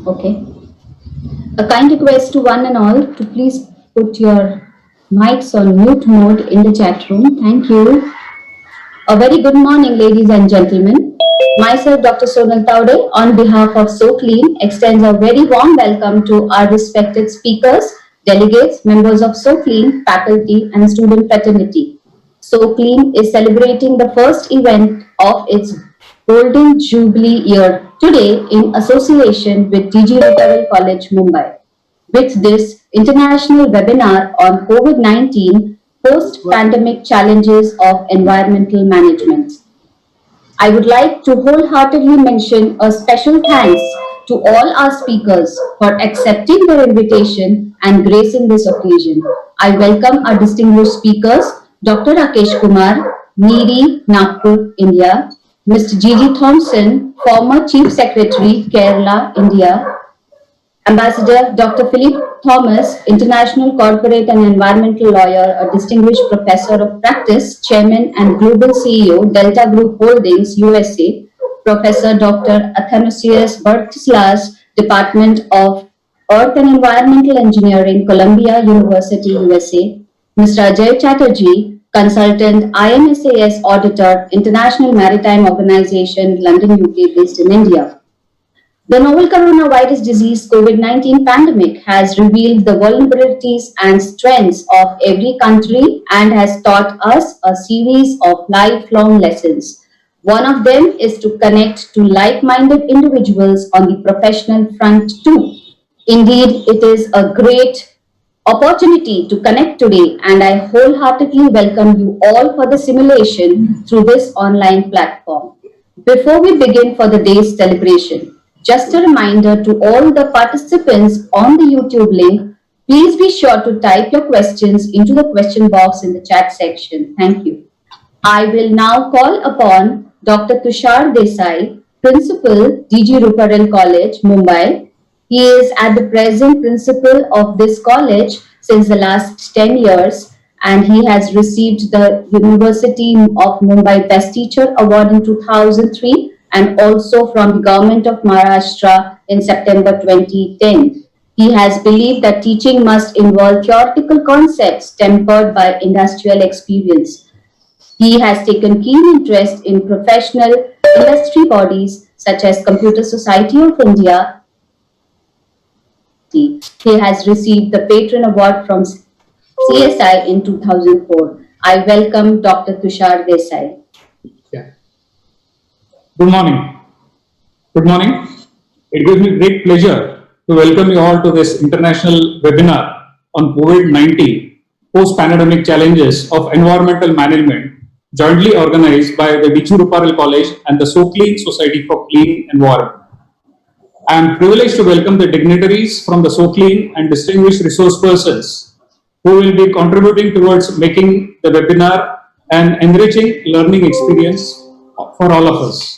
Okay. A kind request to one and all to please put your mics on mute mode in the chat room. Thank you. A very good morning, ladies and gentlemen. Myself, Dr. Sonal Taude, on behalf of Socleen, extends a very warm welcome to our respected speakers, delegates, members of Socleen, faculty, and student fraternity. Socleen is celebrating the first event of its Golden Jubilee year today in association with Jiji Ruparel College, Mumbai. With this international webinar on COVID-19 post-pandemic challenges of environmental management. I would like to wholeheartedly mention a special thanks to all our speakers for accepting their invitation and gracing this occasion. I welcome our distinguished speakers, Dr. Rakesh Kumar, Needy, Nagpur, India, Mr. Gigi Thomson, former Chief Secretary, Kerala, India, Ambassador Dr. Philip Thomas, International Corporate and Environmental Lawyer, a distinguished professor of practice, Chairman and Global CEO, Delta Group Holdings, USA, Professor Dr. Athanasius Bourtsalas, Department of Earth and Environmental Engineering, Columbia University, USA, Mr. Ajoy Chatterjee, Consultant IMSAS Auditor, International Maritime Organization, London, UK, based in India. The novel coronavirus disease COVID-19 pandemic has revealed the vulnerabilities and strengths of every country and has taught us a series of lifelong lessons. One of them is to connect to like-minded individuals on the professional front too. Indeed, it is a great opportunity to connect today, and I wholeheartedly welcome you all for the simulation through this online platform. Before we begin for the day's celebration, just a reminder to all the participants on the YouTube link, please be sure to type your questions into the question box in the chat section. Thank you. I will now call upon Dr. Tushar Desai, Principal, Jiji Ruparel College, Mumbai. He is at the present principal of this college since the last 10 years, and he has received the University of Mumbai Best Teacher Award in 2003 and also from the Government of Maharashtra in September 2010. He has believed that teaching must involve theoretical concepts tempered by industrial experience. He has taken keen interest in professional industry bodies such as Computer Society of India. He has received the Patron Award from CSI in 2004. I welcome Dr. Tushar Desai. Good morning. Good morning. It gives me great pleasure to welcome you all to this international webinar on COVID-19 post-pandemic challenges of environmental management, jointly organized by the Jiji Ruparel College and the Socleen Society for Clean Environment. I am privileged to welcome the dignitaries from the Socleen and distinguished resource persons who will be contributing towards making the webinar an enriching learning experience for all of us.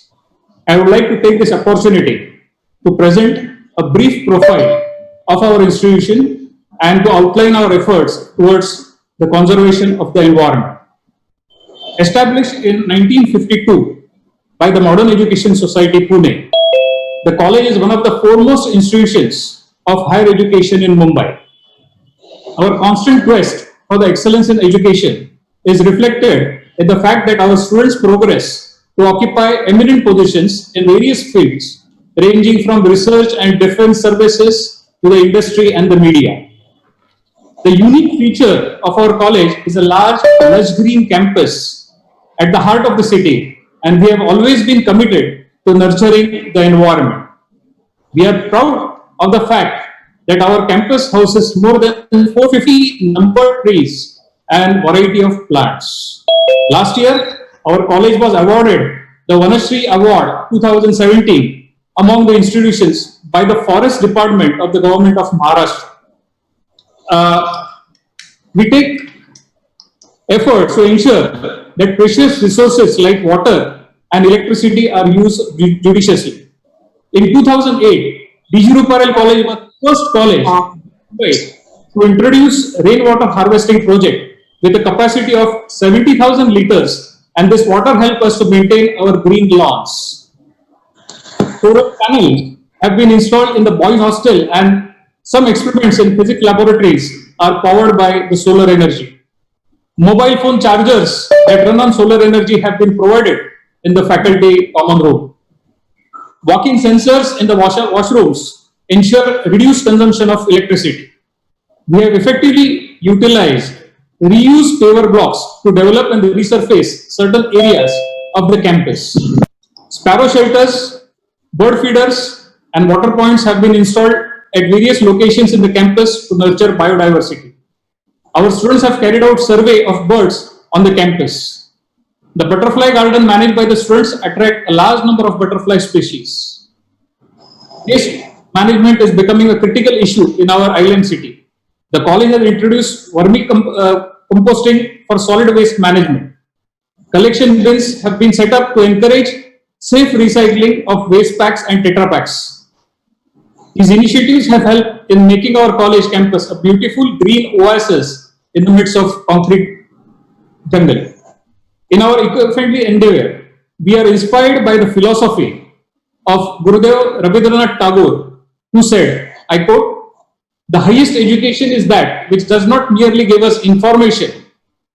I would like to take this opportunity to present a brief profile of our institution and to outline our efforts towards the conservation of the environment. Established in 1952 by the Modern Education Society, Pune, the college is one of the foremost institutions of higher education in Mumbai. Our constant quest for the excellence in education is reflected in the fact that our students progress to occupy eminent positions in various fields, ranging from research and defense services to the industry and the media. The unique feature of our college is a large, lush green campus at the heart of the city, and we have always been committed to nurturing the environment. We are proud of the fact that our campus houses more than 450 numbered trees and variety of plants. Last year, our college was awarded the Vanashri Award 2017 among the institutions by the Forest Department of the Government of Maharashtra. We take efforts to ensure that precious resources like water and electricity are used judiciously. In 2008, Jiji Ruparel College was the first college to introduce rainwater harvesting project with a capacity of 70,000 liters, and this water helps us to maintain our green lawns. Solar panels have been installed in the boys' hostel, and some experiments in physics laboratories are powered by the solar energy. Mobile phone chargers that run on solar energy have been provided in the faculty common room. Walking sensors in the washrooms ensure reduced consumption of electricity. We have effectively utilized reused paver blocks to develop and resurface certain areas of the campus. Sparrow shelters, bird feeders, and water points have been installed at various locations in the campus to nurture biodiversity. Our students have carried out survey of birds on the campus. The butterfly garden managed by the students attract a large number of butterfly species. Waste management is becoming a critical issue in our island city. The college has introduced composting for solid waste management. Collection bins have been set up to encourage safe recycling of waste packs and tetra packs. These initiatives have helped in making our college campus a beautiful green oasis in the midst of concrete jungle. In our eco-friendly endeavor, we are inspired by the philosophy of Gurudev Rabindranath Tagore, who said, I quote, "The highest education is that which does not merely give us information,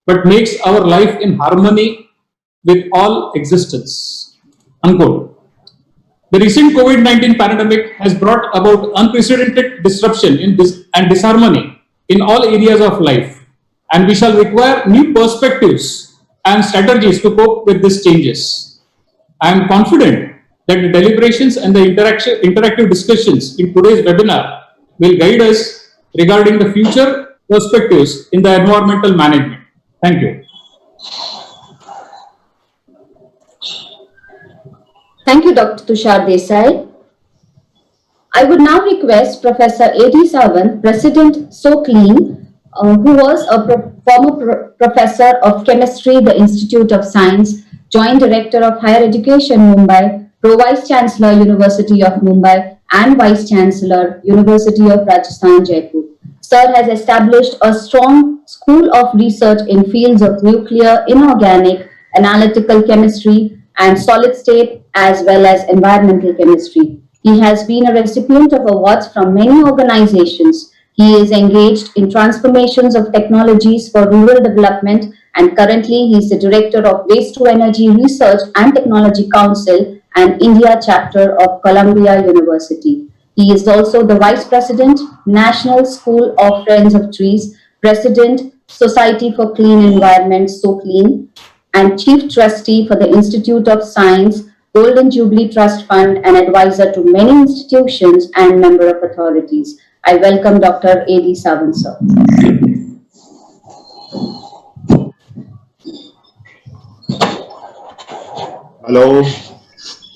but makes our life in harmony with all existence." Unquote. The recent COVID-19 pandemic has brought about unprecedented disruption and disharmony in all areas of life, and we shall require new perspectives and strategies to cope with these changes. I am confident that the deliberations and the interactive discussions in today's webinar will guide us regarding the future perspectives in the environmental management. Thank you. Thank you, Dr. Tushar Desai. I would now request Professor A.D. Sawant, President Socleen, who was a former professor of chemistry, the Institute of Science, Joint Director of Higher Education, Mumbai, Pro-Vice Chancellor, University of Mumbai, and Vice Chancellor, University of Rajasthan, Jaipur. Sir has established a strong school of research in fields of nuclear, inorganic, analytical chemistry, and solid state, as well as environmental chemistry. He has been a recipient of awards from many organizations. He is engaged in transformations of technologies for rural development, and currently he is the Director of Waste to Energy Research and Technology Council and India chapter of Columbia University. He is also the Vice President, National School of Friends of Trees, President, Society for Clean Environment, Socleen, and Chief Trustee for the Institute of Science, Golden Jubilee Trust Fund, and advisor to many institutions and member of authorities. I welcome Dr. A.D. Sawant, sir. Hello,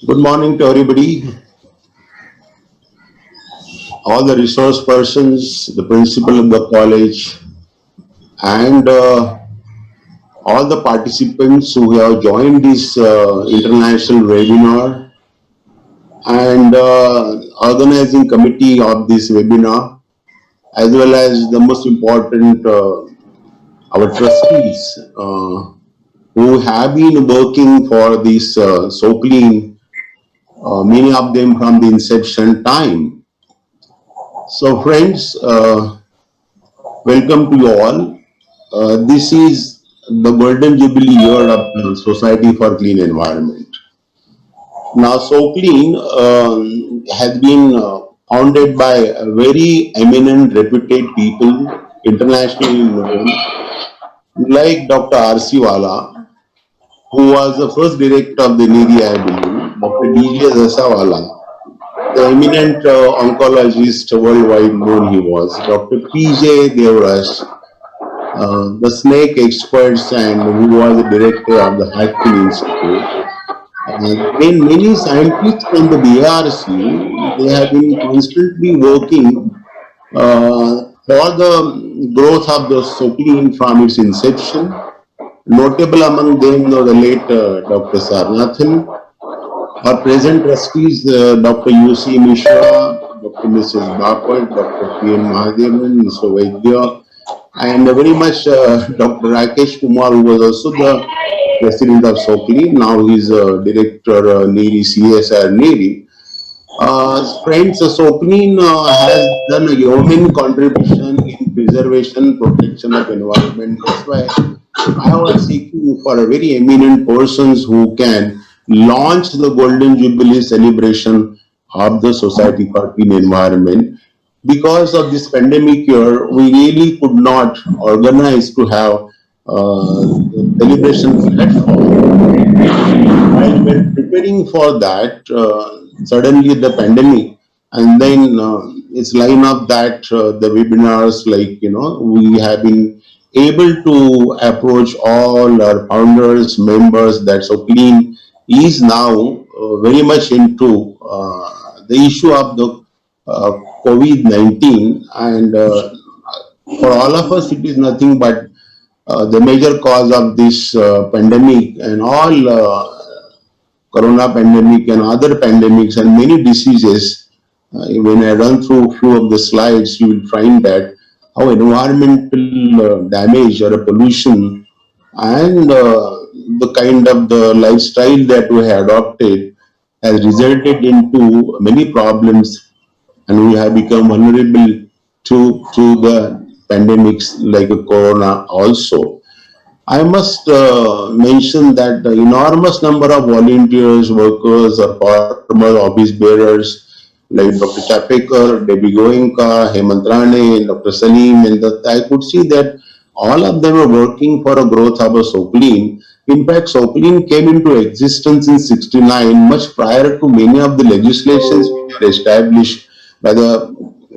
good morning to everybody. All the resource persons, the principal of the college, and all the participants who have joined this international webinar, and organizing committee of this webinar, as well as the most important, our trustees who have been working for this Socleen, many of them from the inception time. So friends, welcome to you all. This is the Golden Jubilee year of the Society for Clean Environment. Now, Socleen has been founded by very eminent, reputed people, internationally known, like Dr. R.C. Wala, who was the first director of the Nidi, I believe, Dr. D.J. Zasawala, the eminent oncologist worldwide known he was, Dr. P.J. Devraj, the snake experts, and who was the director of the Hacking Institute. Then many scientists from the BRC, they have been constantly working for the growth of the Socleen from its inception. Notable among them are the late Dr. Sarnathan, our present trustees, Dr. U.C. Mishra, Dr. Mrs. Bapat, Dr. P.N. Mahadevan, Mr. Vaidya, and very much Dr. Rakesh Kumar, who was also the president of Socleen. Now he is Director Niri, CSR Niri. Friends, Socleen has done a yeoman contribution in preservation, protection of environment. That's why I was seeking for a very eminent persons who can launch the Golden Jubilee celebration of the Society for Clean Environment. Because of this pandemic year, we really could not organize to have the celebration platform. While we're preparing for that, suddenly the pandemic, and then it's line up that the webinars, like, we have been able to approach all our founders, members. That so clean is now very much into the issue of the uh, COVID-19, and for all of us, it is nothing but the major cause of this pandemic and all corona pandemic and other pandemics and many diseases. When I run through a few of the slides, you will find that how environmental damage or pollution and the kind of the lifestyle that we have adopted has resulted into many problems, and we have become vulnerable to the pandemics like corona also. I must mention that the enormous number of volunteers, workers, or farmers, office bearers like Dr. Chapekar, Debbie Goenka, Hemant Rane, Dr. Salim, and I could see that all of them are working for a growth of a Socleen. In fact, Socleen came into existence in 69, much prior to many of the legislations which were established by the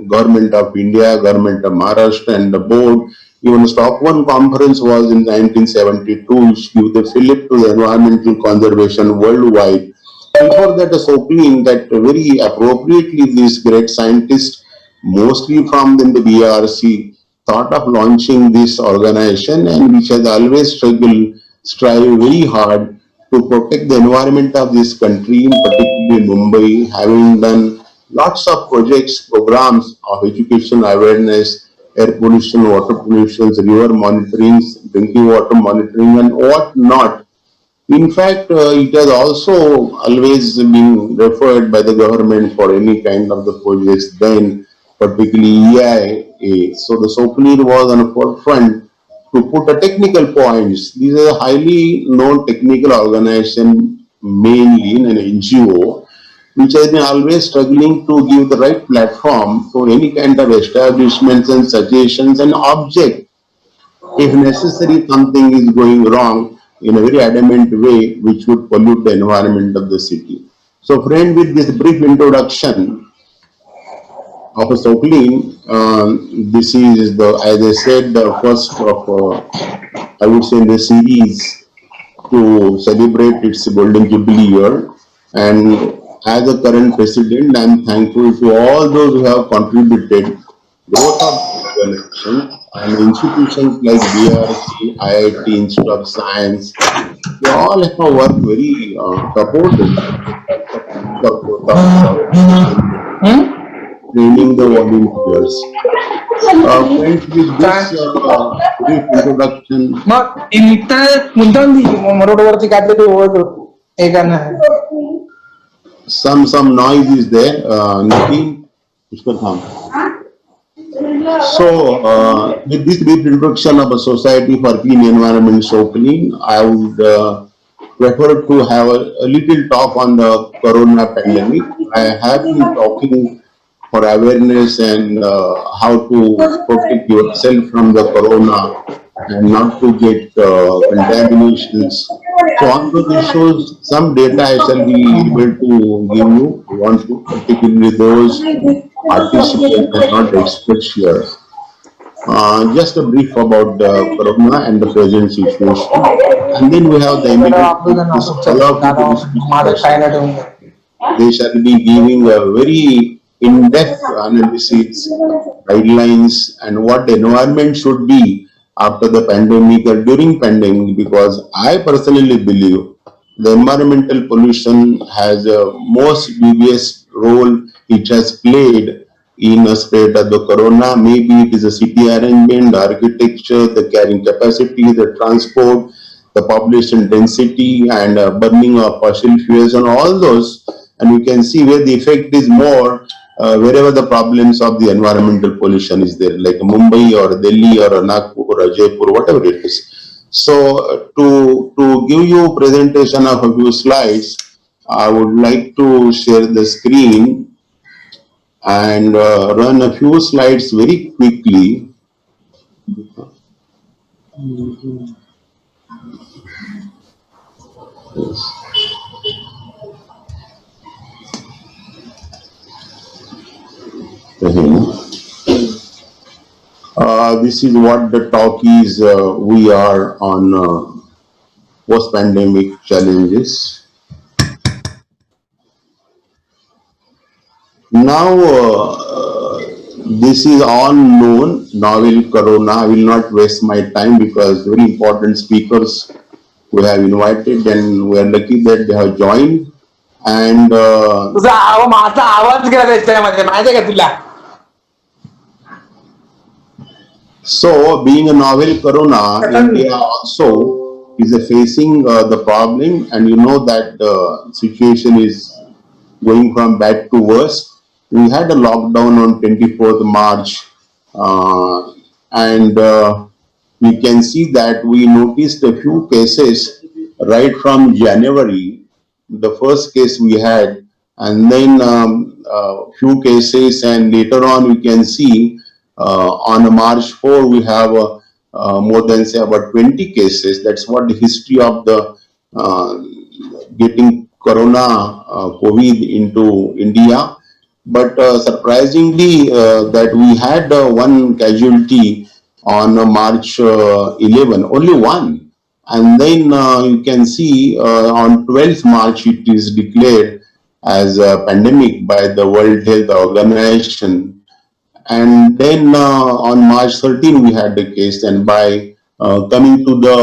government of India, government of Maharashtra, and the board. Even the Stockholm Conference was in 1972, which gave the fillip to the environmental conservation worldwide. Before that, the Socleen, that very appropriately these great scientists, mostly from the BRC, thought of launching this organization, and which has always strive very hard to protect the environment of this country, particularly Mumbai, having done lots of projects, programs of education awareness, air pollution, water pollution, river monitoring, drinking water monitoring, and what not. In fact, it has also always been referred by the government for any kind of the projects then, particularly EIA. So the Socleen was on the forefront to put a technical points. These are highly known technical organization, mainly in an NGO, which has been always struggling to give the right platform for any kind of establishments and suggestions and object if necessary something is going wrong in a very adamant way which would pollute the environment of the city. So friend, with this brief introduction of a Socleen, this is the, as I said, the first of, I would say, in the series to celebrate its Golden Jubilee year. And as a current president, I am thankful to all those who have contributed growth of the organization and institutions like BRC, IIT, Institute of Science. They all have worked very supported for growth of this organization, training the volunteers. Friends, with this brief introduction, मग निघताना मुद्दाम रोडवरती काढलेली ओळख एकानं some noise is there. Nitin, Mr. Tham. So, with this brief introduction of a Society for Clean Environment, Socleen, I would prefer to have a little talk on the corona pandemic. I have been talking for awareness and how to protect yourself from the corona and not to get contaminations. So on those issues, some data I shall be able to give you. I want to particularly those participants and not experts here. Just a brief about the corona and the present situation, and then we have the immediate. They shall be giving a very in-depth analysis, guidelines, and what the environment should be after the pandemic or during pandemic, because I personally believe the environmental pollution has a most dubious role it has played in a spread of the corona. Maybe it is a city arrangement, the architecture, the carrying capacity, the transport, the population density, and burning of fossil fuels, and all those and you can see where the effect is more, wherever the problems of the environmental pollution is there, like Mumbai or Delhi or Nagpur or Jaipur, whatever it is. So to give you presentation of a few slides, I would like to share the screen and run a few slides very quickly. This is what the talk is. We are on post-pandemic challenges. Now, this is all known, novel corona. I will not waste my time because very important speakers we have invited and we are lucky that they have joined. And माझा आवाज गेला त्याच्यामध्ये माहिती आहे का तुला? So, being a novel corona, India also is facing the problem, and you know that the situation is going from bad to worse. We had a lockdown on 24th March, and we can see that we noticed a few cases right from January. The first case we had, and then few cases, and later on we can see on March 4 we have more than say about 20 cases. That's what the history of the getting corona COVID into India. But surprisingly that we had one casualty on March 11, only one. And then you can see on 12th March it is declared as a pandemic by the World Health Organization. And then on March 13 we had the case, and by coming to the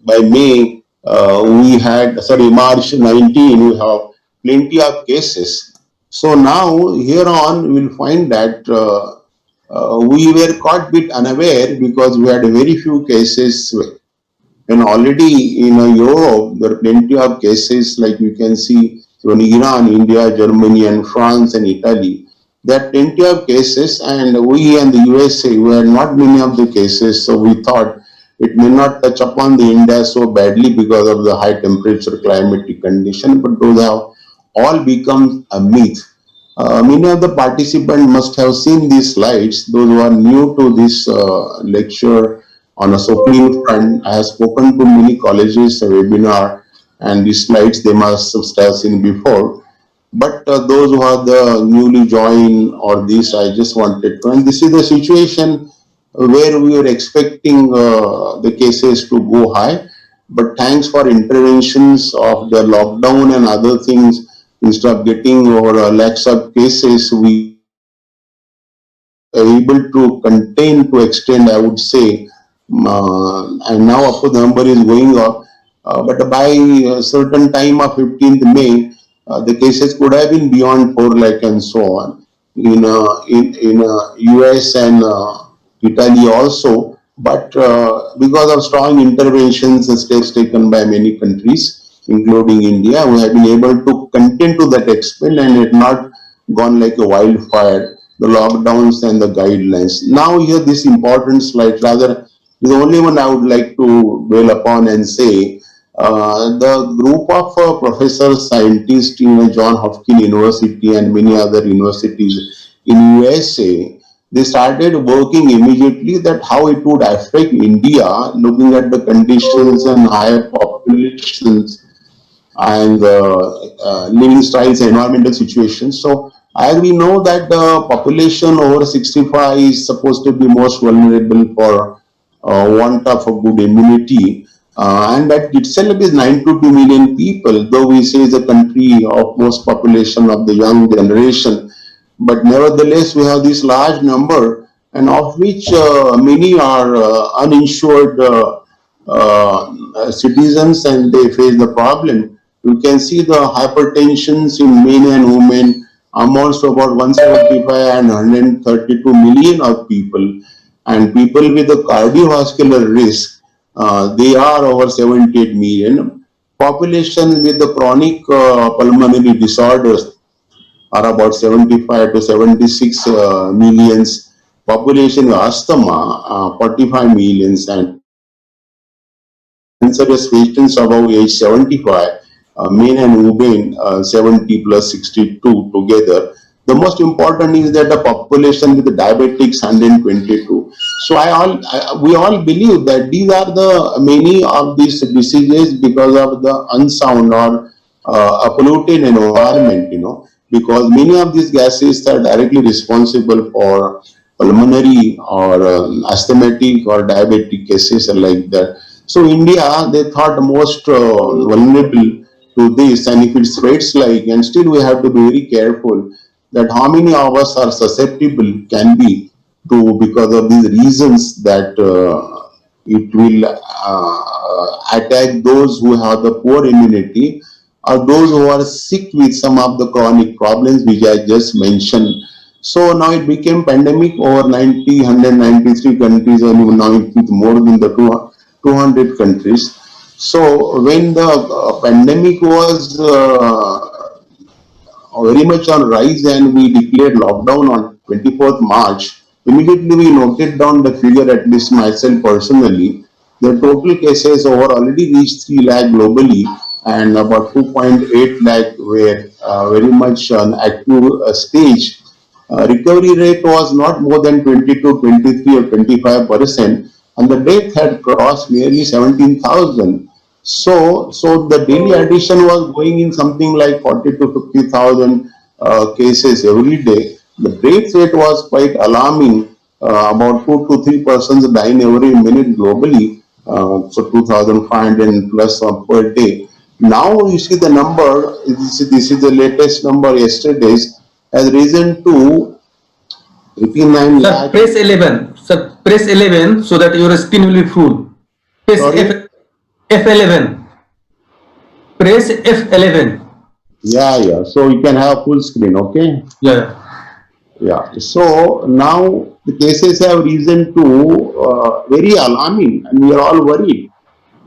by May we had, sorry, March 19 we have plenty of cases. So now here on we will find that we were caught bit unaware because we had very few cases, and already in Europe there are plenty of cases, like you can see in Iran, India, Germany and France and Italy. There are plenty of cases, and we and the USA were not many of the cases, so we thought it may not touch upon the India so badly because of the high temperature climatic condition, but those have all become a myth. Many of the participants must have seen these slides. Those who are new to this lecture on a Socleen front, I have spoken to many colleges, a webinar, and these slides they must have seen before. But those who are the newly joined or this, I just wanted to, and this is the situation where we were expecting the cases to go high, but thanks for interventions of the lockdown and other things, instead of getting over lakhs of cases, we are able to contain to extend, I would say, and now of course the number is going up, but by a certain time of 15th May, the cases could have been beyond 4 lakh and so on. In US and Italy also, but because of strong interventions and steps taken by many countries, including India, we have been able to contain to that extent, and it not gone like a wildfire, the lockdowns and the guidelines. Now here this important slide, rather the only one I would like to dwell upon and say, the group of professors, scientists in John Hopkins University and many other universities in USA, they started working immediately that how it would affect India, looking at the conditions and higher populations and living styles and environmental situations. So as we know that the population over 65 is supposed to be most vulnerable for want of a good immunity, and that itself is 9 to 2 million people, though we say is a country of most population of the young generation, but nevertheless we have this large number, and of which many are uninsured citizens, and they face the problem. You can see the hypertensions in men and women amounts to about 175 and 132 million of people, and people with a cardiovascular risk, they are over 78 million. population with the chronic pulmonary disorders are about 75 to 76 millions. Population with asthma, 45 millions, and cancerous patients above age 75, men and women 70 plus 62 together. The most important is that the population with the diabetics 122. So we all believe that these are the many of these diseases because of the unsound or a polluted environment, because many of these gases are directly responsible for pulmonary or asthmatic or diabetic cases like that. So India, they thought most vulnerable to this, and if it spreads like, and still we have to be very careful that how many of us are susceptible can be to because of these reasons that it will attack those who have the poor immunity or those who are sick with some of the chronic problems which I just mentioned. So now it became pandemic over 193 countries, and now it is more than the 200 countries. So when the pandemic was very much on rise and we declared lockdown on 24th March, immediately we noted down the figure, at least myself personally. The total cases over already reached 3 lakh globally, and about 2.8 lakh were very much on active stage. Recovery rate was not more than 22, 23 or 25%, and the death had crossed nearly 17,000. So the daily addition was going in something like 40 to 50,000 cases every day. The death rate was quite alarming, about 2 to 3 persons dying every minute globally, so 2,500 plus per day. Now you see the number, this is the latest number yesterday's, has risen to 89 Sir, lakh. press 11. Sir, press 11 so that your screen will be full. Press Sorry? F11. Press F11. Yeah. So you can have full screen, okay? Yeah. Yeah. So now the cases have risen to very alarming, and we are all worried.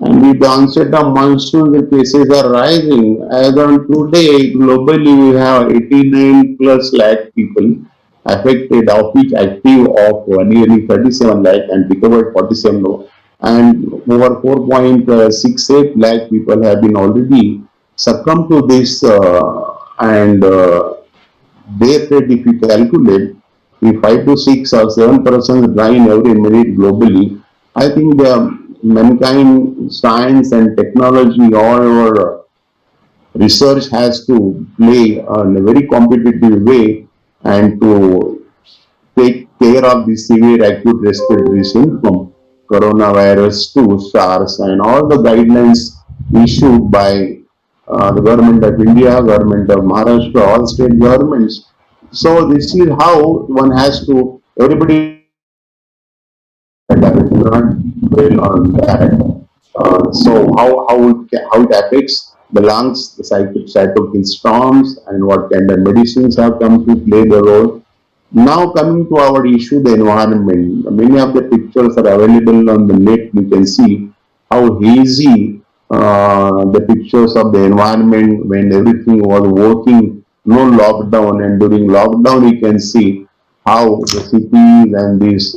And with the onset of monsoon, the cases are rising. As on today, globally, we have 89 plus lakh people affected, of which active of nearly 37 lakh and recovered 47 lakh. And over 4.68 lakh people have been already succumbed to this, and death rate, if you calculate, if 5 to 6 or 7% dying every minute globally, I think the mankind, science and technology, all our research has to play in a very competitive way and to take care of the severe acute respiratory syndrome, coronavirus 2, SARS, and all the guidelines issued by the government of India, government of Maharashtra, all state governments. So this is how one has to, everybody not well on that. So how it affects the lungs, the cytokine storms, and what kind of medicines have come to play the role. Now coming to our issue, the environment. Many of the pictures are available on the net. You can see how hazy the pictures of the environment when everything was working, no lockdown, and during lockdown you can see how the cities and these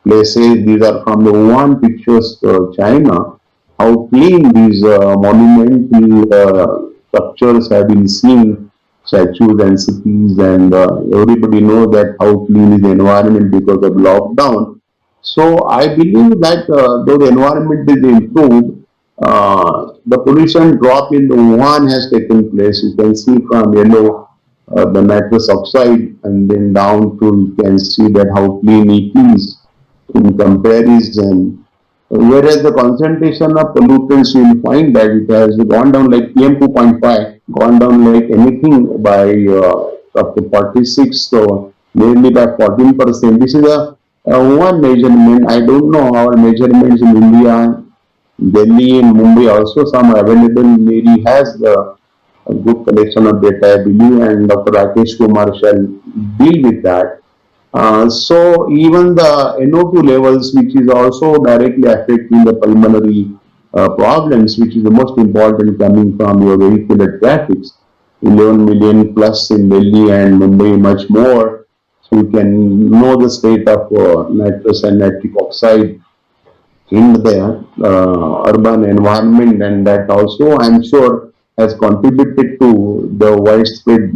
places, these are from the Wuhan pictures, China, how clean these monumental structures have been seen, statues and cities, and everybody knows that how clean is the environment because of lockdown. So I believe that though the environment is improved, the pollution drop in the Wuhan has taken place. You can see from yellow the nitrous oxide, and then down to you can see that how clean it is in comparison. Whereas the concentration of pollutants, you will find that it has gone down like PM 2.5, gone down like anything by up to 46, so nearly by 14%. This is one measurement. I don't know our measurements in India, Delhi and Mumbai also some available. Maybe has a good collection of data, I believe, and Dr. Rakesh Kumar shall deal with that. So even the NO2 levels, which is also directly affecting the pulmonary problems, which is the most important coming from your vehicular traffic. 11 million plus in Delhi and Mumbai, much more. So you can know the state of nitrous and nitric oxide in the urban environment, and that also I'm sure has contributed to the widespread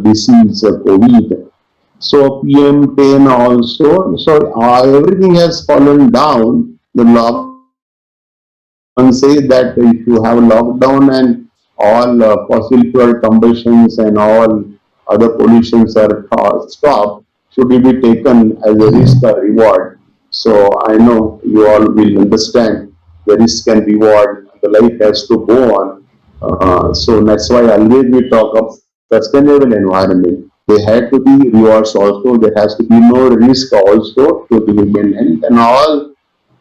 disease of COVID. So PM10 also, so everything has fallen down. The lockdown says that if you have a lockdown and all fossil fuel combustions and all other pollutions are stopped, should it be taken as a risk or reward? So I know you all will understand the risk and reward. The life has to go on. So that's why always we talk of sustainable environment. There had to be rewards also. There has to be no risk also to the human health, and all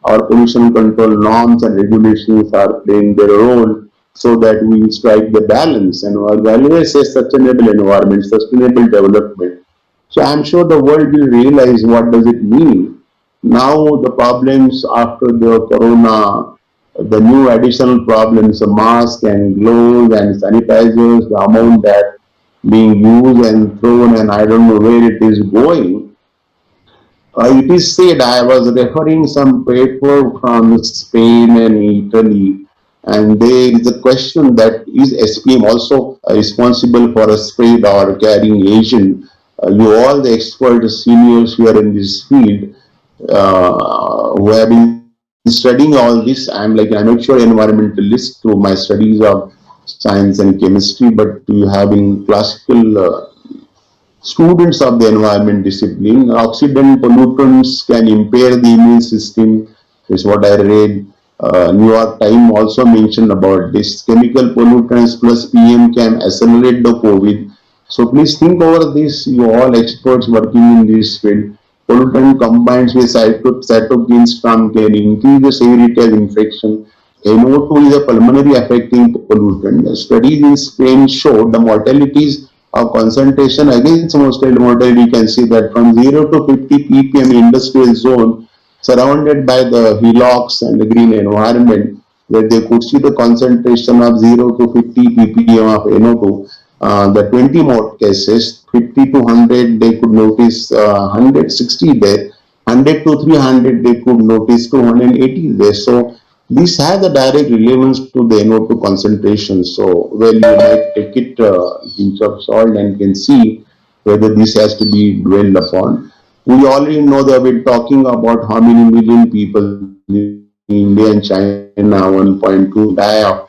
our pollution control norms and regulations are playing their role so that we strike the balance. And our always say sustainable environment, sustainable development. So I'm sure the world will realize what does it mean. Now the problems after the corona, the new additional problems, the mask and gloves and sanitizers, the amount that being used and thrown, and I don't know where it is going. It is said, I was referring some paper from Spain and Italy, and there is a question that is SPM also responsible for a spread or carrying agent. You all the experts, seniors here in this field, who have been studying all this. I'm like an amateur environmentalist through my studies of science and chemistry, but you have been classical students of the environment discipline. Oxidant pollutants can impair the immune system, is what I read. New York Times also mentioned about this. Chemical pollutants plus PM can accelerate the COVID. So please think over this, you all experts working in this field. Pollutant combines with cytokines from can increase the severity of infection. NO2 is a pulmonary affecting pollutant. Studies in Spain showed the mortalities of concentration against mortality. You can see that from 0 to 50 ppm industrial zone surrounded by the hillocks and the green environment, where they could see the concentration of 0 to 50 ppm of NO2. The 20 more cases, 50 to 100, they could notice 160 there, 100 to 300, they could notice 280 there. So this has a direct relevance to the NO2 concentration. So, well, you might take it pinch of salt and can see whether this has to be dwelled upon. We already know that we're talking about how many million people in India and China, 1.2 die of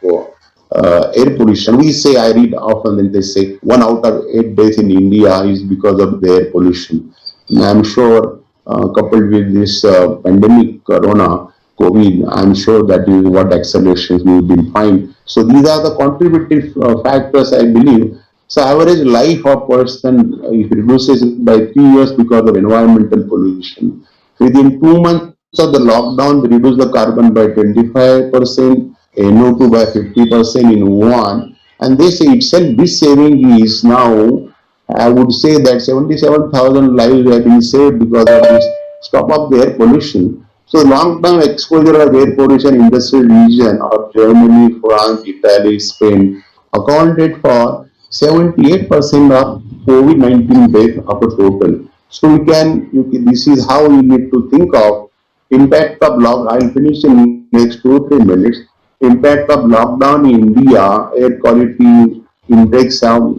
air pollution. We say, I read often that they say 1 out of 8 deaths in India is because of the air pollution. And I'm sure, coupled with this pandemic, corona, COVID, I'm sure that is what accelerations we will find. So these are the contributive factors, I believe. So average life of person, if it reduces by 3 years because of environmental pollution. Within 2 months of the lockdown, they reduce the carbon by 25%, NO2 by 50% in one. And they say itself, this saving is now, I would say that 77,000 lives have been saved because of this stop of the air pollution. So long-term exposure of air pollution industrial region of Germany, France, Italy, Spain accounted for 78% of COVID-19 death of a total. So this is how you need to think of impact of lockdown. I'll finish in next 2 or 3 minutes. Impact of lockdown in India, air quality index have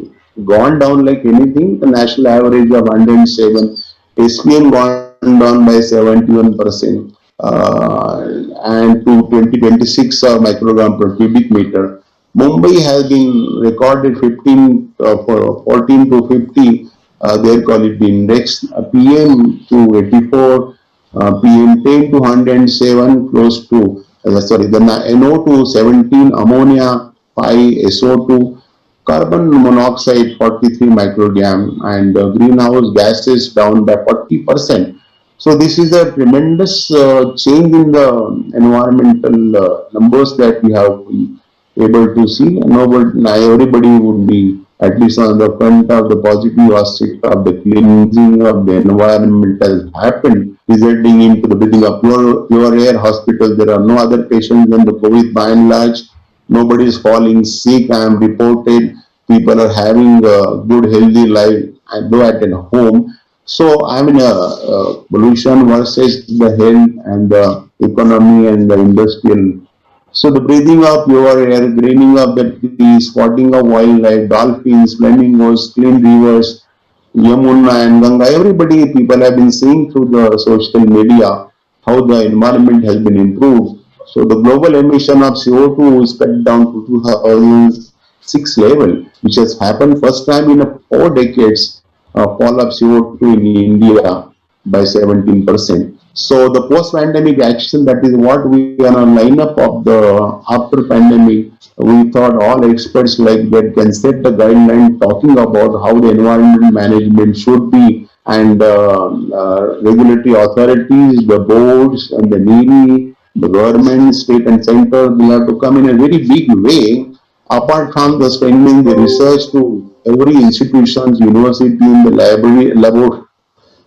gone down like anything. The national average of 107, SPM gone down by 71%, and to 2026 microgram per cubic meter. Mumbai has been recorded 14 to 50 air quality index, PM to 84, PM10 to 107, close to the NO2 17, ammonia 5, SO2, carbon monoxide 43 microgram, and greenhouse gases down by 40%. So this is a tremendous change in the environmental numbers that we have been able to see. And everybody would be at least on the front of the positive aspect of the cleansing of the environment has happened, resulting into the building of pure air hospitals. There are no other patients than the COVID by and large. Nobody is falling sick. I am reported. People are having a good, healthy life, though at home. So I mean, pollution versus the health and the economy and the industrial. So the breathing of pure air, greening of the trees, spotting of wildlife, dolphins, flamingos, clean rivers, Yamuna and Ganga, everybody, people have been seeing through the social media how the environment has been improved. So the global emission of CO2 is cut down to 2006 level, which has happened first time in 4 decades, fall of CO2 in India by 17%. So the post-pandemic action, that is what we are on lineup of the after pandemic. We thought all experts like that can set the guideline talking about how the environment management should be, and regulatory authorities, the boards and the Navy, the government, state and center will have to come in a very big way. Apart from the spending the research to every institutions, university, in the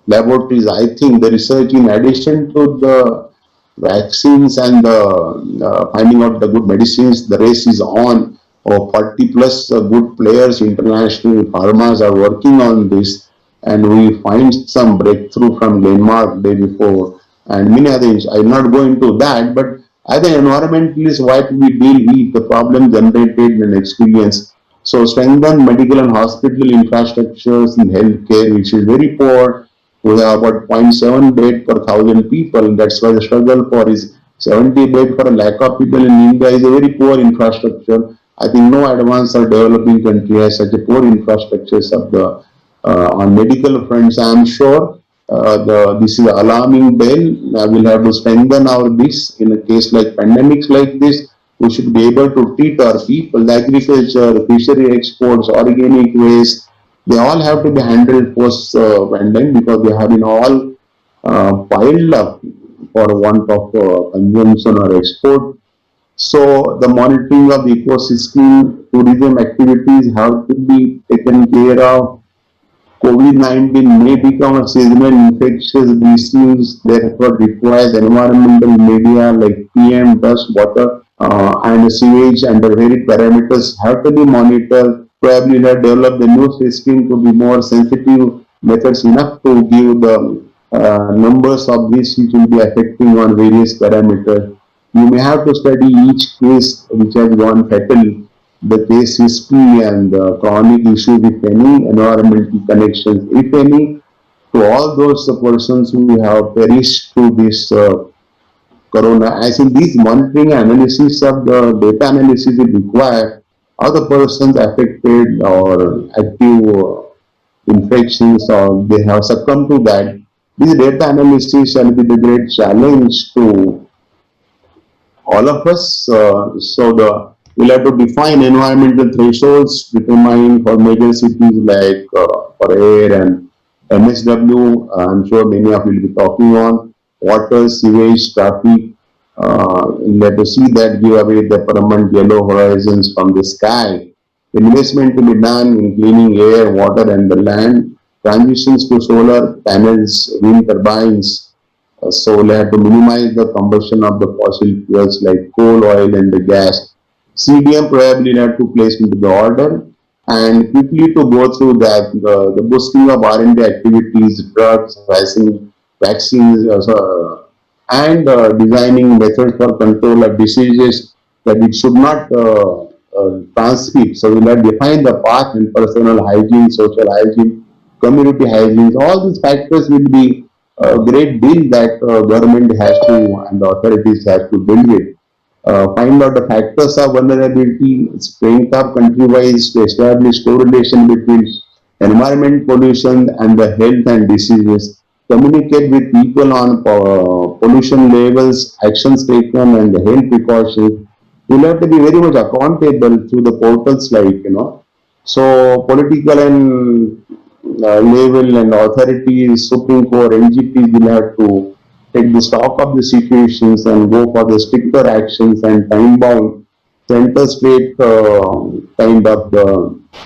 laboratories, I think the research in addition to the vaccines and the finding out the good medicines, the race is on. Or 40 plus good players, international pharmas are working on this, and we find some breakthrough from Denmark day before, and many other things. I will not go into that, but as an environmentalist, what we deal with the problem generated and experience. So strengthen medical and hospital infrastructures in healthcare, which is very poor. We have about zero point 0.7 bed per thousand people. That's why the struggle for is 70 bed for a lakh of people in India is a very poor infrastructure. I think no advanced or developing country has such a poor infrastructures of the on medical fronts. I am sure this is alarming bell. We'll have to strengthen our this in a case like pandemics like this. We should be able to treat our people, the agriculture, fishery exports, organic waste. They all have to be handled post pandemic because they have been all piled up for want of consumption or export. So the monitoring of the ecosystem, tourism activities have to be taken care of. COVID-19 may become a seasonal infectious disease, therefore requires environmental media like PM, dust, water, and sewage and the varied parameters have to be monitored. Probably have developed the new system to be more sensitive methods enough to give the numbers of this which will be affecting on various parameters. You may have to study each case which has gone fatal, the case history and the chronic issues, if any, environmental connections, if any, to all those persons who have perished through this corona. I think these monitoring analysis of the data analysis is required. Are the persons affected or active infections or they have succumbed to that? This data analysis shall be the great challenge to all of us. We'll have to define environmental thresholds determined for major cities like for air and MSW. I'm sure many of you will be talking on water, sewage, traffic. We'll have to see that give away the permanent yellow horizons from the sky. Investment to be done in cleaning air, water, and the land. Transitions to solar panels, wind turbines. So we'll have to minimize the combustion of the fossil fuels like coal, oil, and the gas. CDM probably have to place into the order and quickly to go through that the boosting of R&D activities, drugs, vaccines, and designing methods for control of diseases that it should not transmit. So we'll have to define the path in personal hygiene, social hygiene, community hygiene. All these factors will be a great deal that government has to and the authorities have to deal with. Find out the factors of vulnerability, strength of country-wise to establish correlation between environment pollution and the health and diseases. Communicate with people on pollution levels, actions taken, and the health precautions. You'll have to be very much accountable through the portals So political and level and authorities, Supreme Court, NGTs will have to take the stock of the situations and go for the stricter actions and time bound center state kind of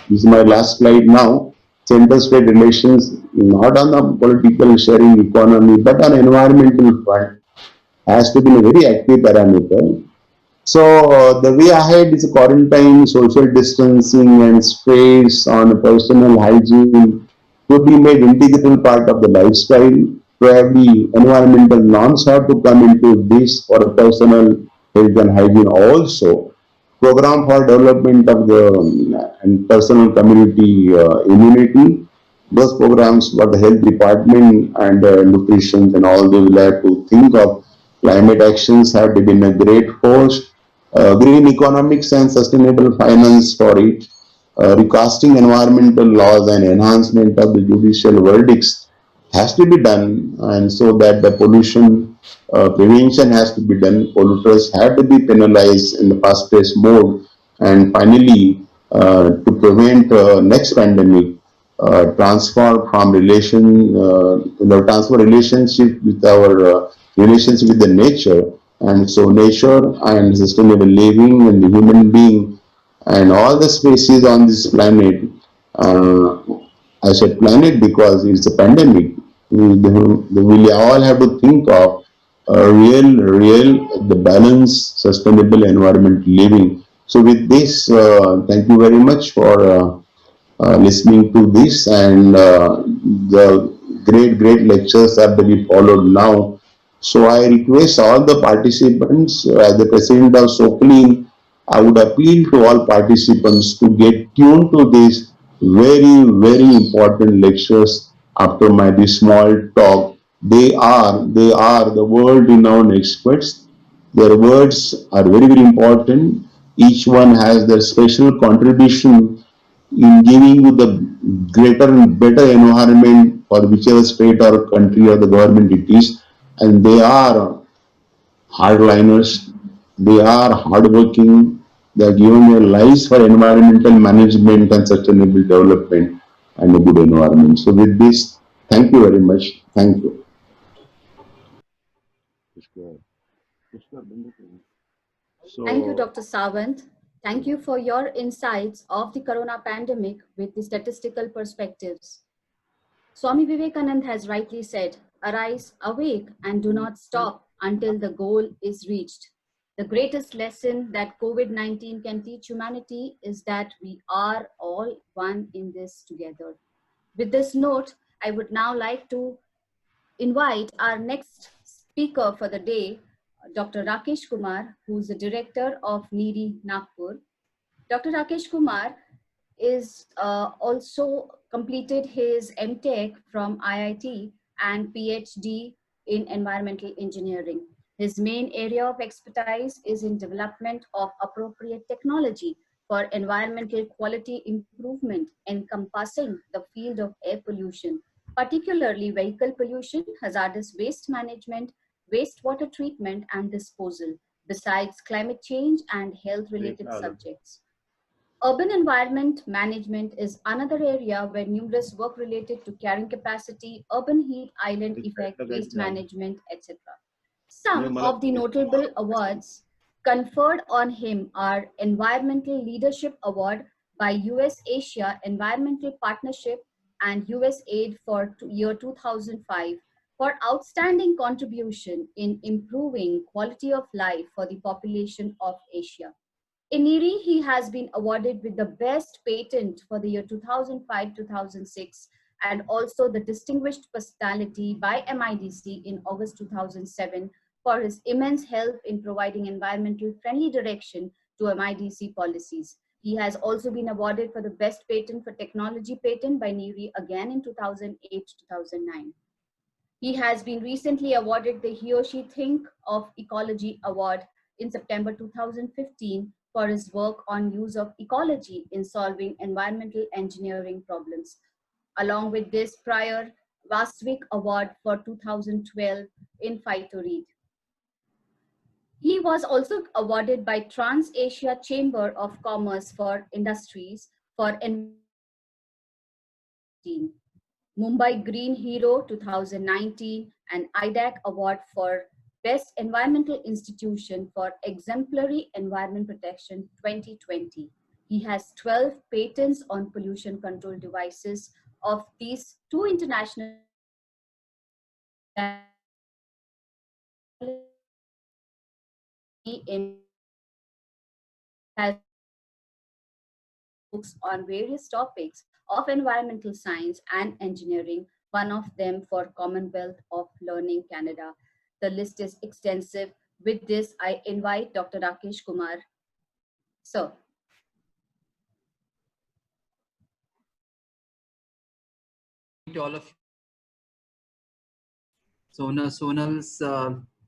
this is my last slide now. Center state relations, not on the political sharing economy, but on environmental front, has to be a very active parameter. So the way ahead is quarantine, social distancing, and space on personal hygiene to be made integral part of the lifestyle. Probably environmental norms have to come into this for personal health and hygiene also. Program for development of the and personal community immunity. Those programs for the health department and nutrition and all they will have to think of. Climate actions have to be in a great force. Green economics and sustainable finance for it. Recasting environmental laws and enhancement of the judicial verdicts has to be done, and so that the pollution prevention has to be done. Polluters have to be penalized in the fast-paced mode, and finally, to prevent next pandemic, transfer from transfer relationship with our relationship with the nature, and so nature and sustainable living and the human being and all the species on this planet. Uh, I said planet because it's a pandemic. We all have to think of the balanced, sustainable environment living. So with this, thank you very much for listening to this and the great lectures are to be followed now. So I request all the participants, as the president of Socleen, I would appeal to all participants to get tuned to these very important lectures after my this small talk. They are the world renowned experts. Their words are very important. Each one has their special contribution in giving you the greater and better environment for whichever state or country or the government it is. And they are hardliners, they are hardworking, they are giving their lives for environmental management and sustainable development and a good environment. So with this, thank you very much. Thank you. Thank you, So Dr. Sawant. Thank you for your insights of the corona pandemic with the statistical perspectives. Swami Vivekanand has rightly said, arise, awake, and do not stop until the goal is reached. The greatest lesson that COVID 19 can teach humanity is that we are all one in this together. With this note, I would now like to invite our next speaker for the day, Dr. Rakesh Kumar, who's the director of NEERI Nagpur. Dr. Rakesh Kumar is also completed his MTech from IIT and PhD in environmental engineering. His main area of expertise is in development of appropriate technology for environmental quality improvement encompassing the field of air pollution, particularly vehicle pollution, hazardous waste management, wastewater treatment and disposal, besides climate change and health related subjects. Urban environment management is another area where numerous work related to carrying capacity, urban heat island effect, waste management, etc. Some of the notable awards conferred on him are Environmental Leadership Award by US Asia Environmental Partnership and USAID for year 2005 for outstanding contribution in improving quality of life for the population of Asia. In ERI, he has been awarded with the Best Patent for the year 2005-2006 and also the Distinguished Personality by MIDC in August 2007 for his immense help in providing environmental friendly direction to MIDC policies. He has also been awarded for the Best Patent for Technology Patent by NERI again in 2008-2009. He has been recently awarded the He or She Think of Ecology Award in September 2015 for his work on use of ecology in solving environmental engineering problems. Along with this prior Vastvik Award for 2012 in Phytoread. He was also awarded by Trans-Asia Chamber of Commerce for Industries for environmental management 2015. Mumbai Green Hero 2019 and IDAC Award for Best Environmental Institution for Exemplary Environment Protection 2020. He has 12 patents on pollution control devices. Of these, 2 international in has books on various topics of environmental science and engineering, one of them for Commonwealth of Learning Canada. The list is extensive. With this, I invite Dr. Rakesh Kumar. So, to all of you. Sonal's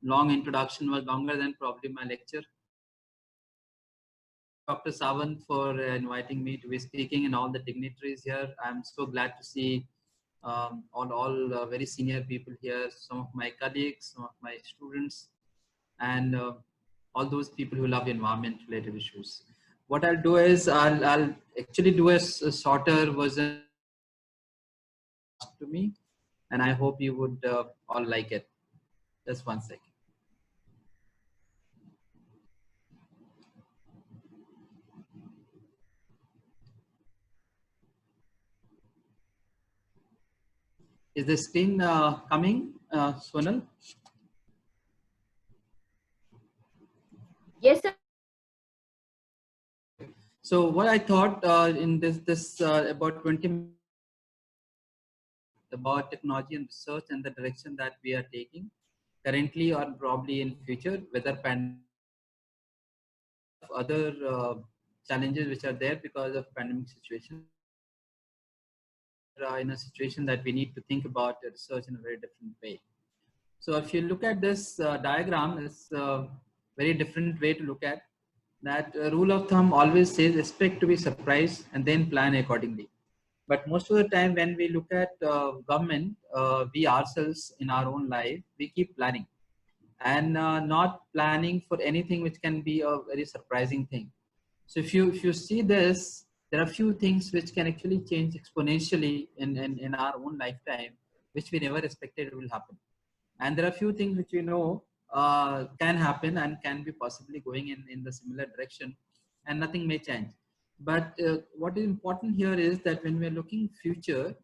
long introduction was longer than probably my lecture. Dr. Sawant for inviting me to be speaking and all the dignitaries here. I'm so glad to see all very senior people here, some of my colleagues, some of my students, and all those people who love environment related issues. What I'll do is I'll actually do a shorter version to me, and I hope you would all like it. Just one second. Is the screen coming, Sonal? yes, sir. So what I thought in this about 20 minutes about technology and research and the direction that we are taking currently or probably in future, whether other challenges which are there because of pandemic situation, in a situation that we need to think about research in a very different way. So if you look at this diagram, it's a very different way to look at that. Rule of thumb always says expect to be surprised and then plan accordingly. But most of the time when we look at government, we ourselves in our own life, we keep planning and not planning for anything which can be a very surprising thing. So if you see this, there are few things which can actually change exponentially in our own lifetime, which we never expected will happen. And there are few things which we know can happen and can be possibly going in the similar direction, and nothing may change. But what is important here is that when we are looking future,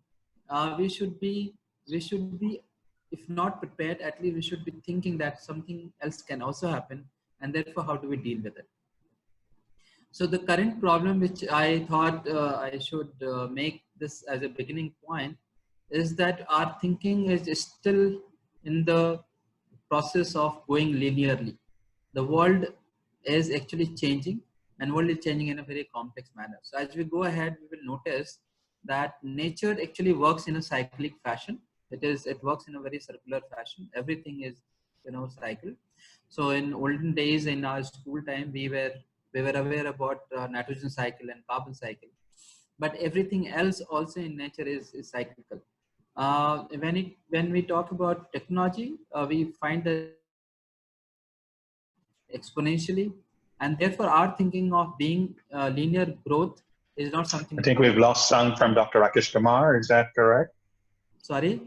we should be, if not prepared, at least we should be thinking that something else can also happen, and therefore how do we deal with it. So the current problem which I thought I should make this as a beginning point is that our thinking is still in the process of going linearly. The world is actually changing, and world is changing in a very complex manner. So as we go ahead, we will notice that nature actually works in a cyclic fashion. It works in a very circular fashion. Everything is, cycle. So in olden days, in our school time, we were aware about nitrogen cycle and carbon cycle, but everything else also in nature is cyclical. When we talk about technology, we find that exponentially, and therefore our thinking of being linear growth is not something. I think we've lost sound from Dr. Rakesh Kumar. Is that correct? Sorry.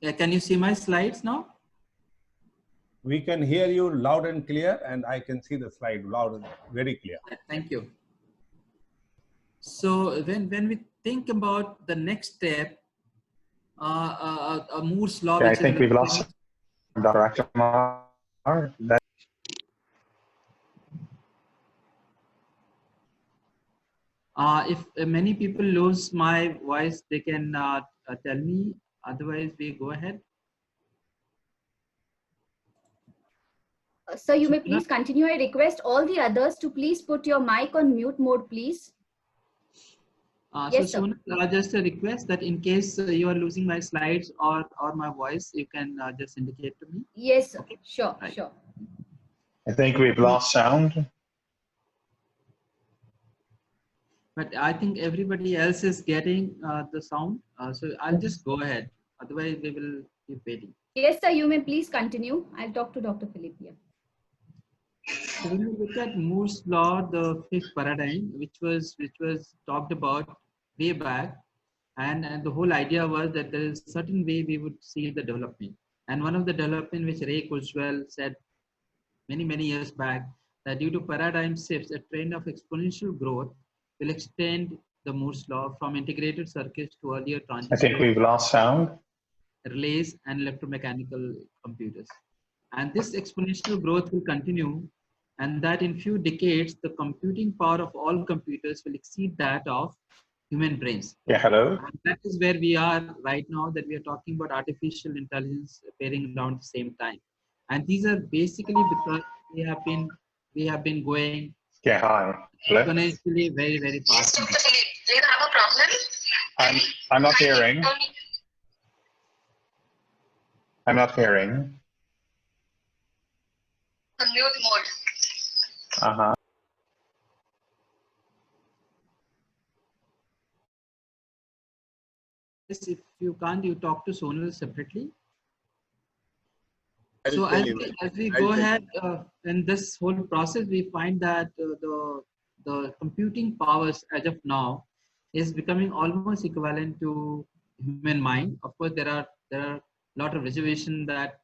Yeah, can you see my slides now? We can hear you loud and clear, and I can see the slide loud and very clear. Thank you. So when we think about the next step, Moore's law. Yeah, I think we've lost Dr. Rakesh Kumar. If many people lose my voice, they can tell me. Otherwise, we go ahead. Sir, you may please continue. I request all the others to please put your mic on mute mode, please. Yes, so sir. Just a request that in case you are losing my slides or my voice, you can just indicate to me. Yes, sir. Okay. Sure, Right. sure. I think we've lost sound. But I think everybody else is getting the sound. So I'll just go ahead. Otherwise, we will keep waiting. Yes, sir. You may please continue. I'll talk to Dr. Philippia. So when we look at Moore's law, the fifth paradigm, which was talked about way back, and the whole idea was that there is a certain way we would see the development. And one of the development which Ray Kurzweil said many years back, that due to paradigm shifts, a trend of exponential growth will extend the Moore's law from integrated circuits to earlier I think transistors, we've lost sound. relays, and electromechanical computers. And this exponential growth will continue, and that in few decades, the computing power of all computers will exceed that of human brains. Yeah, hello. And that is where we are right now, that we are talking about artificial intelligence appearing around the same time. And these are basically because we have been going Yeah, hi. Hello. exponentially very fast. Do you have a problem? I'm not hearing. I'm not hearing. Mute mode. Uh-huh. If you can't, you talk to Sonal separately. I'll So tell as you. we, as we I'll go tell ahead in this whole process, we find that the computing powers as of now is becoming almost equivalent to human mind. Of course, there are a lot of reservation that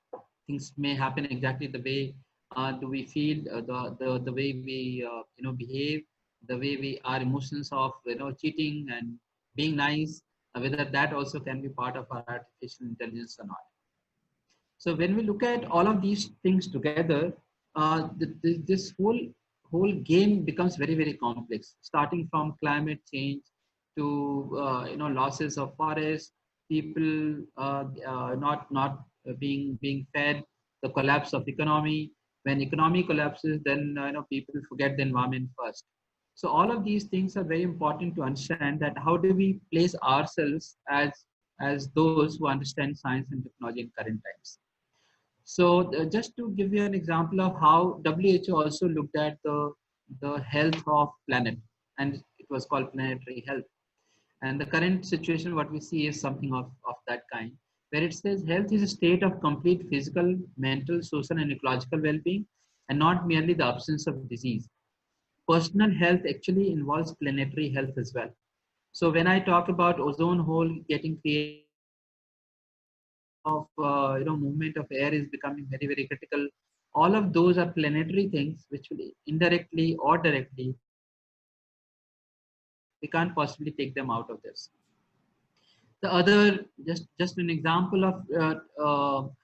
things may happen exactly the way do we feel, the way we behave, the way we our emotions of cheating and being nice, whether that also can be part of our artificial intelligence or not. So when we look at all of these things together, this whole game becomes very complex. Starting from climate change to losses of forests, people not being fed, the collapse of economy. When economy collapses, then people forget the environment first. So all of these things are very important to understand, that how do we place ourselves as those who understand science and technology in current times. So just to give you an example of how WHO also looked at the health of planet, and it was called planetary health. And the current situation, what we see is something of that kind, where it says health is a state of complete physical, mental, social, and ecological well-being, and not merely the absence of disease. Personal health actually involves planetary health as well. So when I talk about ozone hole getting created, of movement of air is becoming very critical. All of those are planetary things which will indirectly or directly, we can't possibly take them out of this. The other, just an example of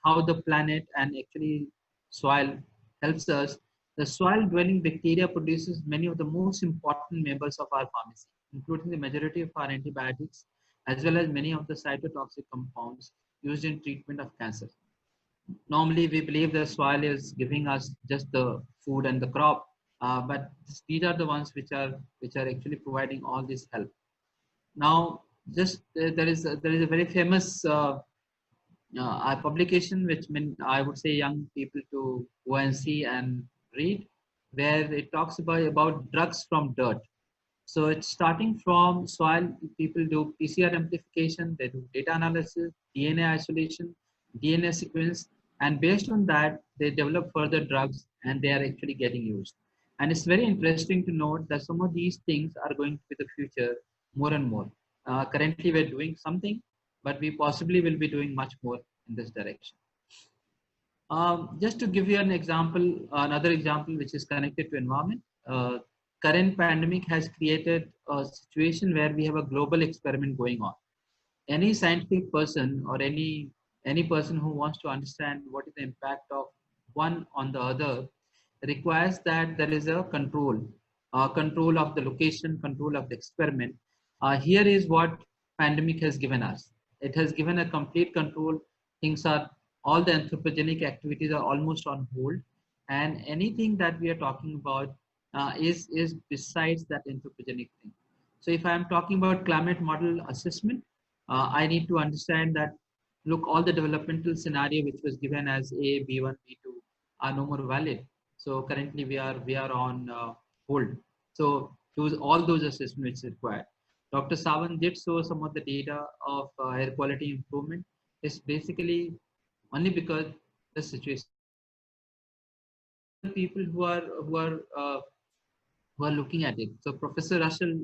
how the planet and actually soil helps us. The soil dwelling bacteria produces many of the most important members of our pharmacy, including the majority of our antibiotics, as well as many of the cytotoxic compounds used in treatment of cancer. Normally we believe the soil is giving us just the food and the crop, but these are the ones which are actually providing all this help. Now, just there is a very famous publication which I would say young people to go and see and read, where it talks about drugs from dirt. So it's starting from soil. People do PCR amplification, they do data analysis, DNA isolation, DNA sequence, and based on that, they develop further drugs, and they are actually getting used. And it's very interesting to note that some of these things are going to be the future more and more. Currently, we're doing something, but we possibly will be doing much more in this direction. Just to give you an example, another example which is connected to environment. Current pandemic has created a situation where we have a global experiment going on. Any scientific person or any person who wants to understand what is the impact of one on the other requires that there is a control of the location, control of the experiment. Here is what pandemic has given us. It has given a complete control. Things are, all the anthropogenic activities are almost on hold, and anything that we are talking about is besides that anthropogenic thing. So if I am talking about climate model assessment, I need to understand that, look, all the developmental scenario which was given as A, B1, B2 are no more valid. So currently we are on hold. So all those assessments required. Dr. Sawant did show some of the data of air quality improvement. It's basically only because the situation. People who are looking at it. So Professor Russell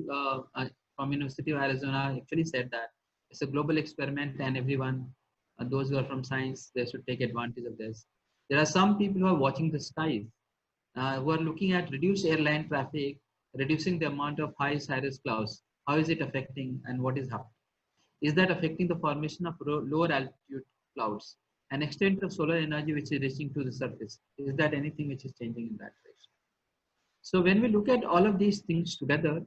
from University of Arizona actually said that it's a global experiment, and everyone those who are from science, they should take advantage of this. There are some people who are watching the skies, who are looking at reduced airline traffic, reducing the amount of high cirrus clouds. How is it affecting and what is happening? Is that affecting the formation of lower altitude clouds? An extent of solar energy which is reaching to the surface. Is that anything which is changing in that direction? So when we look at all of these things together,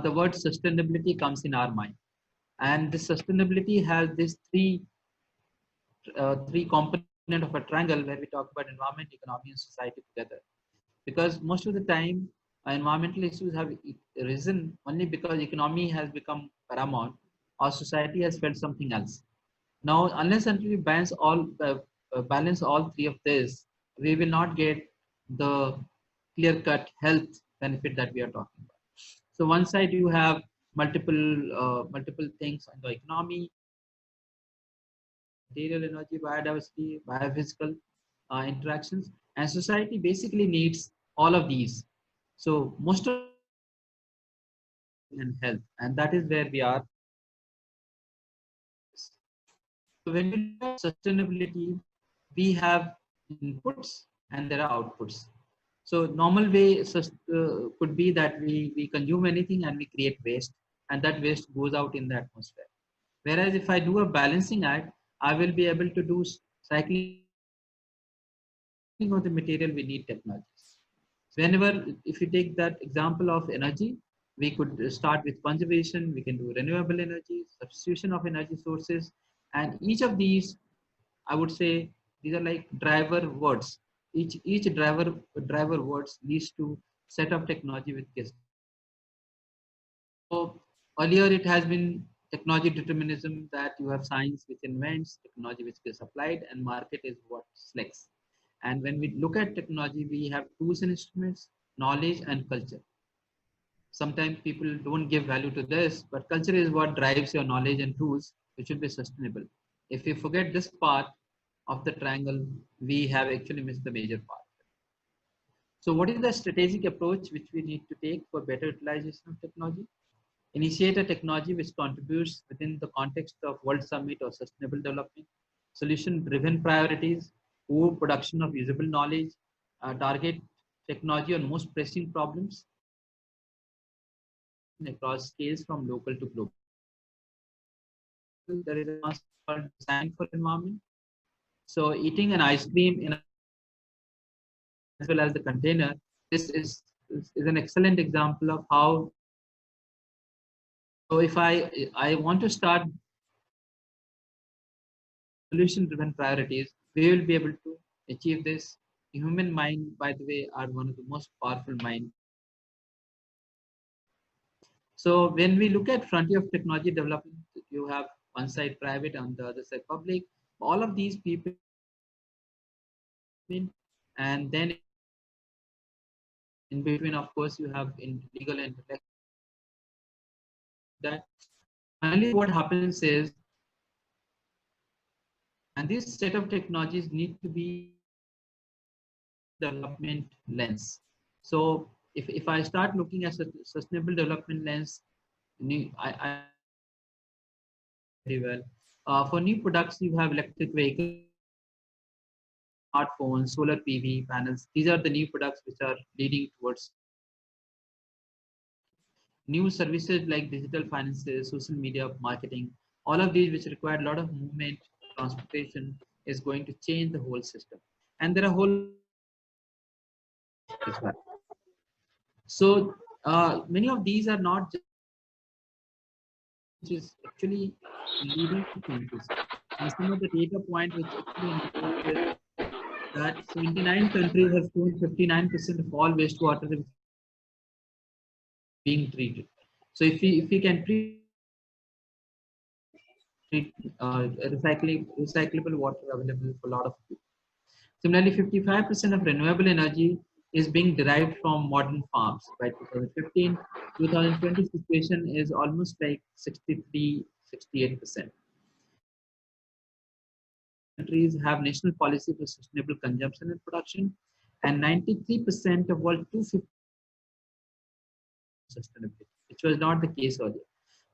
the word sustainability comes in our mind. And the sustainability has these three component of a triangle where we talk about environment, economy, and society together. Because most of the time, environmental issues have risen only because economy has become paramount or society has felt something else. Now, unless until we balance all three of this, we will not get the clear-cut health benefit that we are talking about. So one side you have multiple things on the economy, material energy, biodiversity, biophysical interactions, and society basically needs all of these. So most of and health, and that is where we are. So when we look at sustainability, we have inputs and there are outputs. So normal way could be that we consume anything and we create waste, and that waste goes out in the atmosphere. Whereas if I do a balancing act, I will be able to do cycling of the material, we need technologies. Whenever, if you take that example of energy, we could start with conservation, we can do renewable energy, substitution of energy sources, and each of these, I would say, these are like driver words. Each driver words leads to set of technology with this. So earlier it has been technology determinism, that you have science which invents, technology which is applied, and market is what selects. And when we look at technology, we have tools and instruments, knowledge and culture. Sometimes people don't give value to this, but culture is what drives your knowledge and tools, which should be sustainable. If we forget this part of the triangle, we have actually missed the major part. So what is the strategic approach which we need to take for better utilization of technology? Initiate a technology which contributes within the context of World Summit or Sustainable Development, solution-driven priorities, production of usable knowledge, target technology on most pressing problems across scales from local to global. There is a concept called design for environment. So eating an ice cream in as well as the container, this is an excellent example of how. So if I want to start solution-driven priorities, we will be able to achieve this. The human mind, by the way, are one of the most powerful minds. So when we look at frontier of technology development, you have one side private, on the other side public. All of these people, and then in between, of course, you have in legal and intellectual. That finally, what happens is, and this set of technologies need to be development lens. So if I start looking at sustainable development lens, I very well. For new products, you have electric vehicles, smartphones, solar PV panels. These are the new products which are leading towards new services like digital finances, social media marketing. All of these which require a lot of movement, transportation, is going to change the whole system. And there are whole as well. So many of these are not just, which is actually leading to changes. And some of the data point which actually indicates this, that 79 countries have shown 59% of all wastewater being treated. So if we can treat recyclable water available for a lot of people. Similarly, 55% of renewable energy is being derived from modern farms. By 2015, 2020 situation is almost like 63, 68%. Countries have national policy for sustainable consumption and production, and 93% of all 250 sustainability, which was not the case earlier.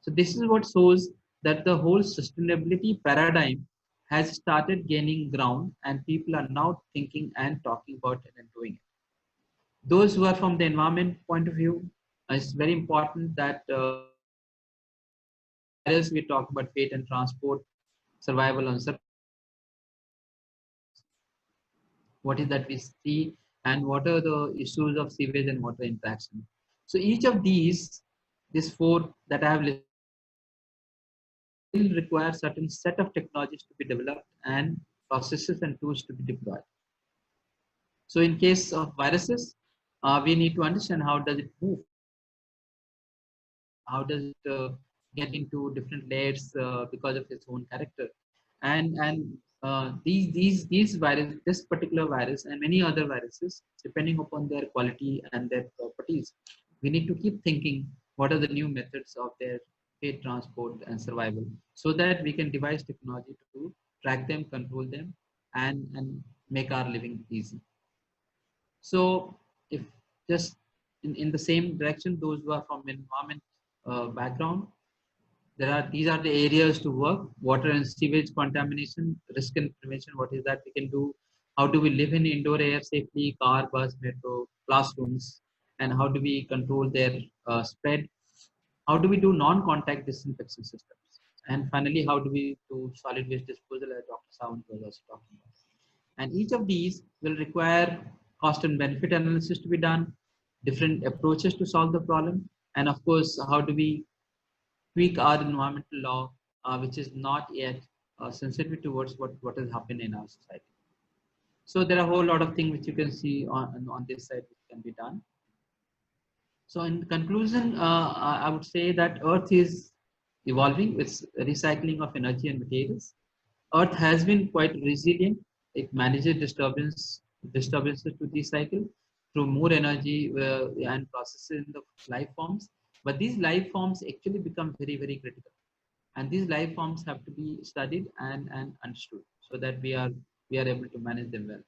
So this is what shows that the whole sustainability paradigm has started gaining ground, and people are now thinking and talking about it and doing it. Those who are from the environment point of view, it's very important that as we talk about fate and transport, survival on what is that we see, and what are the issues of sewage and water interaction. So each of these four that I have listed will require certain set of technologies to be developed and processes and tools to be deployed. So in case of viruses, we need to understand how does it move, how does it get into different layers because of its own character, and these virus, this particular virus and many other viruses, depending upon their quality and their properties, we need to keep thinking what are the new methods of their trade, transport, and survival, so that we can devise technology to track them, control them, and make our living easy. So if just in the same direction, those who are from environment background, these are the areas to work: water and sewage contamination, risk and prevention. What is that we can do? How do we live in indoor air safely? Car, bus, metro, classrooms, and how do we control their spread? How do we do non-contact disinfection systems? And finally, how do we do solid waste disposal, as Dr. Sawant was also talking about? And each of these will require cost and benefit analysis to be done, different approaches to solve the problem, and of course, how do we tweak our environmental law, which is not yet sensitive towards what has happened in our society. So there are a whole lot of things which you can see on this side which can be done. So in conclusion, I would say that Earth is evolving with recycling of energy and materials. Earth has been quite resilient. It manages disturbances to recycle through more energy and processes in the life forms. But these life forms actually become very, very critical. And these life forms have to be studied and understood so that we are able to manage them well.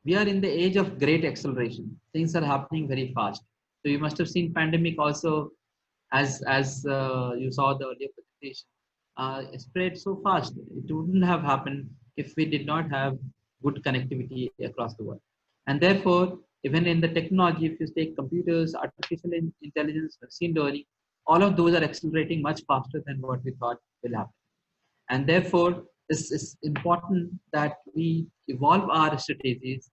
We are in the age of great acceleration. Things are happening very fast. So you must have seen pandemic also, as you saw the earlier presentation, spread so fast. It wouldn't have happened if we did not have good connectivity across the world. And therefore, even in the technology, if you take computers, artificial intelligence, machine learning, all of those are accelerating much faster than what we thought will happen. And therefore, it's important that we evolve our strategies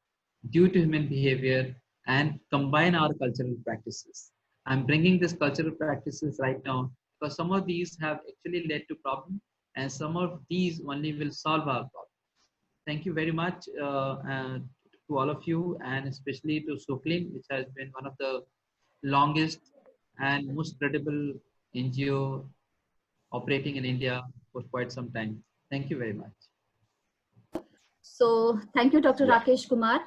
due to human behavior and combine our cultural practices. I'm bringing these cultural practices right now because some of these have actually led to problems, and some of these only will solve our problem. Thank you very much to all of you, and especially to Socleen, which has been one of the longest and most credible NGO operating in India for quite some time. Thank you very much. So thank you, Dr. Yeah. Rakesh Kumar.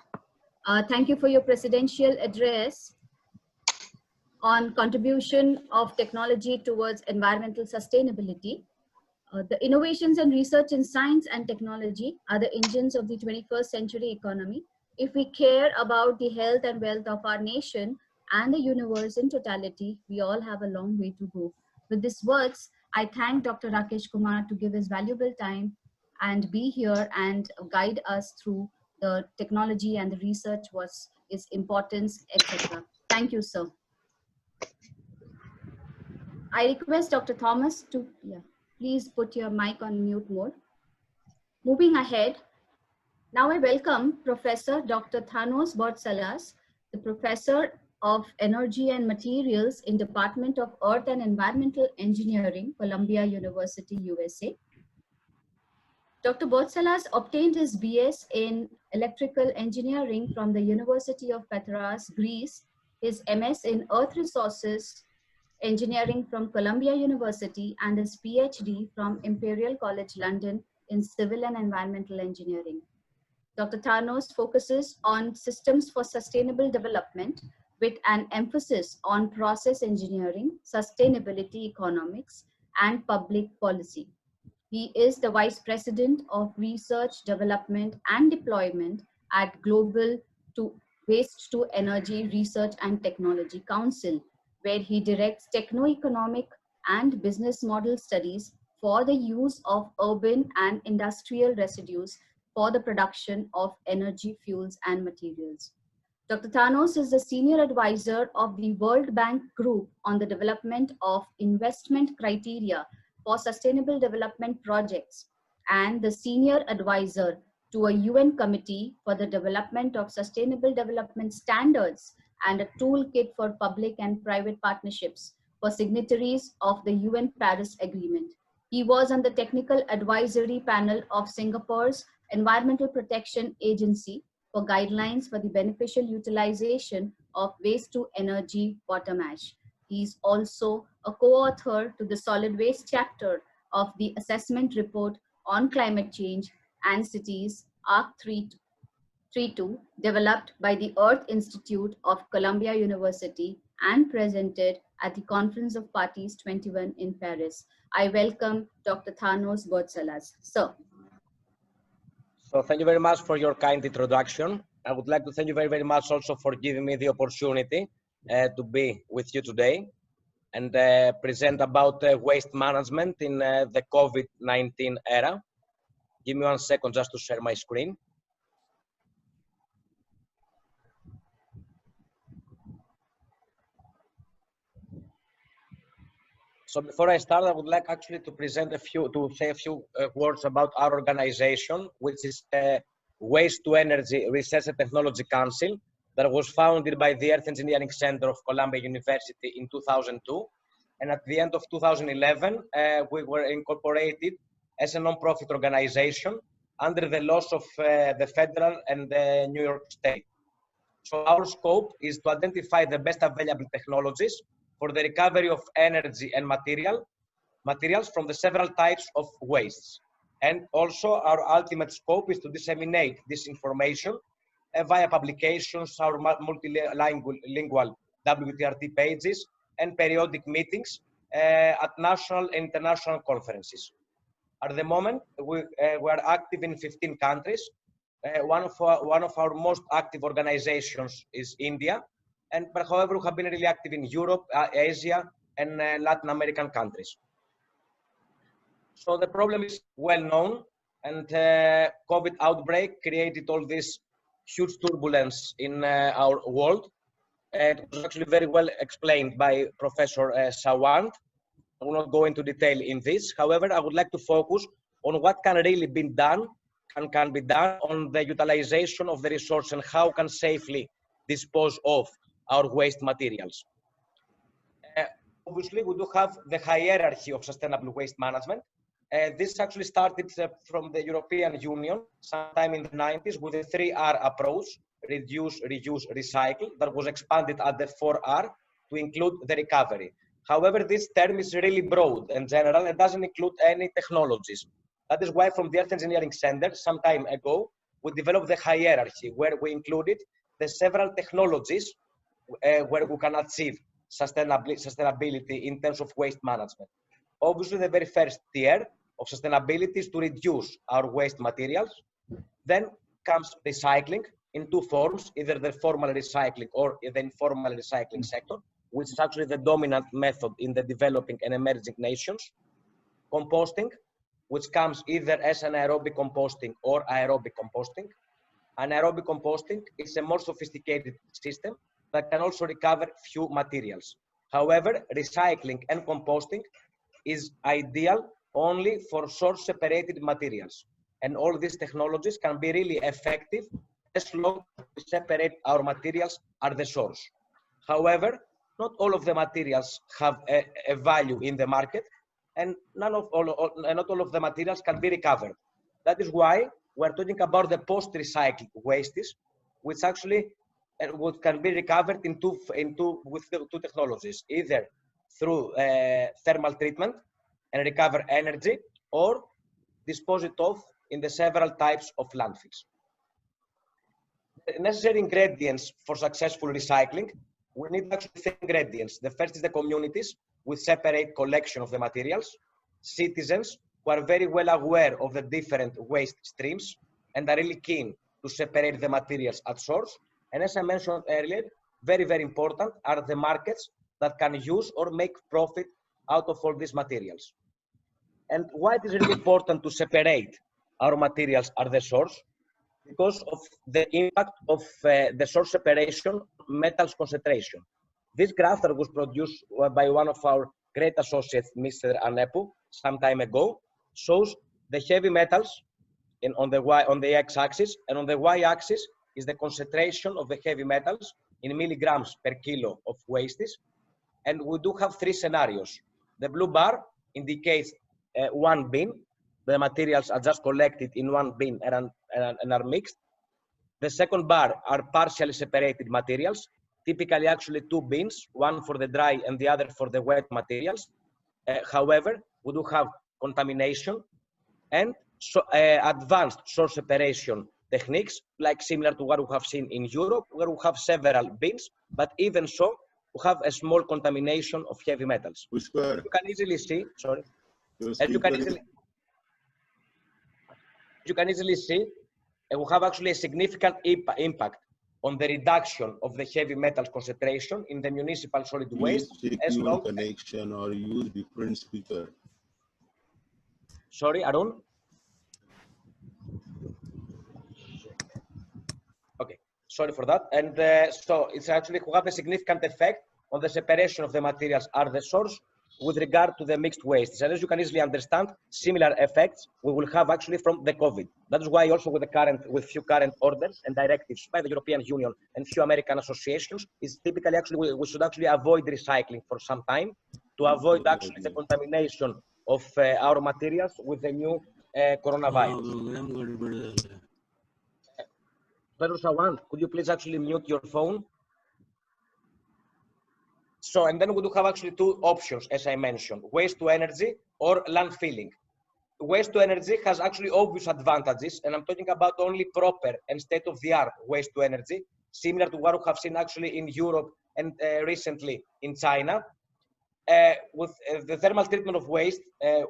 Thank you for your presidential address on contribution of technology towards environmental sustainability. The innovations and research in science and technology are the engines of the 21st century economy. If we care about the health and wealth of our nation and the universe in totality, we all have a long way to go. With these words, I thank Dr. Rakesh Kumar to give his valuable time and be here and guide us through the technology and the research, what's its importance, etc. Thank you, sir. I request Dr. Thomas to please put your mic on mute mode. Moving ahead, now I welcome Professor Dr. Thanos Bourtsalas, the Professor of Energy and Materials in Department of Earth and Environmental Engineering, Columbia University, USA. Dr. Bourtsalas obtained his BS in Electrical Engineering from the University of Patras, Greece, his MS in Earth Resources Engineering from Columbia University, and his PhD from Imperial College London in Civil and Environmental Engineering. Dr. Thanos focuses on systems for sustainable development with an emphasis on process engineering, sustainability economics, and public policy. He is the Vice President of Research, Development, and Deployment at Global Waste to Energy Research and Technology Council, where he directs techno-economic and business model studies for the use of urban and industrial residues for the production of energy, fuels, and materials. Dr. Thanos is the senior advisor of the World Bank Group on the development of investment criteria for sustainable development projects and the senior advisor to a UN committee for the development of sustainable development standards and a toolkit for public and private partnerships for signatories of the UN Paris Agreement. He was on the technical advisory panel of Singapore's Environmental Protection Agency for guidelines for the beneficial utilization of waste to energy bottom ash. He is also a co-author to the solid waste chapter of the assessment report on climate change and cities ARC 3.2 developed by the Earth Institute of Columbia University and presented at the Conference of Parties 21 in Paris. I welcome Dr. Thanos Bourtsalas. Sir. So thank you very much for your kind introduction. I would like to thank you very, very much also for giving me the opportunity to be with you today and present about waste management in the COVID-19 era. Give me 1 second just to share my screen. So before I start, I would like actually to say a few words about our organization, which is Waste to Energy Research and Technology Council, that was founded by the Earth Engineering Center of Columbia University in 2002. And at the end of 2011, we were incorporated as a non-profit organization under the laws of the federal and the New York State. So our scope is to identify the best available technologies for the recovery of energy and materials from the several types of wastes. And also our ultimate scope is to disseminate this information via publications, our multilingual WTRT pages, and periodic meetings at national and international conferences. At the moment, we are active in 15 countries. One of our most active organizations is India. And however, we have been really active in Europe, Asia, and Latin American countries. So the problem is well known, and COVID outbreak created all this huge turbulence in our world. It was actually very well explained by Professor Sawant. I will not go into detail in this. However, I would like to focus on what can really be done can be done on the utilization of the resource and how can safely dispose of our waste materials. Obviously, we do have the hierarchy of sustainable waste management. This actually started from the European Union sometime in the 90s with the 3R approach, reduce, reuse, recycle, that was expanded at the 4R to include the recovery. However, this term is really broad and general and doesn't include any technologies. That is why from the Earth Engineering Center, some time ago, we developed the hierarchy where we included the several technologies where we can achieve sustainability in terms of waste management. Obviously, the very first tier of sustainability is to reduce our waste materials. Then comes recycling in two forms, either the formal recycling or the informal recycling sector, which is actually the dominant method in the developing and emerging nations. Composting, which comes either as anaerobic composting or aerobic composting. Anaerobic composting is a more sophisticated system that can also recover few materials. However, recycling and composting is ideal only for source separated materials. And all these technologies can be really effective as long as we separate our materials at the source. However, not all of the materials have a value in the market, and not all of the materials can be recovered. That is why we're talking about the post-recycled wastes, which actually what can be recovered with two technologies, either through thermal treatment and recover energy, or dispose it off in the several types of landfills. The necessary ingredients for successful recycling, we need actually three ingredients. The first is the communities with separate collection of the materials, citizens who are very well aware of the different waste streams and are really keen to separate the materials at source. And as I mentioned earlier, very, very important are the markets that can use or make profit out of all these materials. And why it is really important to separate our materials at the source? Because of the impact of the source separation metals concentration. This graph that was produced by one of our great associates, Mr. Anepu, some time ago, shows the heavy metals on the x-axis, and on the y-axis is the concentration of the heavy metals in milligrams per kilo of wastes. And we do have three scenarios. The blue bar indicates one bin. The materials are just collected in one bin and are mixed. The second bar are partially separated materials, typically actually two bins, one for the dry and the other for the wet materials. However, we do have contamination and advanced source separation techniques, like similar to what we have seen in Europe, where we have several bins, but even so, we have a small contamination of heavy metals. Pushkar, You can easily see, sorry, your as you can speaker easily see, we have actually a significant impact on the reduction of the heavy metals concentration in the municipal solid waste. please check As your long, connection or use different speaker. sorry, Arun. Okay, sorry for that. And so it's actually we have a significant effect on the separation of the materials at the source with regard to the mixed wastes. And as you can easily understand, similar effects we will have actually from the COVID. That is why also with few current orders and directives by the European Union and few American associations, is typically actually we should actually avoid recycling for some time to avoid actually the contamination of our materials with the new coronavirus. Dr. Sawant, could you please actually mute your phone? So, and then we do have actually two options, as I mentioned, waste to energy or landfilling. Waste to energy has actually obvious advantages, and I'm talking about only proper and state-of-the-art waste to energy, similar to what we have seen actually in Europe and recently in China. With the thermal treatment of waste,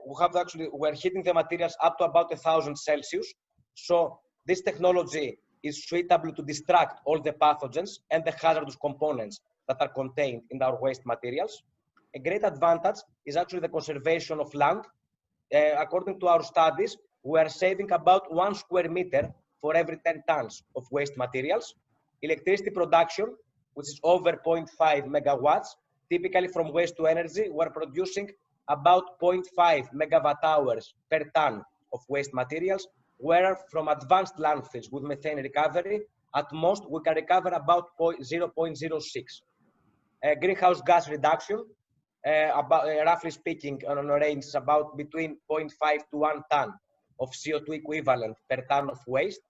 we're heating the materials up to about 1,000 Celsius. So this technology is suitable to distract all the pathogens and the hazardous components that are contained in our waste materials. A great advantage is actually the conservation of land. According to our studies, we are saving about 1 square meter for every 10 tons of waste materials. Electricity production, which is over 0.5 megawatts, typically from waste to energy, we're producing about 0.5 megawatt hours per ton of waste materials, where from advanced landfills with methane recovery, at most we can recover about 0.06. Greenhouse gas reduction, roughly speaking, on a range about between 0.5 to 1 ton of CO2 equivalent per ton of waste.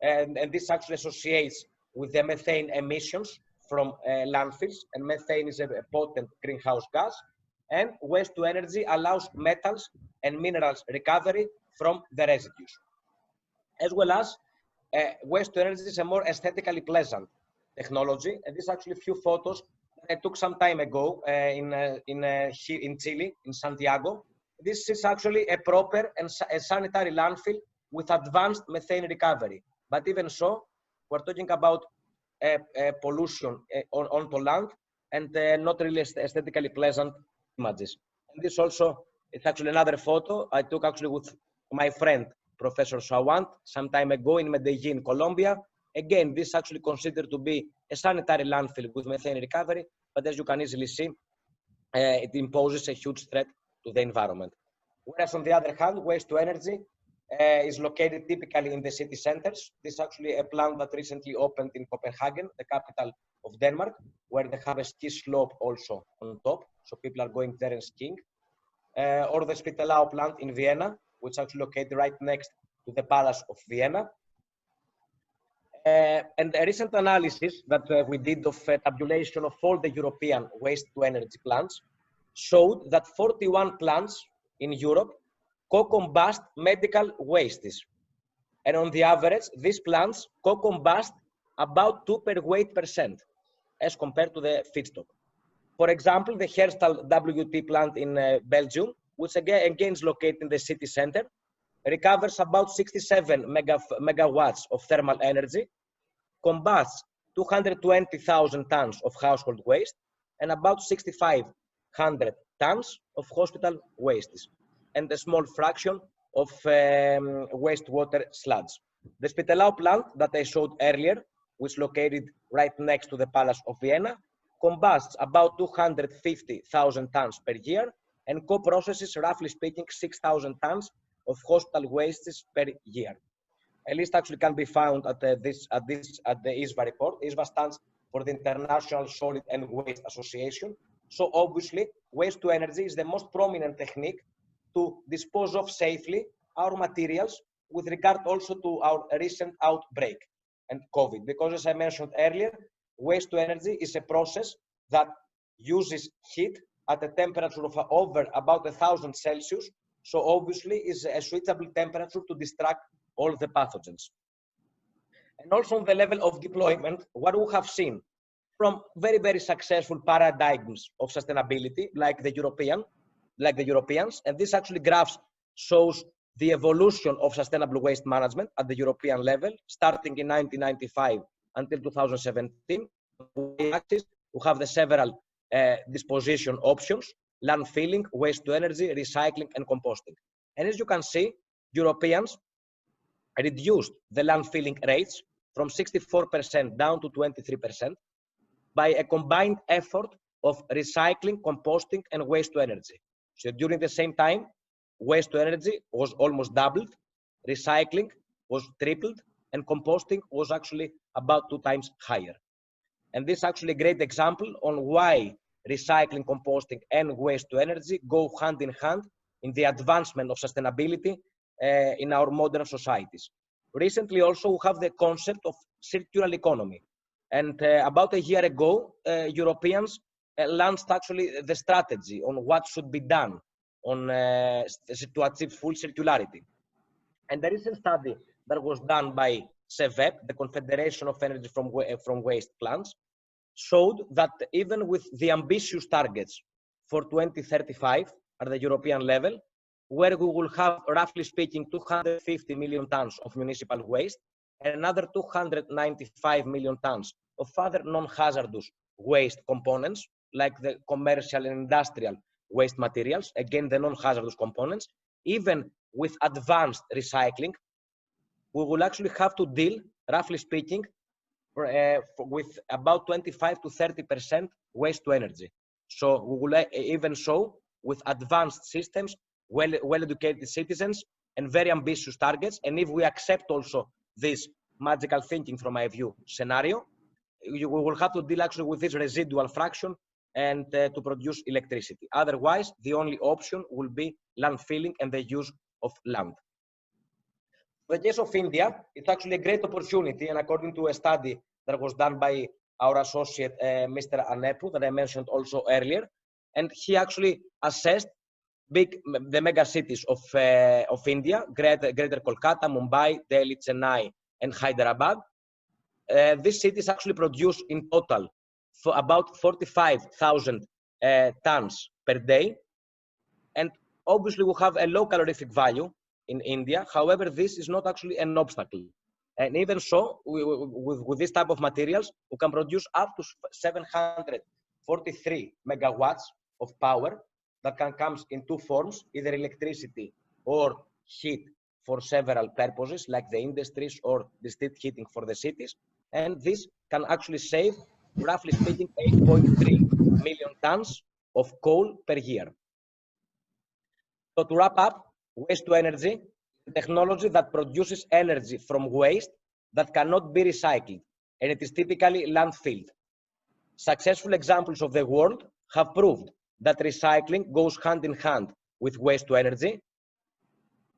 And this actually associates with the methane emissions from landfills, and methane is a potent greenhouse gas. And waste to energy allows metals and minerals recovery from the residues. As well as waste to energy is a more aesthetically pleasant technology. And this is actually a few photos that I took some time ago in Chile, in Santiago. This is actually a proper and a sanitary landfill with advanced methane recovery. But even so, we're talking about pollution onto land and not really aesthetically pleasant images. And this also, it's actually another photo I took actually with my friend, Professor Sawant, some time ago in Medellin, Colombia. Again, this is actually considered to be a sanitary landfill with methane recovery, but as you can easily see, it imposes a huge threat to the environment. Whereas on the other hand, waste to energy is located typically in the city centers. This is actually a plant that recently opened in Copenhagen, the capital of Denmark, where they have a ski slope also on top, so people are going there and skiing. Or the Spitalau plant in Vienna, which is actually located right next to the Palace of Vienna. And a recent analysis that we did of tabulation of all the European waste-to-energy plants showed that 41 plants in Europe co-combust medical wastes. And on the average, these plants co-combust about 2 per weight % as compared to the feedstock. For example, the Herstal WT plant in Belgium, which again is located in the city center, recovers about 67 megawatts of thermal energy, combusts 220,000 tons of household waste, and about 6,500 tons of hospital wastes. and a small fraction of wastewater sludge. The Spitalau plant that I showed earlier, which is located right next to the Palace of Vienna, combusts about 250,000 tons per year and co-processes, roughly speaking, 6,000 tons of hospital wastes per year. A list actually can be found at the ISVA report. ISVA stands for the International Solid and Waste Association. So obviously, waste to energy is the most prominent technique to dispose of safely our materials with regard also to our recent outbreak and COVID. Because as I mentioned earlier, waste to energy is a process that uses heat at a temperature of over about 1,000 Celsius. So obviously is a suitable temperature to distract all the pathogens. And also on the level of deployment, what we have seen from very, very successful paradigms of sustainability, like the Europeans, and this actually graphs shows the evolution of sustainable waste management at the European level, starting in 1995 until 2017. We have the several disposition options: landfilling, waste to energy, recycling, and composting. And as you can see, Europeans reduced the landfilling rates from 64% down to 23% by a combined effort of recycling, composting, and waste to energy. So during the same time, waste to energy was almost doubled, recycling was tripled, and composting was actually about 2 times higher. And this is actually a great example on why recycling, composting, and waste to energy go hand in hand in the advancement of sustainability in our modern societies. Recently also we have the concept of circular economy. And about a year ago, Europeans launched actually the strategy on what should be done on to achieve full circularity. And the recent study that was done by CEVEP, the Confederation of Energy from Waste Plants, showed that even with the ambitious targets for 2035 at the European level, where we will have, roughly speaking, 250 million tons of municipal waste and another 295 million tons of other non-hazardous waste components, like the commercial and industrial waste materials, again, the non-hazardous components. Even with advanced recycling, we will actually have to deal, roughly speaking, with about 25 to 30% waste to energy. So we will even show with advanced systems, well-educated citizens, and very ambitious targets. And if we accept also this magical thinking from my view scenario, we will have to deal actually with this residual fraction and to produce electricity. Otherwise, the only option will be landfilling and the use of land. In the case of India, it's actually a great opportunity, and according to a study that was done by our associate, Mr. Anepu, that I mentioned also earlier, and he actually assessed the mega cities of India, Greater Kolkata, Mumbai, Delhi, Chennai, and Hyderabad. These cities actually produce in total for about 45,000 tons per day. And obviously we have a low calorific value in India. However, this is not actually an obstacle. And even so, with this type of materials, we can produce up to 743 megawatts of power that can come in 2 forms, either electricity or heat for several purposes, like the industries or district heating for the cities. And this can actually save, roughly speaking, 8.3 million tons of coal per year. So to wrap up, waste to energy, technology that produces energy from waste that cannot be recycled, and it is typically landfilled. Successful examples of the world have proved that recycling goes hand in hand with waste to energy.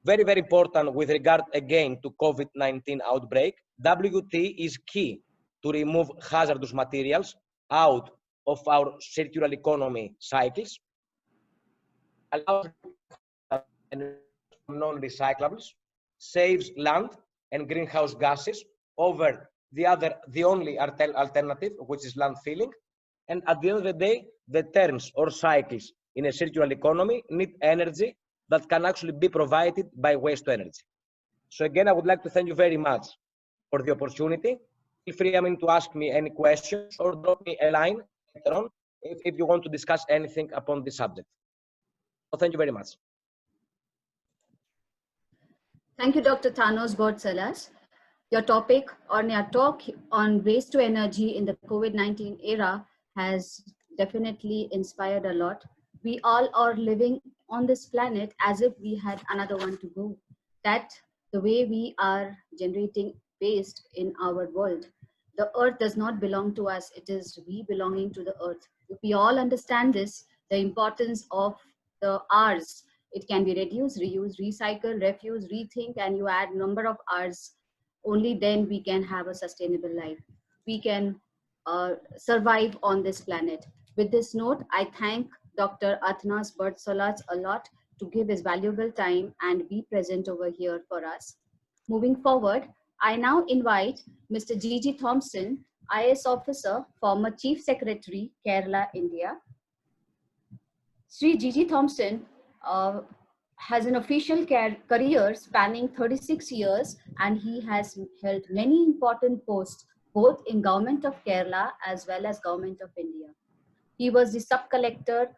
Very, very important with regard again to COVID-19 outbreak, WT is key to remove hazardous materials out of our circular economy cycles, allows non-recyclables, saves land and greenhouse gases over the only alternative, which is landfilling. And at the end of the day, the terms or cycles in a circular economy need energy that can actually be provided by waste to energy. So again, I would like to thank you very much for the opportunity. Feel free, to ask me any questions or drop me a line later on if you want to discuss anything upon this subject. So thank you very much. Thank you, Dr. Thanos Bourtsalas. Your topic or your talk on waste to energy in the COVID-19 era has definitely inspired a lot. We all are living on this planet as if we had another one to go. That the way we are generating waste in our world, the earth does not belong to us, it is we belonging to the earth. If we all understand this, the importance of the R's, it can be reduce, reuse, recycle, refuse, rethink, and you add number of R's. Only then we can have a sustainable life. We can survive on this planet. With this note, I thank Dr. Athnas Bourtsalas a lot to give his valuable time and be present over here for us. Moving forward, I now invite Mr. Jiji Thomson, IAS officer, former Chief Secretary, Kerala, India. Sri Jiji Thomson has an official career spanning 36 years, and he has held many important posts both in Government of Kerala as well as Government of India. He was the sub-collector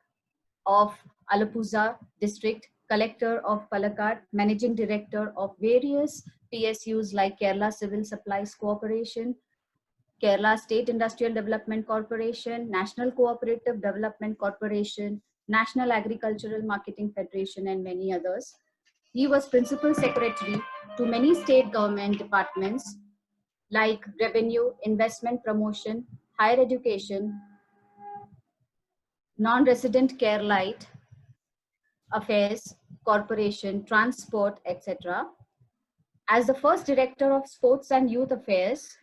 of Alappuzha district, collector of Palakkad, managing director of various PSUs like Kerala Civil Supplies Corporation, Kerala State Industrial Development Corporation, National Cooperative Development Corporation, National Agricultural Marketing Federation, and many others. He was principal secretary to many state government departments like revenue, investment promotion, higher education, non-resident care light affairs, corporation, transport, etc. As the first director of sports and youth affairs,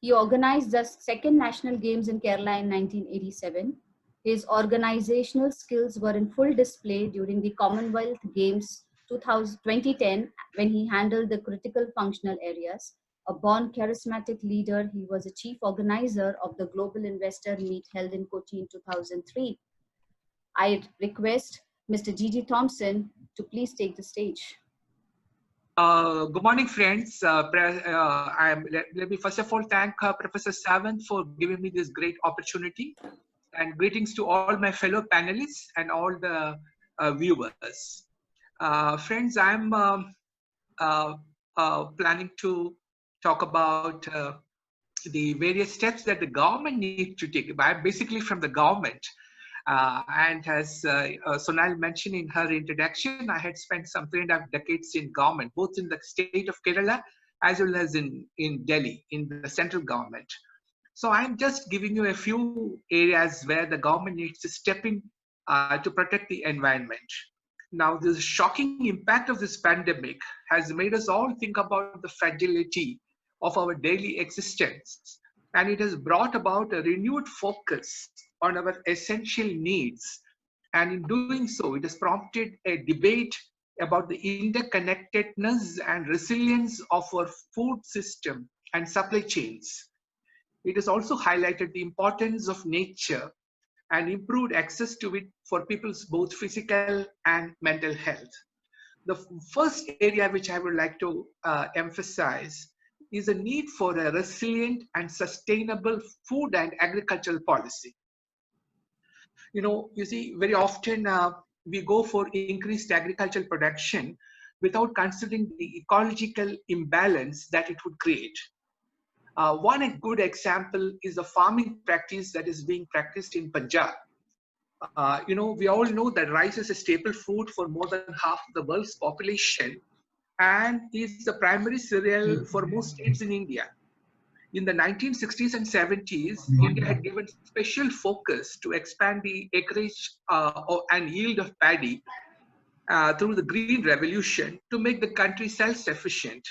he organized the second national games in Kerala in 1987. His organizational skills were in full display during the Commonwealth Games 2010 when he handled the critical functional areas. A born charismatic leader, he was a chief organizer of the Global Investor Meet held in Kochi in 2003. I request Mr. Jiji Thomson to please take the stage. Good morning, friends. Let me first of all thank Professor Sawant for giving me this great opportunity, and greetings to all my fellow panelists and all the viewers. Friends, I'm planning to talk about the various steps that the government needs to take. I'm basically from the government. And as Sonal mentioned in her introduction, I had spent some 3.5 decades in government, both in the state of Kerala as well as in Delhi, in the central government. So I'm just giving you a few areas where the government needs to step in to protect the environment. Now, the shocking impact of this pandemic has made us all think about the fragility of our daily existence, and it has brought about a renewed focus on our essential needs. And in doing so, it has prompted a debate about the interconnectedness and resilience of our food system and supply chains. It has also highlighted the importance of nature and improved access to it for people's both physical and mental health. The first area which I would like to emphasize is a need for a resilient and sustainable food and agricultural policy. You see, very often we go for increased agricultural production without considering the ecological imbalance that it would create. One good example is the farming practice that is being practiced in Punjab. We all know that rice is a staple food for more than half the world's population and is the primary cereal for most states in India. In the 1960s and 70s, India had given special focus to expand the acreage and yield of paddy through the Green Revolution to make the country self-sufficient.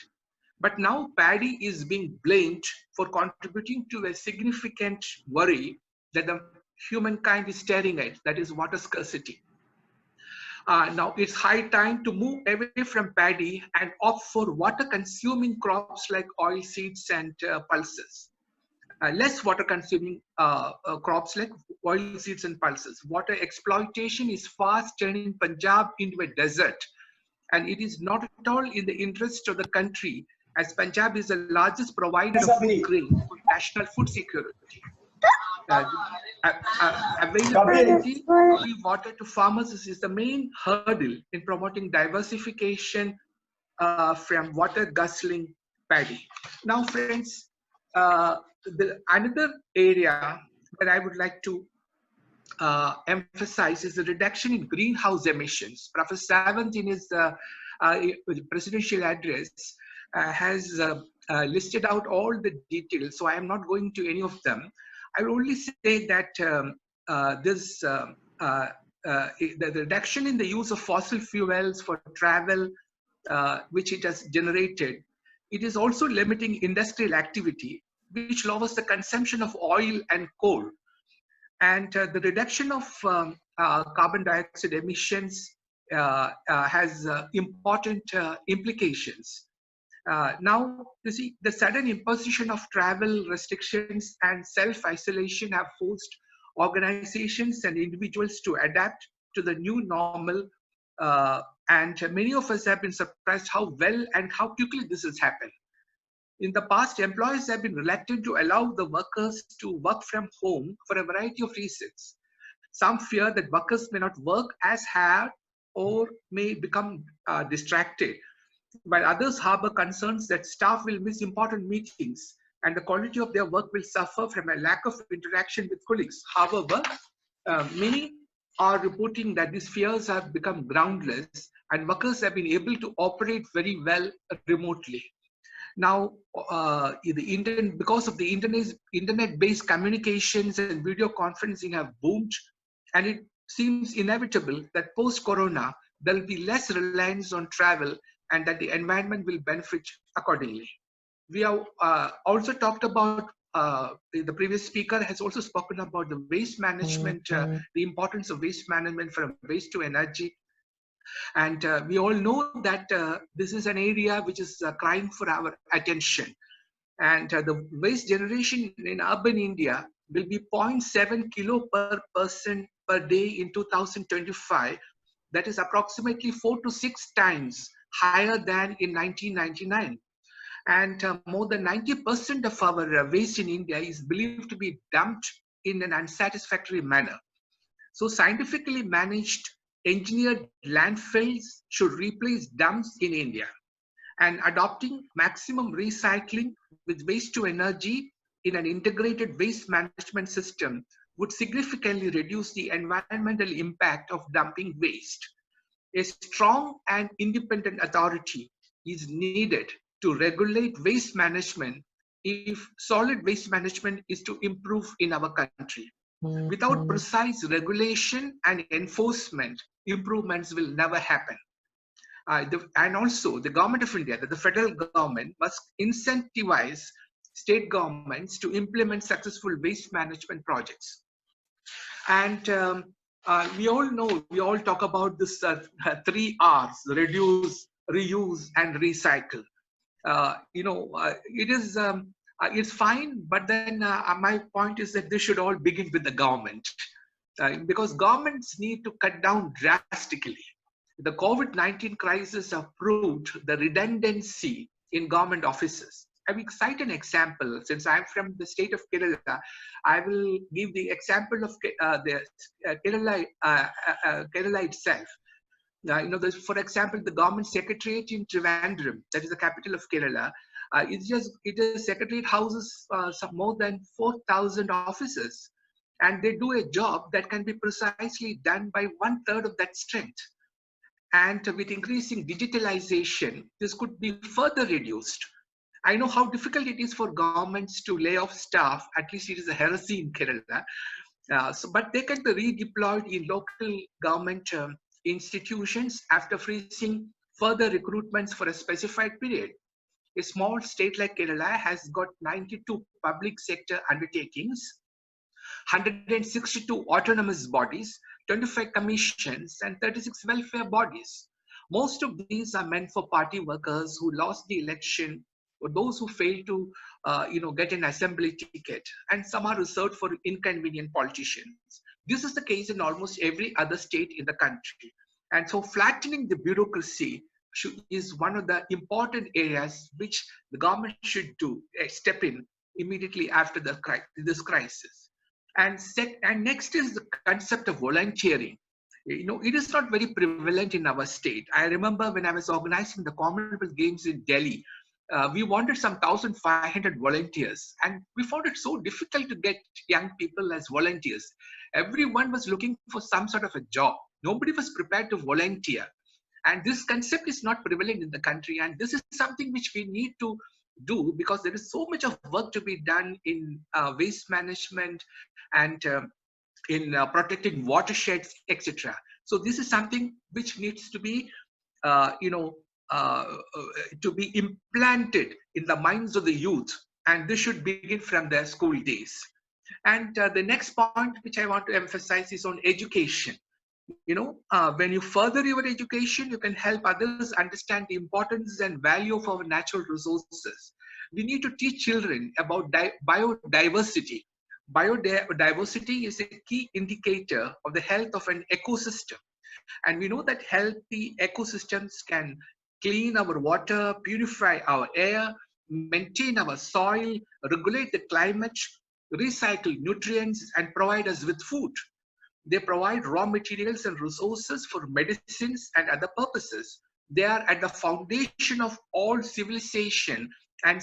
But now paddy is being blamed for contributing to a significant worry that the humankind is staring at, that is water scarcity. Now it's high time to move away from paddy and opt for water-consuming crops like oilseeds and pulses. Less water-consuming crops like oilseeds and pulses. Water exploitation is fast turning Punjab into a desert, and it is not at all in the interest of the country, as Punjab is the largest provider of food grain for national food security. Availability of water to farmers is the main hurdle in promoting diversification from water guzzling paddy. Now, friends, another area that I would like to emphasize is the reduction in greenhouse emissions. Professor Sawant in his presidential address has listed out all the details, so I am not going to any of them. I will only say that the reduction in the use of fossil fuels for travel, which it has generated, it is also limiting industrial activity, which lowers the consumption of oil and coal. And the reduction of carbon dioxide emissions has important implications. Now, you see, the sudden imposition of travel restrictions and self-isolation have forced organizations and individuals to adapt to the new normal. And many of us have been surprised how well and how quickly this has happened. In the past, employers have been reluctant to allow the workers to work from home for a variety of reasons. Some fear that workers may not work as hard or may become distracted, while others harbor concerns that staff will miss important meetings and the quality of their work will suffer from a lack of interaction with colleagues. However, many are reporting that these fears have become groundless and workers have been able to operate very well remotely. Now, because of the internet-based communications and video conferencing have boomed, and it seems inevitable that post-corona, there will be less reliance on travel and that the environment will benefit accordingly. We have also talked about, the previous speaker has also spoken about the waste management, the importance of waste management from waste to energy. And we all know that this is an area which is crying for our attention. And the waste generation in urban India will be 0.7 kilo per person per day in 2025. That is approximately 4 to 6 times higher than in 1999. And more than 90% of our waste in India is believed to be dumped in an unsatisfactory manner. So scientifically managed engineered landfills should replace dumps in India. And adopting maximum recycling with waste to energy in an integrated waste management system would significantly reduce the environmental impact of dumping waste. A strong and independent authority is needed to regulate waste management if solid waste management is to improve in our country. Without precise regulation and enforcement, improvements will never happen. And also the government of India, the federal government must incentivize state governments to implement successful waste management projects. And we all know, we all talk about this 3 R's: reduce, reuse, and recycle. It's fine, but then my point is that this should all begin with the government, because governments need to cut down drastically. The COVID-19 crisis have proved the redundancy in government offices. I will cite an example. Since I'm from the state of Kerala, I will give the example of Kerala itself. For example, the government secretariat in Trivandrum, that is the capital of Kerala, secretariat houses some more than 4,000 officers, and they do a job that can be precisely done by 1/3 of that strength. And with increasing digitalization, this could be further reduced. I know how difficult it is for governments to lay off staff. At least it is a heresy in Kerala. But they can be redeployed in local government institutions after freezing further recruitments for a specified period. A small state like Kerala has got 92 public sector undertakings, 162 autonomous bodies, 25 commissions, and 36 welfare bodies. Most of these are meant for party workers who lost the election or those who failed to get an assembly ticket, and some are reserved for inconvenient politicians. This is the case in almost every other state in the country. And so flattening the bureaucracy is one of the important areas which the government should step in immediately after this crisis. And next is the concept of volunteering. It is not very prevalent in our state. I remember when I was organizing the Commonwealth Games in Delhi, we wanted some 1,500 volunteers, and we found it so difficult to get young people as volunteers. Everyone was looking for some sort of a job. Nobody was prepared to volunteer. And this concept is not prevalent in the country. And this is something which we need to do, because there is so much of work to be done in waste management and in protecting watersheds, etc. So this is something which needs to be, to be implanted in the minds of the youth, and this should begin from their school days. And the next point which I want to emphasize is on education. When you further your education, you can help others understand the importance and value of our natural resources. We need to teach children about biodiversity. Biodiversity is a key indicator of the health of an ecosystem. And we know that healthy ecosystems can clean our water, purify our air, maintain our soil, regulate the climate, recycle nutrients, and provide us with food. They provide raw materials and resources for medicines and other purposes. They are at the foundation of all civilization and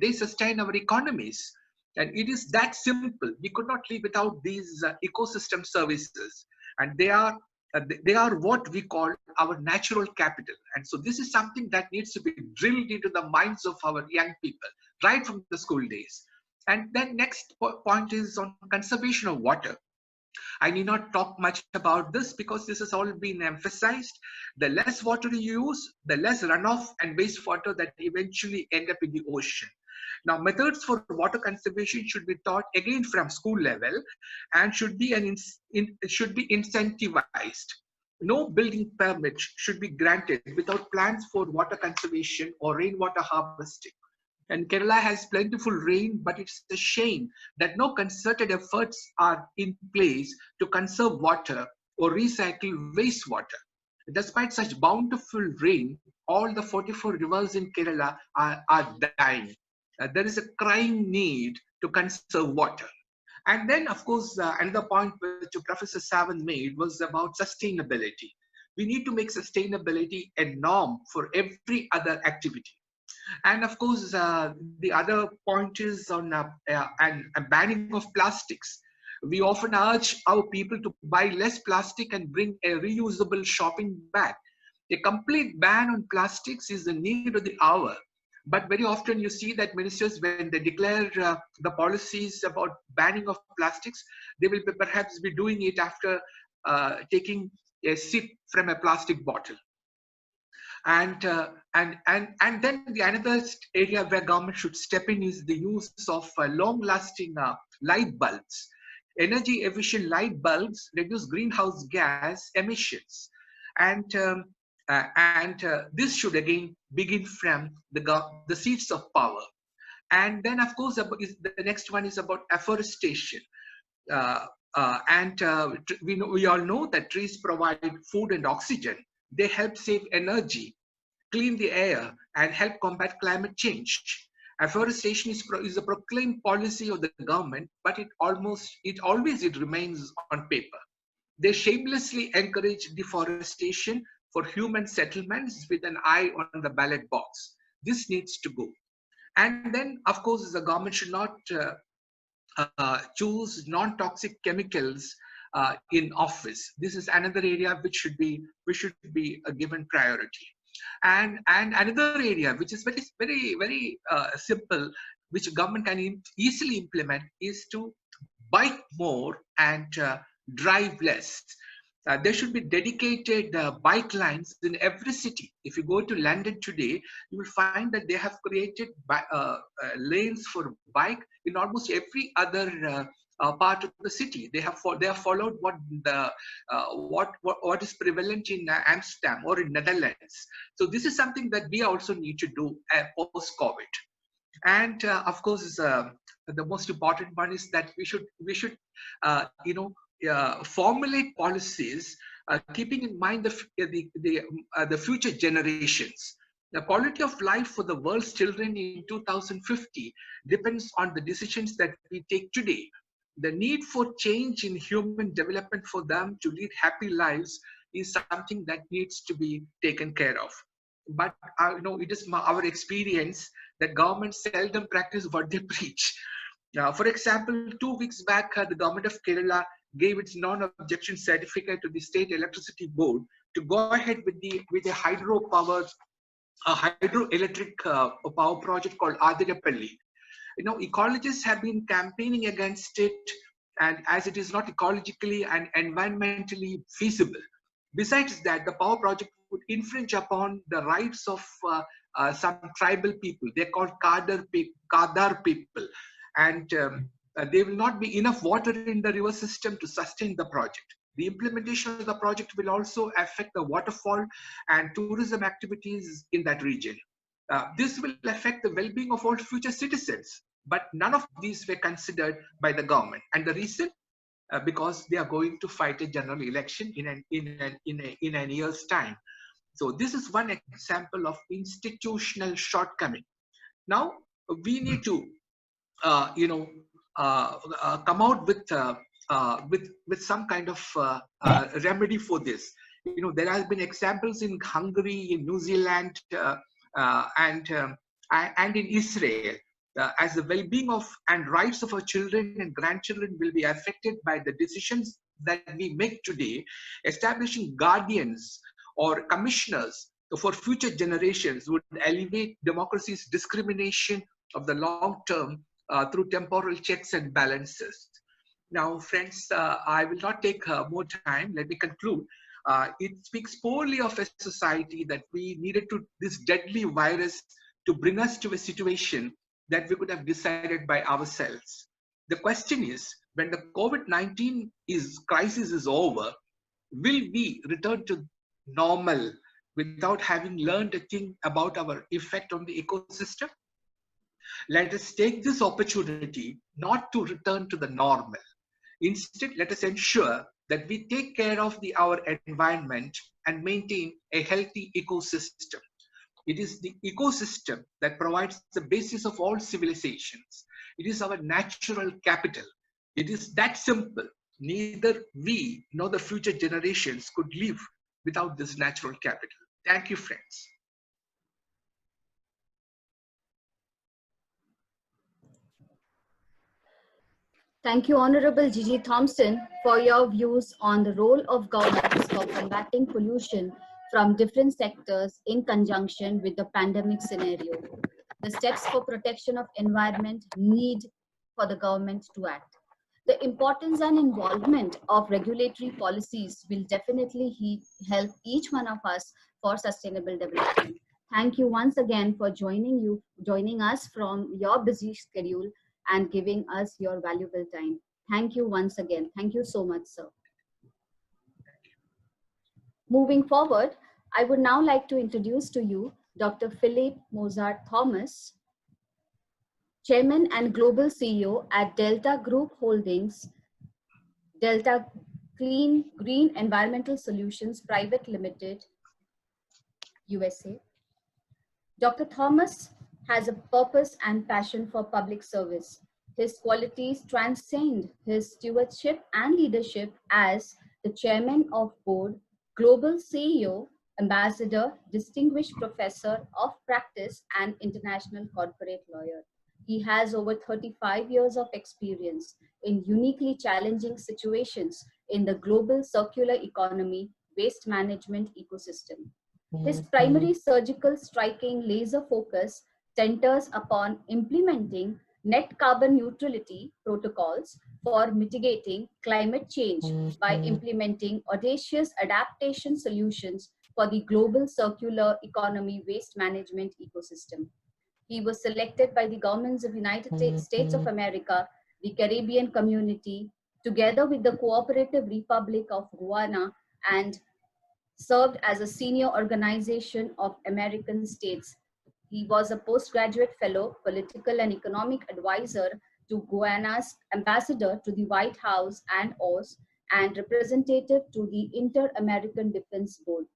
they sustain our economies. And it is that simple. We could not live without these ecosystem services. And they are what we call our natural capital. And so this is something that needs to be drilled into the minds of our young people right from the school days. And then next point is on conservation of water. I need not talk much about this because this has all been emphasized. The less water you use, the less runoff and wastewater that eventually end up in the ocean. Now, methods for water conservation should be taught again from school level and should be incentivized. No building permit should be granted without plans for water conservation or rainwater harvesting. And Kerala has plentiful rain, but it's a shame that no concerted efforts are in place to conserve water or recycle wastewater. Despite such bountiful rain, all the 44 rivers in Kerala are dying. There is a crying need to conserve water. And then, of course, another point which Professor Sawant made was about sustainability. We need to make sustainability a norm for every other activity. And of course, the other point is on a banning of plastics. We often urge our people to buy less plastic and bring a reusable shopping bag. A complete ban on plastics is the need of the hour. But very often you see that ministers, when they declare the policies about banning of plastics, they will perhaps be doing it after taking a sip from a plastic bottle. And then the another area where government should step in is the use of long-lasting light bulbs. Energy efficient light bulbs reduce greenhouse gas emissions, and this should again begin from the seats of power. And then, of course, the next one is about afforestation. We all know that trees provide food and oxygen. They help save energy, clean the air, and help combat climate change. Afforestation is a proclaimed policy of the government, but it always remains on paper. They shamelessly encourage deforestation for human settlements with an eye on the ballot box. This needs to go. And then, of course, the government should not choose non-toxic chemicals in office. This is another area which should be a given priority. And another area which is very simple, which government can easily implement, is to bike more and drive less. There should be dedicated bike lines in every city. If you go to London today, you will find that they have created lanes for bike in almost every other part of the city. They have followed what is prevalent in Amsterdam or in Netherlands. So this is something that we also need to do post-COVID. And of course, the most important one is that we should formulate policies keeping in mind the future generations. The quality of life for the world's children in 2050 depends on the decisions that we take today. the need for change in human development for them to lead happy lives is something that needs to be taken care of. But it is our experience that governments seldom practice what they preach. For example, 2 weeks back, the government of Kerala gave its non-objection certificate to the state electricity board to go ahead with a hydroelectric power project called Adirapalli. Ecologists have been campaigning against it, and as it is not ecologically and environmentally feasible. Besides that, the power project would infringe upon the rights of some tribal people. They're called Kadar people, and there will not be enough water in the river system to sustain the project. The implementation of the project will also affect the waterfall and tourism activities in that region. This will affect the well-being of all future citizens, but none of these were considered by the government. And the reason? Because they are going to fight a general election in a year's time. So this is one example of institutional shortcoming. Now we need to, come out with some kind of remedy for this. There have been examples in Hungary, in New Zealand, and in Israel. As the well-being of and rights of our children and grandchildren will be affected by the decisions that we make today, establishing guardians or commissioners for future generations would alleviate democracy's discrimination of the long term through temporal checks and balances. Now, friends, I will not take more time. Let me conclude. It speaks poorly of a society that we needed this deadly virus to bring us to a situation that we could have decided by ourselves. The question is, when the COVID-19 crisis is over, will we return to normal without having learned a thing about our effect on the ecosystem? Let us take this opportunity not to return to the normal. Instead, let us ensure that we take care of our environment and maintain a healthy ecosystem. It is the ecosystem that provides the basis of all civilizations. It is our natural capital. It is that simple. Neither we nor the future generations could live without this natural capital. Thank you, friends. Thank you, Honorable Jiji Thomson, for your views on the role of governments for combating pollution from different sectors in conjunction with the pandemic scenario. The steps for protection of environment need for the government to act. The importance and involvement of regulatory policies will definitely help each one of us for sustainable development. Thank you once again for joining us from your busy schedule and giving us your valuable time. Thank you once again. Thank you so much, sir. Moving forward, I would now like to introduce to you Dr. Philip Mozart Thomas, Chairman and Global CEO at Delta Group Holdings, Delta Clean Green Environmental Solutions Private Limited, USA. Dr. Thomas has a purpose and passion for public service. His qualities transcend his stewardship and leadership as the Chairman of Board, Global CEO, Ambassador, Distinguished Professor of Practice, and International Corporate Lawyer. He has over 35 years of experience in uniquely challenging situations in the global circular economy waste management ecosystem. His primary surgical striking laser focus centers upon implementing net carbon neutrality protocols for mitigating climate change by implementing audacious adaptation solutions for the global circular economy waste management ecosystem. He was selected by the governments of the United States of America, the Caribbean community, together with the Cooperative Republic of Guyana, and served as a senior organization of American states. He was a postgraduate fellow, political and economic advisor to Guyana's ambassador to the White House and Oz, and representative to the Inter-American Defense Board,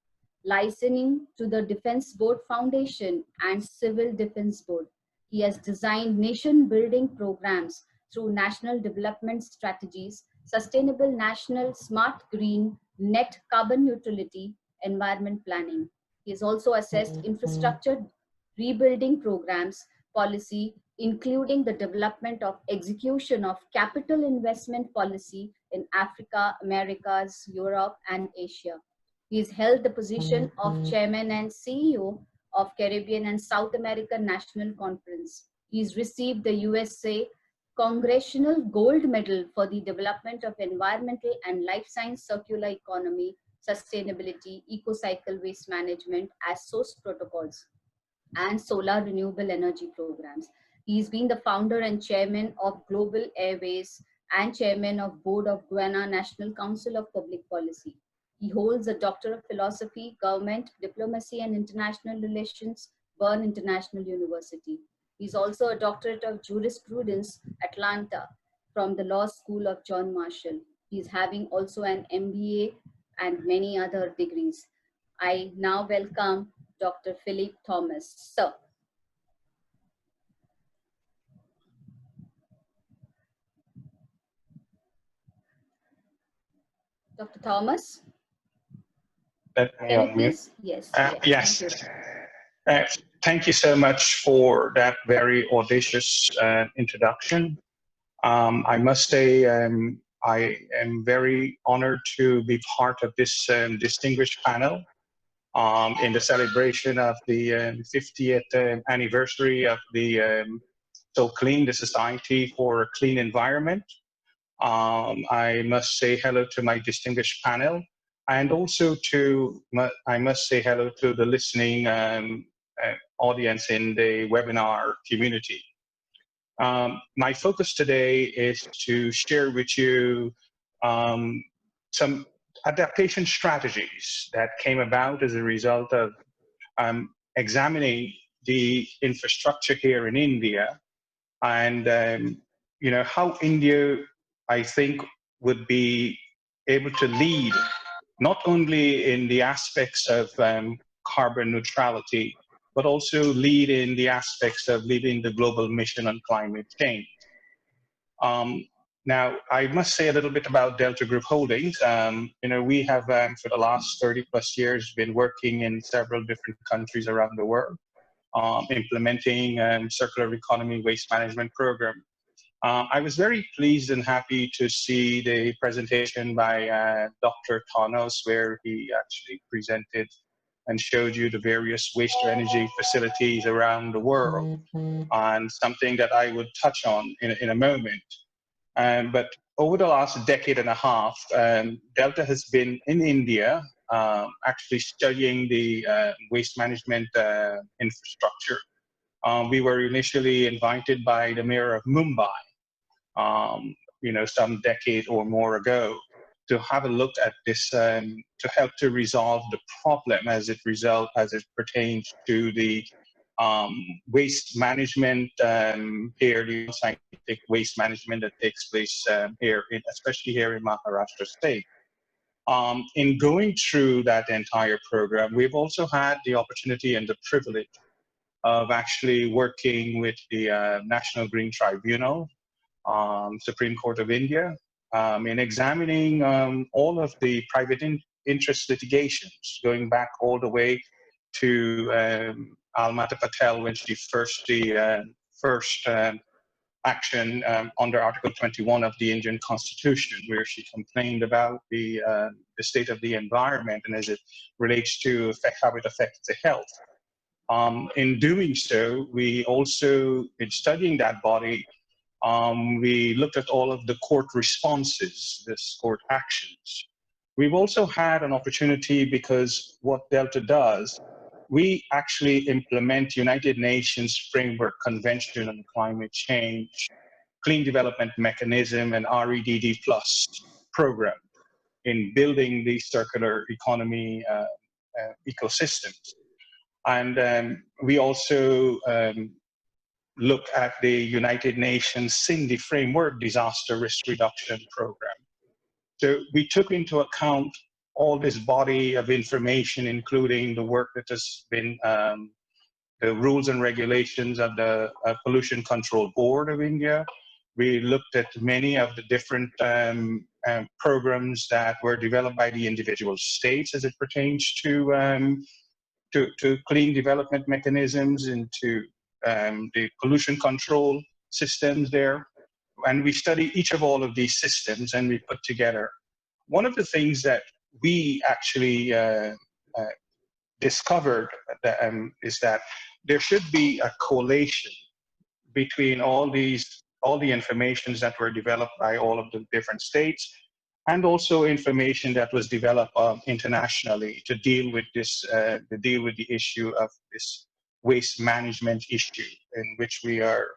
licensing to the Defense Board Foundation and Civil Defense Board. He has designed nation-building programs through national development strategies, sustainable national smart green, net carbon neutrality, environment planning. He has also assessed infrastructure rebuilding programs, policy, including the development of execution of capital investment policy in Africa, Americas, Europe, and Asia. He has held the position of chairman and CEO of Caribbean and South American National Conference. He's received the USA Congressional Gold Medal for the development of environmental and life science circular economy, sustainability, eco-cycle waste management as source protocols, and solar renewable energy programs. He's been the founder and chairman of Global Airways and chairman of board of Guyana National Council of Public Policy. He holds a Doctor of Philosophy, Government, Diplomacy and International Relations, Bern International University. He's also a Doctorate of Jurisprudence, Atlanta, from the Law School of John Marshall. He's having also an MBA and many other degrees. I now welcome Dr. Philip Thomas. Sir. Dr. Thomas? Let me Can you unmute. please? Yes. Yes. Thank you. Thank you so much for that very audacious introduction. I must say I am very honored to be part of this distinguished panel in the celebration of the 50th anniversary of the Socleen, the Society for a Clean Environment. I must say hello to my distinguished panel, and also I must say hello to the listening audience in the webinar community. My focus today is to share with you some adaptation strategies that came about as a result of examining the infrastructure here in India, and you know how India, I think, would be able to lead not only in the aspects of carbon neutrality, but also lead in the aspects of leading the global mission on climate change. Now, I must say a little bit about Delta Group Holdings. You know, we have for the last 30 plus years been working in several different countries around the world, implementing circular economy waste management program. I was very pleased and happy to see the presentation by Dr. Tanos, where he actually presented and showed you the various waste to energy facilities around the world, and something that I would touch on in a moment. But over the last decade and a half, Delta has been in India, actually studying the waste management infrastructure. We were initially invited by the mayor of Mumbai, you know, some decade or more ago, to have a look at this to help to resolve the problem as it pertains to the waste management here, the scientific waste management that takes place here, especially here in Maharashtra state. In going through that entire program, we've also had the opportunity and the privilege of actually working with the National Green Tribunal, Supreme Court of India, in examining all of the private interest litigations, going back all the way to Almata Patel when she first action under Article 21 of the Indian Constitution, where she complained about the state of the environment and as it relates to how it affects the health. In doing so, we also, in studying that body, we looked at all of the court responses, this court actions. We've also had an opportunity, because what Delta does, we actually implement United Nations Framework Convention on Climate Change, Clean Development Mechanism, and REDD Plus program in building the circular economy ecosystems. And we also look at the United Nations Cindy Framework Disaster Risk Reduction Program. So we took into account all this body of information, including the work that has been the rules and regulations of the Pollution Control Board of India, We looked at many of the different programs that were developed by the individual states as it pertains to clean development mechanisms, into the pollution control systems there. And we study each of all of these systems and we put together. One of the things that we actually discovered that, is that there should be a collation between all the informations that were developed by all of the different states, and also information that was developed internationally to deal with this, the issue of this waste management issue in which we are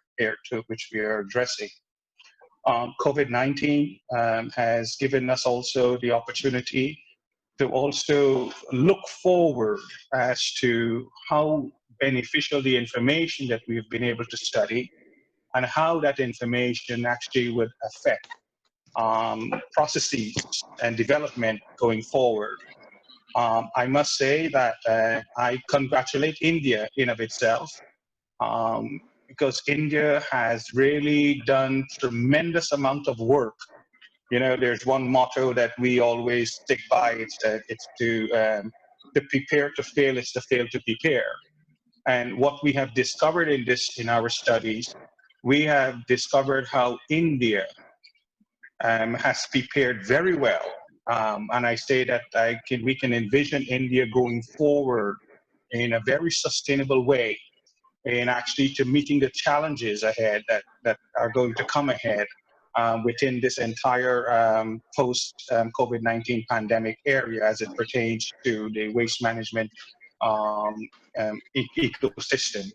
addressing. COVID-19 has given us also the opportunity to also look forward as to how beneficial the information that we've been able to study and how that information actually would affect processes and development going forward. I must say that I congratulate India in of itself, because India has really done tremendous amount of work. You know, there's one motto that we always stick by. It's to prepare to fail, it's to fail to prepare. And what we have discovered in our studies, we have discovered how India has prepared very well. And I say that we can envision India going forward in a very sustainable way, and actually to meeting the challenges ahead that are going to come ahead within this entire post-COVID-19 pandemic area as it pertains to the waste management ecosystem.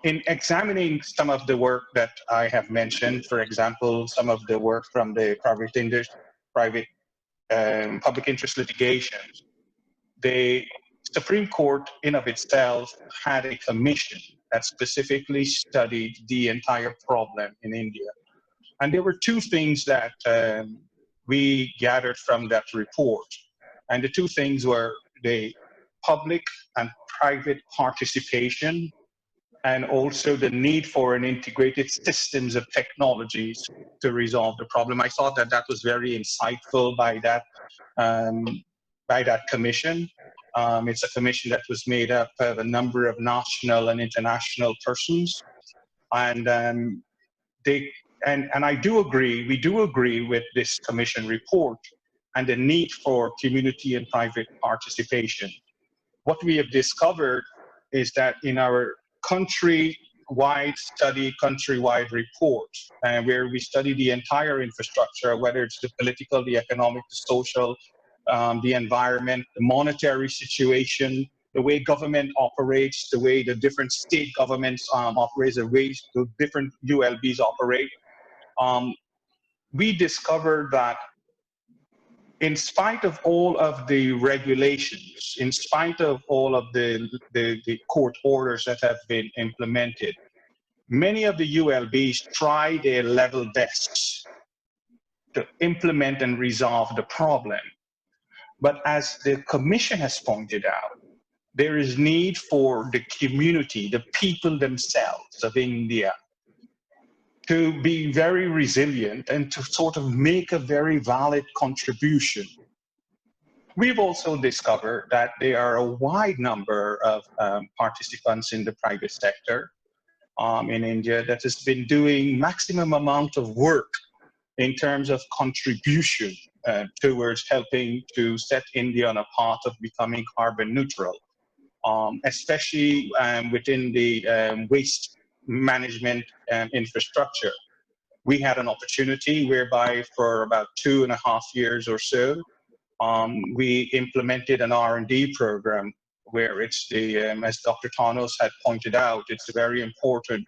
In examining some of the work that I have mentioned, for example, some of the work from the public interest litigations, the Supreme Court in of itself had a commission that specifically studied the entire problem in India. And there were two things that we gathered from that report. And the two things were the public and private participation, and also the need for an integrated systems of technologies to resolve the problem. I thought that that was very insightful by that commission. It's a commission that was made up of a number of national and international persons, and I do agree. We do agree with this commission report and the need for community and private participation. What we have discovered is that in our countrywide study, countrywide report, where we study the entire infrastructure, whether it's the political, the economic, the social, the environment, the monetary situation, the way government operates, the way the different state governments operate, the way the different ULBs operate, we discovered that in spite of all of the regulations, in spite of all of the court orders that have been implemented, many of the ULBs try their level best to implement and resolve the problem. But as the commission has pointed out, there is need for the community, the people themselves of India, to be very resilient and to sort of make a very valid contribution. We've also discovered that there are a wide number of participants in the private sector in India that has been doing maximum amount of work in terms of contribution towards helping to set India on a path of becoming carbon neutral, especially within the waste management infrastructure. We had an opportunity whereby for about 2.5 years or so, we implemented an R&D program where it's the, as Dr. Tanos had pointed out, it's very important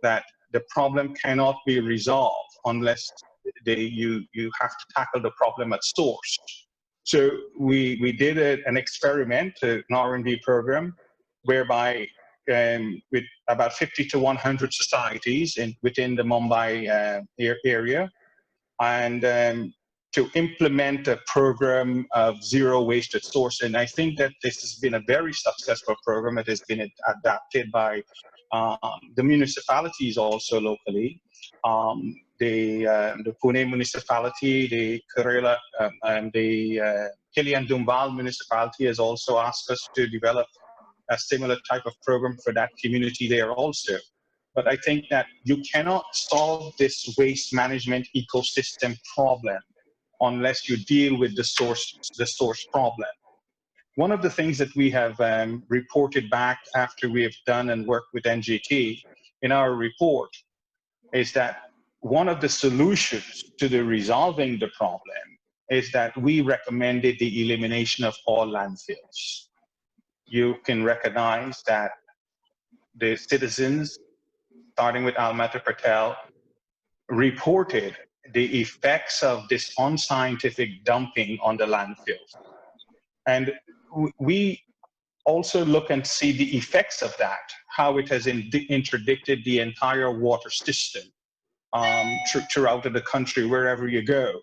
that the problem cannot be resolved unless you have to tackle the problem at source. So we did an experiment, an R&D program, whereby with about 50 to 100 societies within the Mumbai area, and to implement a program of zero waste at source. And I think that this has been a very successful program. It has been adapted by the municipalities also locally. The Pune municipality, the Kerala, and the Kilian-Dumbal municipality has also asked us to develop a similar type of program for that community there also. But I think that you cannot solve this waste management ecosystem problem unless you deal with the source problem. One of the things that we have reported back after we have done and worked with NGT in our report is that one of the solutions to the resolving the problem is that we recommended the elimination of all landfills. You can recognize that the citizens, starting with Almata Patel, reported the effects of this unscientific dumping on the landfills. And we also look and see the effects of that, how it has interdicted the entire water system throughout the country, wherever you go.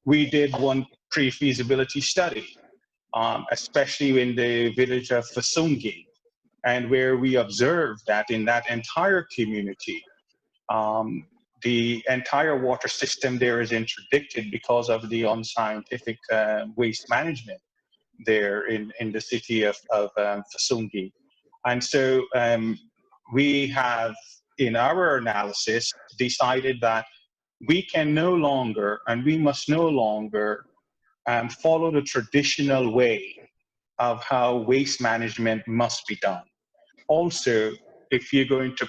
We did one pre-feasibility study, especially in the village of Fasungi, and where we observed that in that entire community, the entire water system there is interdicted because of the unscientific waste management there in the city of Fasungi. And so we have, in our analysis, decided that we can no longer, and we must no longer follow the traditional way of how waste management must be done. Also, if you're going to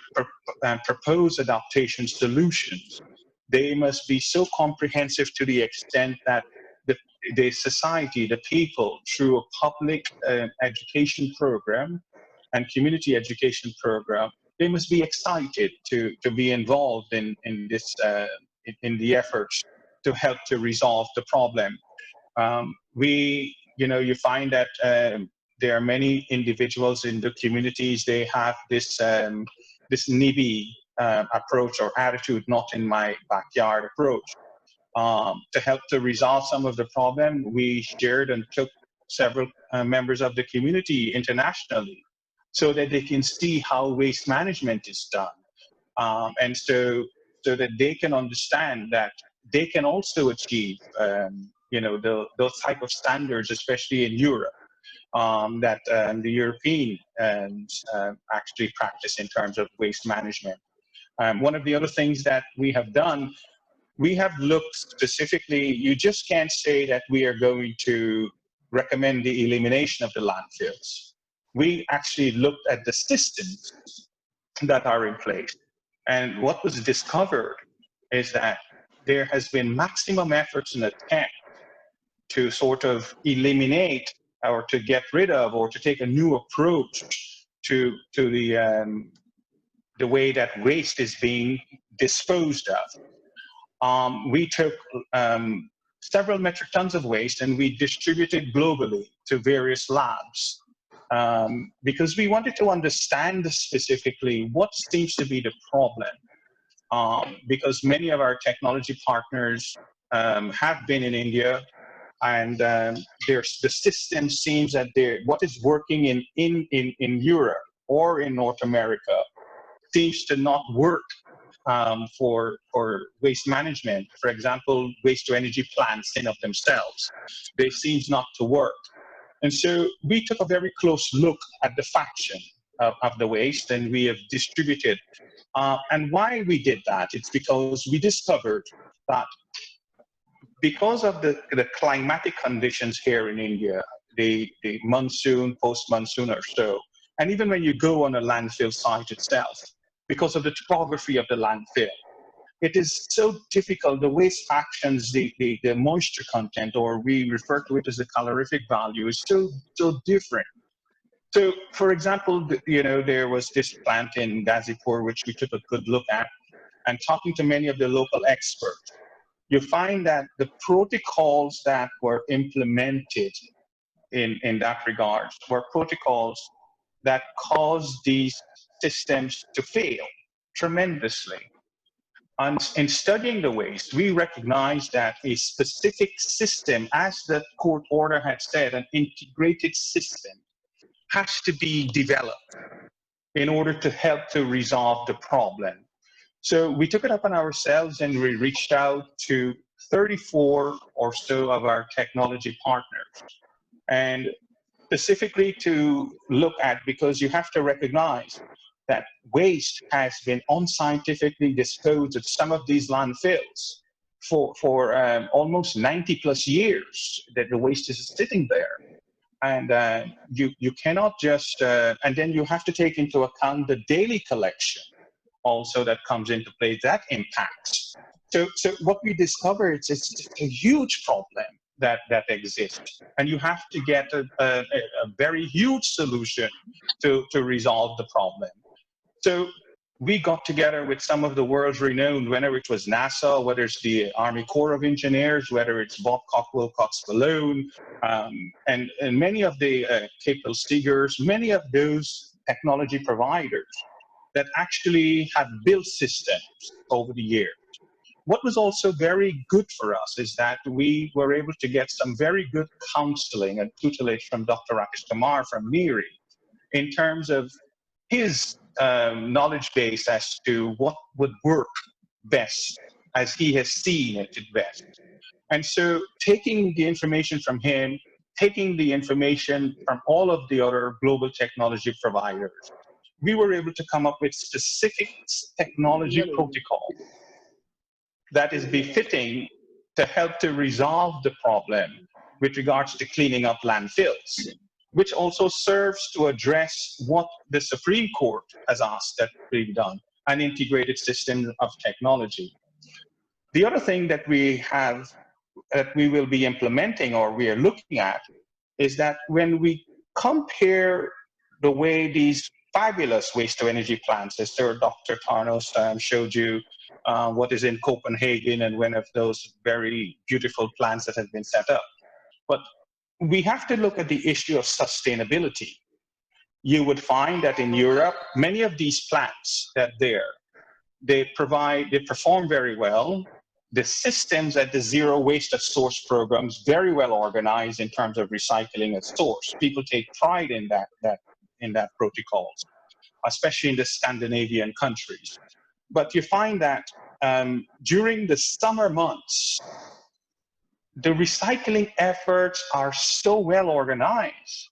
propose adaptation solutions, they must be so comprehensive to the extent that the society, the people, through a public education program and community education program, they must be excited to be involved in this in the efforts to help to resolve the problem. You find that there are many individuals in the communities, they have this this NIBI approach or attitude, not in my backyard approach. To help to resolve some of the problem, we shared and took several members of the community internationally so that they can see how waste management is done. And so that they can understand that they can also achieve, those type of standards, especially in Europe, that the Europeans actually practice in terms of waste management. One of the other things that we have done, we have looked specifically, you just can't say that we are going to recommend the elimination of the landfills. We actually looked at the systems that are in place. And what was discovered is that there has been maximum efforts and attempt to sort of eliminate or to get rid of or to take a new approach to the way that waste is being disposed of. We took several metric tons of waste and we distributed globally to various labs because we wanted to understand specifically what seems to be the problem. Because many of our technology partners have been in India, and the system seems that what is working in Europe or in North America seems to not work for waste management. For example, waste to energy plants in of themselves, they seem not to work. And so we took a very close look at the fraction of the waste, and we have distributed. And why we did that, it's because we discovered that because of the climatic conditions here in India, the monsoon, post-monsoon or so, and even when you go on a landfill site itself, because of the topography of the landfill, it is so difficult. The waste fractions, the moisture content, or we refer to it as the calorific value, is so different. So, for example, there was this plant in Gazipur, which we took a good look at, and talking to many of the local experts, you find that the protocols that were implemented in that regard were protocols that caused these systems to fail tremendously. And in studying the waste, we recognized that a specific system, as the court order had said, an integrated system, has to be developed in order to help to resolve the problem. So we took it upon ourselves and we reached out to 34 or so of our technology partners, and specifically to look at, because you have to recognize that waste has been unscientifically disposed of some of these landfills for almost 90 plus years that the waste is sitting there. And you cannot just, and then you have to take into account the daily collection also that comes into play, that impacts. So what we discovered is it's just a huge problem that exists, and you have to get a very huge solution to resolve the problem. So we got together with some of the world's renowned, whether it was NASA, whether it's the Army Corps of Engineers, whether it's Babcock Wilcox Malone, and many of the Capel Steigers, many of those technology providers that actually have built systems over the years. What was also very good for us is that we were able to get some very good counseling and tutelage from Dr. Rakesh Kumar from MIRI in terms of his knowledge base as to what would work best as he has seen it best. And so taking the information from him, taking the information from all of the other global technology providers, we were able to come up with specific technology protocol that is befitting to help to resolve the problem with regards to cleaning up landfills, which also serves to address what the Supreme Court has asked that be done, an integrated system of technology. The other thing that we have, that we will be implementing or we are looking at, is that when we compare the way these fabulous waste-to-energy plants, as Sir Dr. Tarnos showed you, what is in Copenhagen and one of those very beautiful plants that have been set up. But we have to look at the issue of sustainability. You would find that in Europe, many of these plants that they perform very well. The systems at the zero waste at source programs very well organized in terms of recycling at source. People take pride in that protocols, especially in the Scandinavian countries. But you find that during the summer months, the recycling efforts are so well organized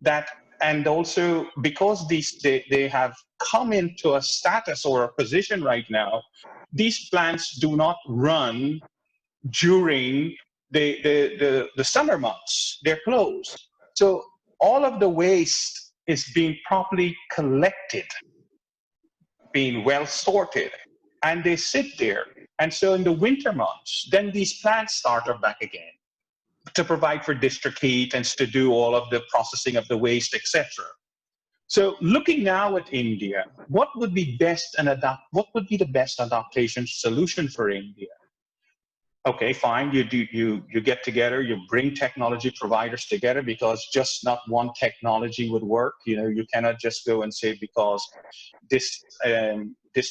that, and also because they have come into a status or a position right now, these plants do not run during the summer months. They're closed. So all of the waste is being properly collected, being well sorted, and they sit there. And so in the winter months, then these plants start up back again to provide for district heat and to do all of the processing of the waste, etc. So looking now at India, what would be best what would be the best adaptation solution for India? Okay, fine, you get together, you bring technology providers together, because just not one technology would work. You cannot just go and say because this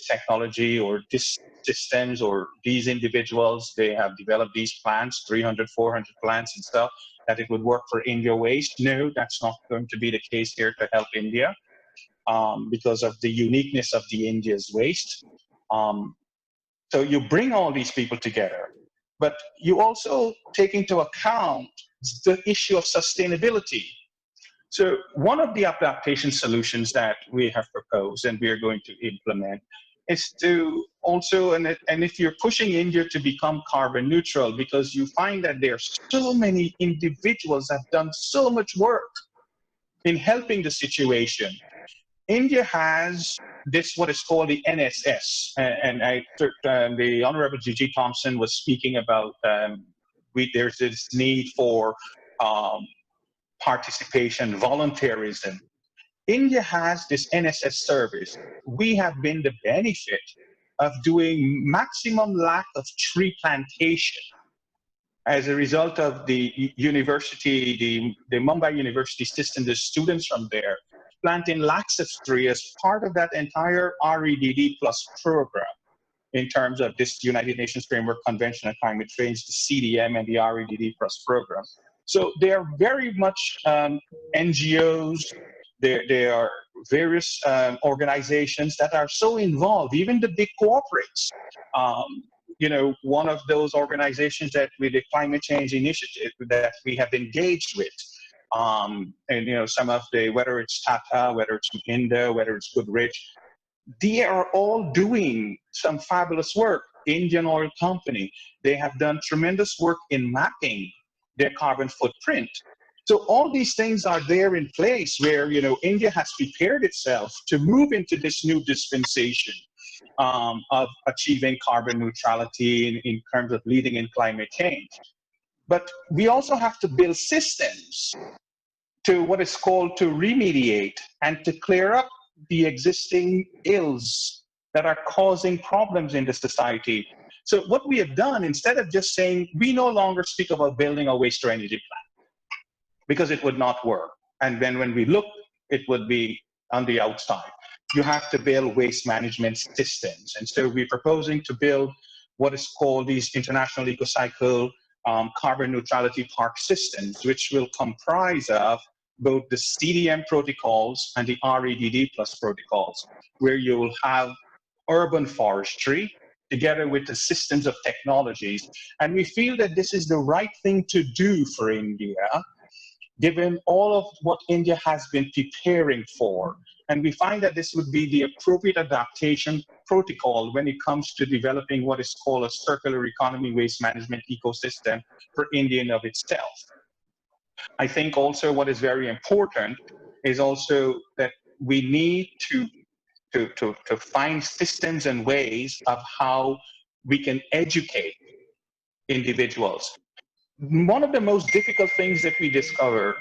technology or this systems or these individuals, they have developed these plants, 300, 400 plants and stuff, that it would work for India waste. No, that's not going to be the case here to help India because of the uniqueness of the India's waste. So you bring all these people together, but you also take into account the issue of sustainability. So one of the adaptation solutions that we have proposed and we are going to implement is to also, and if you're pushing India to become carbon neutral, because you find that there are so many individuals that have done so much work in helping the situation. India has this, what is called the NSS, and the Honorable Jiji Thomson was speaking about there's this need for participation, volunteerism. India has this NSS service. We have been the benefit of doing maximum lack of tree plantation as a result of the university, the Mumbai University system, the students from there planting lakhs of trees as part of that entire REDD plus program in terms of this United Nations Framework Convention on Climate Change, the CDM and the REDD plus program. So they are very much NGOs. They are various organizations that are so involved, even the big corporates. You know, one of those organizations that with the climate change initiative that we have engaged with, and you know, some of the, whether it's Tata, whether it's Mahindra, whether it's Goodrich, they are all doing some fabulous work. Indian Oil Company, they have done tremendous work in mapping their carbon footprint. So all these things are there in place where, you know, India has prepared itself to move into this new dispensation of achieving carbon neutrality in terms of leading in climate change. But we also have to build systems to what is called to remediate and to clear up the existing ills that are causing problems in the society. So what we have done, instead of just saying, we no longer speak about building a waste to energy plant, because it would not work. And then when we look, it would be on the outside. You have to build waste management systems. And so we're proposing to build what is called these international ecocycle carbon neutrality park systems, which will comprise of both the CDM protocols and the REDD plus protocols, where you will have urban forestry together with the systems of technologies. And we feel that this is the right thing to do for India, given all of what India has been preparing for. And we find that this would be the appropriate adaptation protocol when it comes to developing what is called a circular economy waste management ecosystem for India in of itself. I think also what is very important is also that we need to find systems and ways of how we can educate individuals. One of the most difficult things that we discover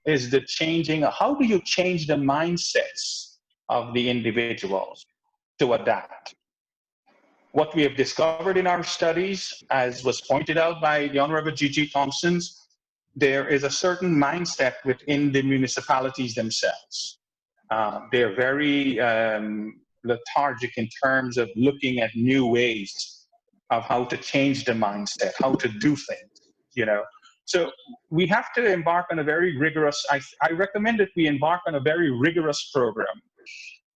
is the changing. How do you change the mindsets of the individuals to adapt? What we have discovered in our studies, as was pointed out by the Honorable Jiji Thomson, there is a certain mindset within the municipalities themselves. They're very lethargic in terms of looking at new ways of how to change the mindset, how to do things, you know. So we have to embark on a very rigorous, I recommend that we embark on a very rigorous program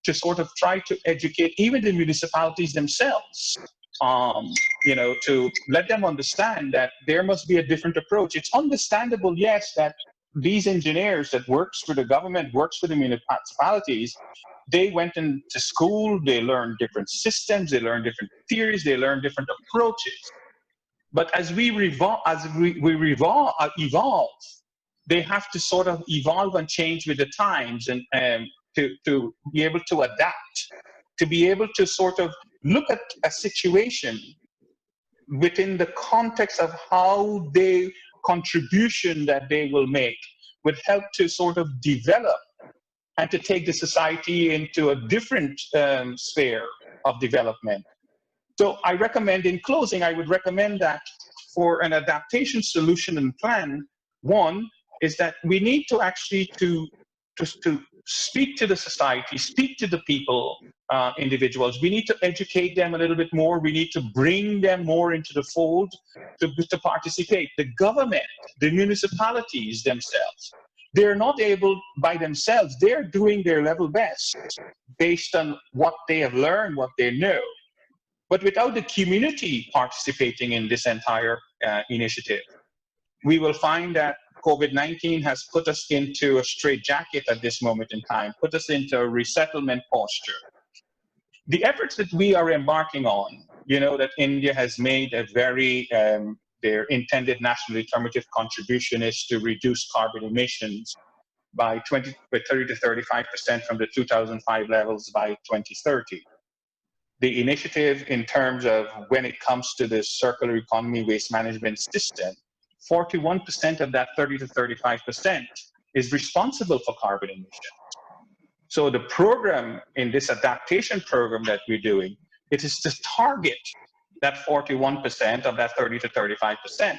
to sort of try to educate even the municipalities themselves, you know, to let them understand that there must be a different approach. It's understandable, yes, that these engineers that works for the government, works for the municipalities, they went into school, they learned different systems, they learned different theories, they learned different approaches. But as we evolve, they have to sort of evolve and change with the times, and to be able to adapt, to be able to sort of look at a situation within the context of how their contribution that they will make would help to sort of develop and to take the society into a different sphere of development. So I recommend, in closing, I would recommend that for an adaptation solution and plan, one is that we need to actually to speak to the society, speak to the people, individuals. We need to educate them a little bit more. We need to bring them more into the fold to participate. The government, the municipalities themselves, they're not able by themselves. They're doing their level best based on what they have learned, what they know. But without the community participating in this entire initiative, we will find that COVID-19 has put us into a straitjacket at this moment in time, put us into a resettlement posture. The efforts that we are embarking on, you know, that India has made a very, their intended national determinative contribution is to reduce carbon emissions by 30 to 35% from the 2005 levels by 2030. The initiative in terms of when it comes to the circular economy waste management system, 41% of that 30 to 35% is responsible for carbon emissions. So the program in this adaptation program that we're doing, it is to target that 41% of that 30 to 35%.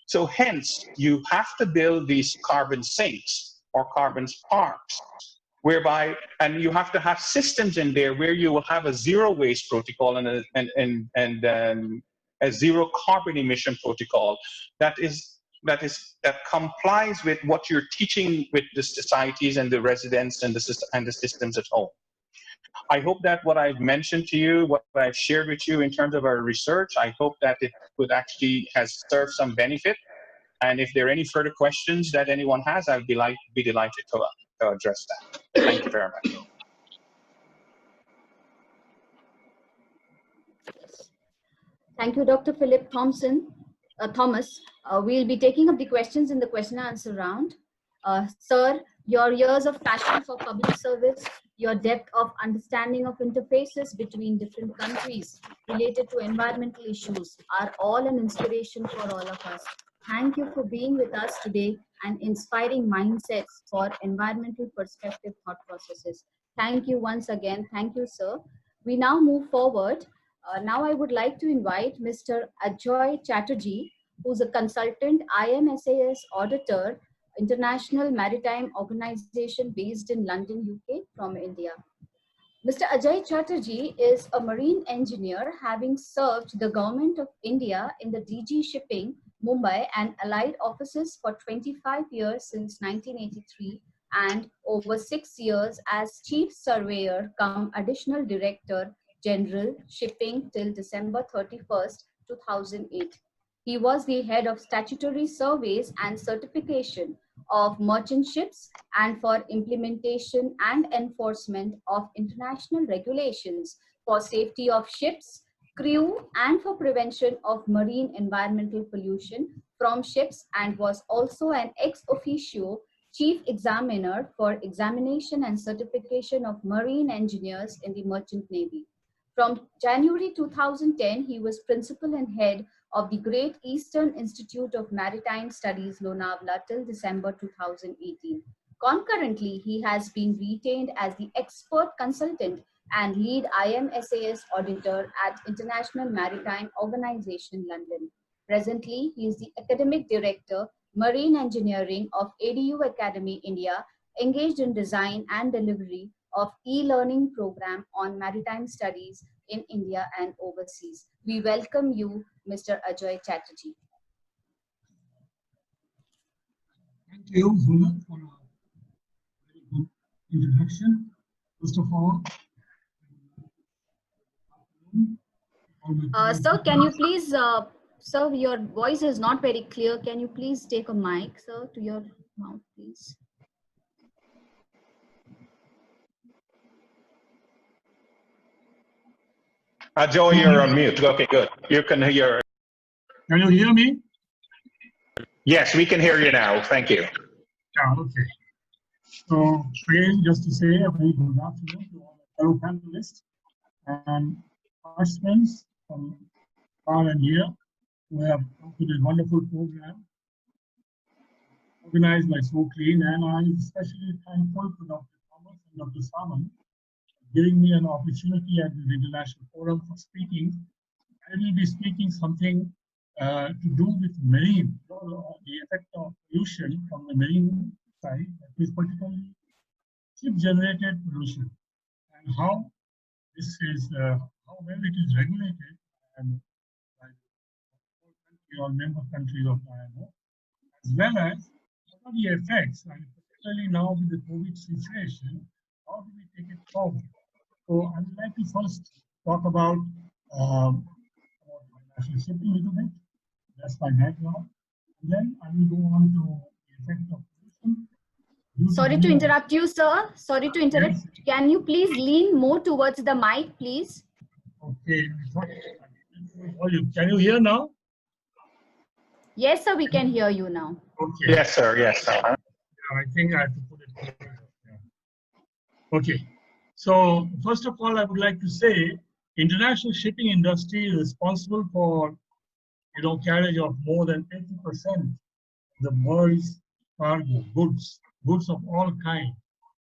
So hence, you have to build these carbon sinks or carbon parks, whereby, and you have to have systems in there where you will have a zero waste protocol and a zero carbon emission protocol that is that complies with what you're teaching with the societies and the residents and the systems at home. I hope that what I've mentioned to you, what I've shared with you in terms of our research, I hope that it could actually has served some benefit. And if there are any further questions that anyone has, I'd be delighted to address that. Thank you very much. Thank you, Dr. Philip Thomas. We'll be taking up the questions in the question and answer round. Sir, your years of passion for public service, your depth of understanding of interfaces between different countries related to environmental issues are all an inspiration for all of us. Thank you for being with us today and inspiring mindsets for environmental perspective thought processes. Thank you once again. Thank you, sir. We now move forward. Now I would like to invite Mr. Ajoy Chatterjee, who's a consultant IMSAS auditor, International Maritime Organization based in London, UK, from India. Mr. Ajoy Chatterjee is a marine engineer having served the Government of India in the DG Shipping, Mumbai and allied offices for 25 years since 1983 and over 6 years as Chief Surveyor cum Additional Director General Shipping till December 31st, 2008. He was the head of statutory surveys and certification of merchant ships and for implementation and enforcement of international regulations for safety of ships, crew, and for prevention of marine environmental pollution from ships, and was also an ex officio chief examiner for examination and certification of marine engineers in the Merchant Navy. From January 2010, he was principal and head of the Great Eastern Institute of Maritime Studies, Lonavala, till December 2018. Concurrently, he has been retained as the expert consultant and lead IMSAS auditor at International Maritime Organization, London. Presently, he is the academic director, Marine Engineering of ADU Academy, India, engaged in design and delivery of e-learning program on maritime studies in India and overseas. We welcome you, Mr. Ajoy Chatterjee. Thank you, Zula, for a very good introduction. First of all, sir, can you please, sir, your voice is not very clear. Can you please take a mic, sir, to your mouth, please? Ajoy, you're on mute. Okay, good. You can hear. Can you hear me? Yes, we can hear you now. Thank you. Yeah, okay. So, again, just to say a very good afternoon to all the fellow panelists and participants from far and near who have come to this wonderful program organized by Socleen, and I'm especially thankful to Dr. Thomas and Dr. Sawant giving me an opportunity at the International Forum for speaking. I will be speaking something to do with marine, the effect of pollution from the marine side, that is particularly ship-generated pollution, and how this is, how well it is regulated and by the country or member countries of IMO, as well as what are the effects, and particularly now with the COVID situation, how do we take it forward? So I would like to first talk about international shipping a little bit. That's my background. And then I will go on to the effect of pollution. Sorry to interrupt you, sir. Sorry to interrupt. Yes. Can you please lean more towards the mic, please? Okay. Can you hear now? Yes, sir, we can hear you now. Okay. Yes, sir. Yes, sir. I think I have to put it closer. Yeah. Okay. So first of all, I would like to say, international shipping industry is responsible for, carriage of more than 80% of the world's cargo, goods of all kinds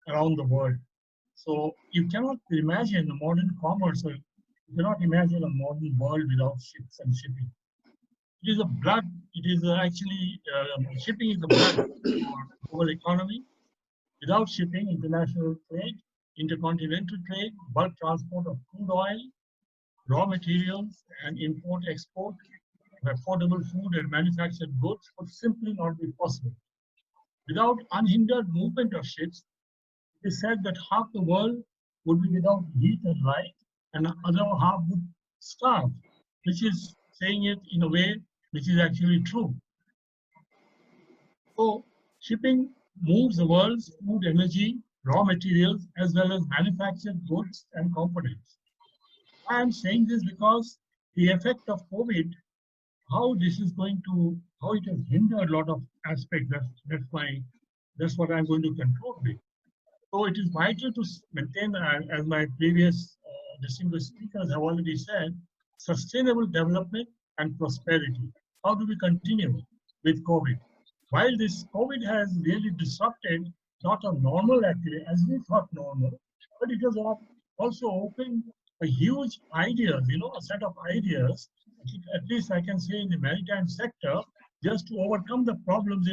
around the world. So you cannot imagine a modern commerce, or you cannot imagine a modern world without ships and shipping. It is a blood, it is actually, shipping is the blood for our economy. Without shipping, international trade, intercontinental trade, bulk transport of crude oil, raw materials, and import-export affordable food and manufactured goods would simply not be possible. Without unhindered movement of ships, it is said that half the world would be without heat and light, and the other half would starve, which is saying it in a way which is actually true. So, shipping moves the world's food, energy, raw materials, as well as manufactured goods and components. I am saying this because the effect of COVID, how this is going to, how it has hindered a lot of aspects. That's what I'm going to conclude with. So it is vital to maintain, as my previous distinguished speakers have already said, sustainable development and prosperity. How do we continue with COVID? While this COVID has really disrupted not a normal activity as we thought normal, but it has also opened a huge ideas, a set of ideas, at least I can say in the maritime sector, just to overcome the problems,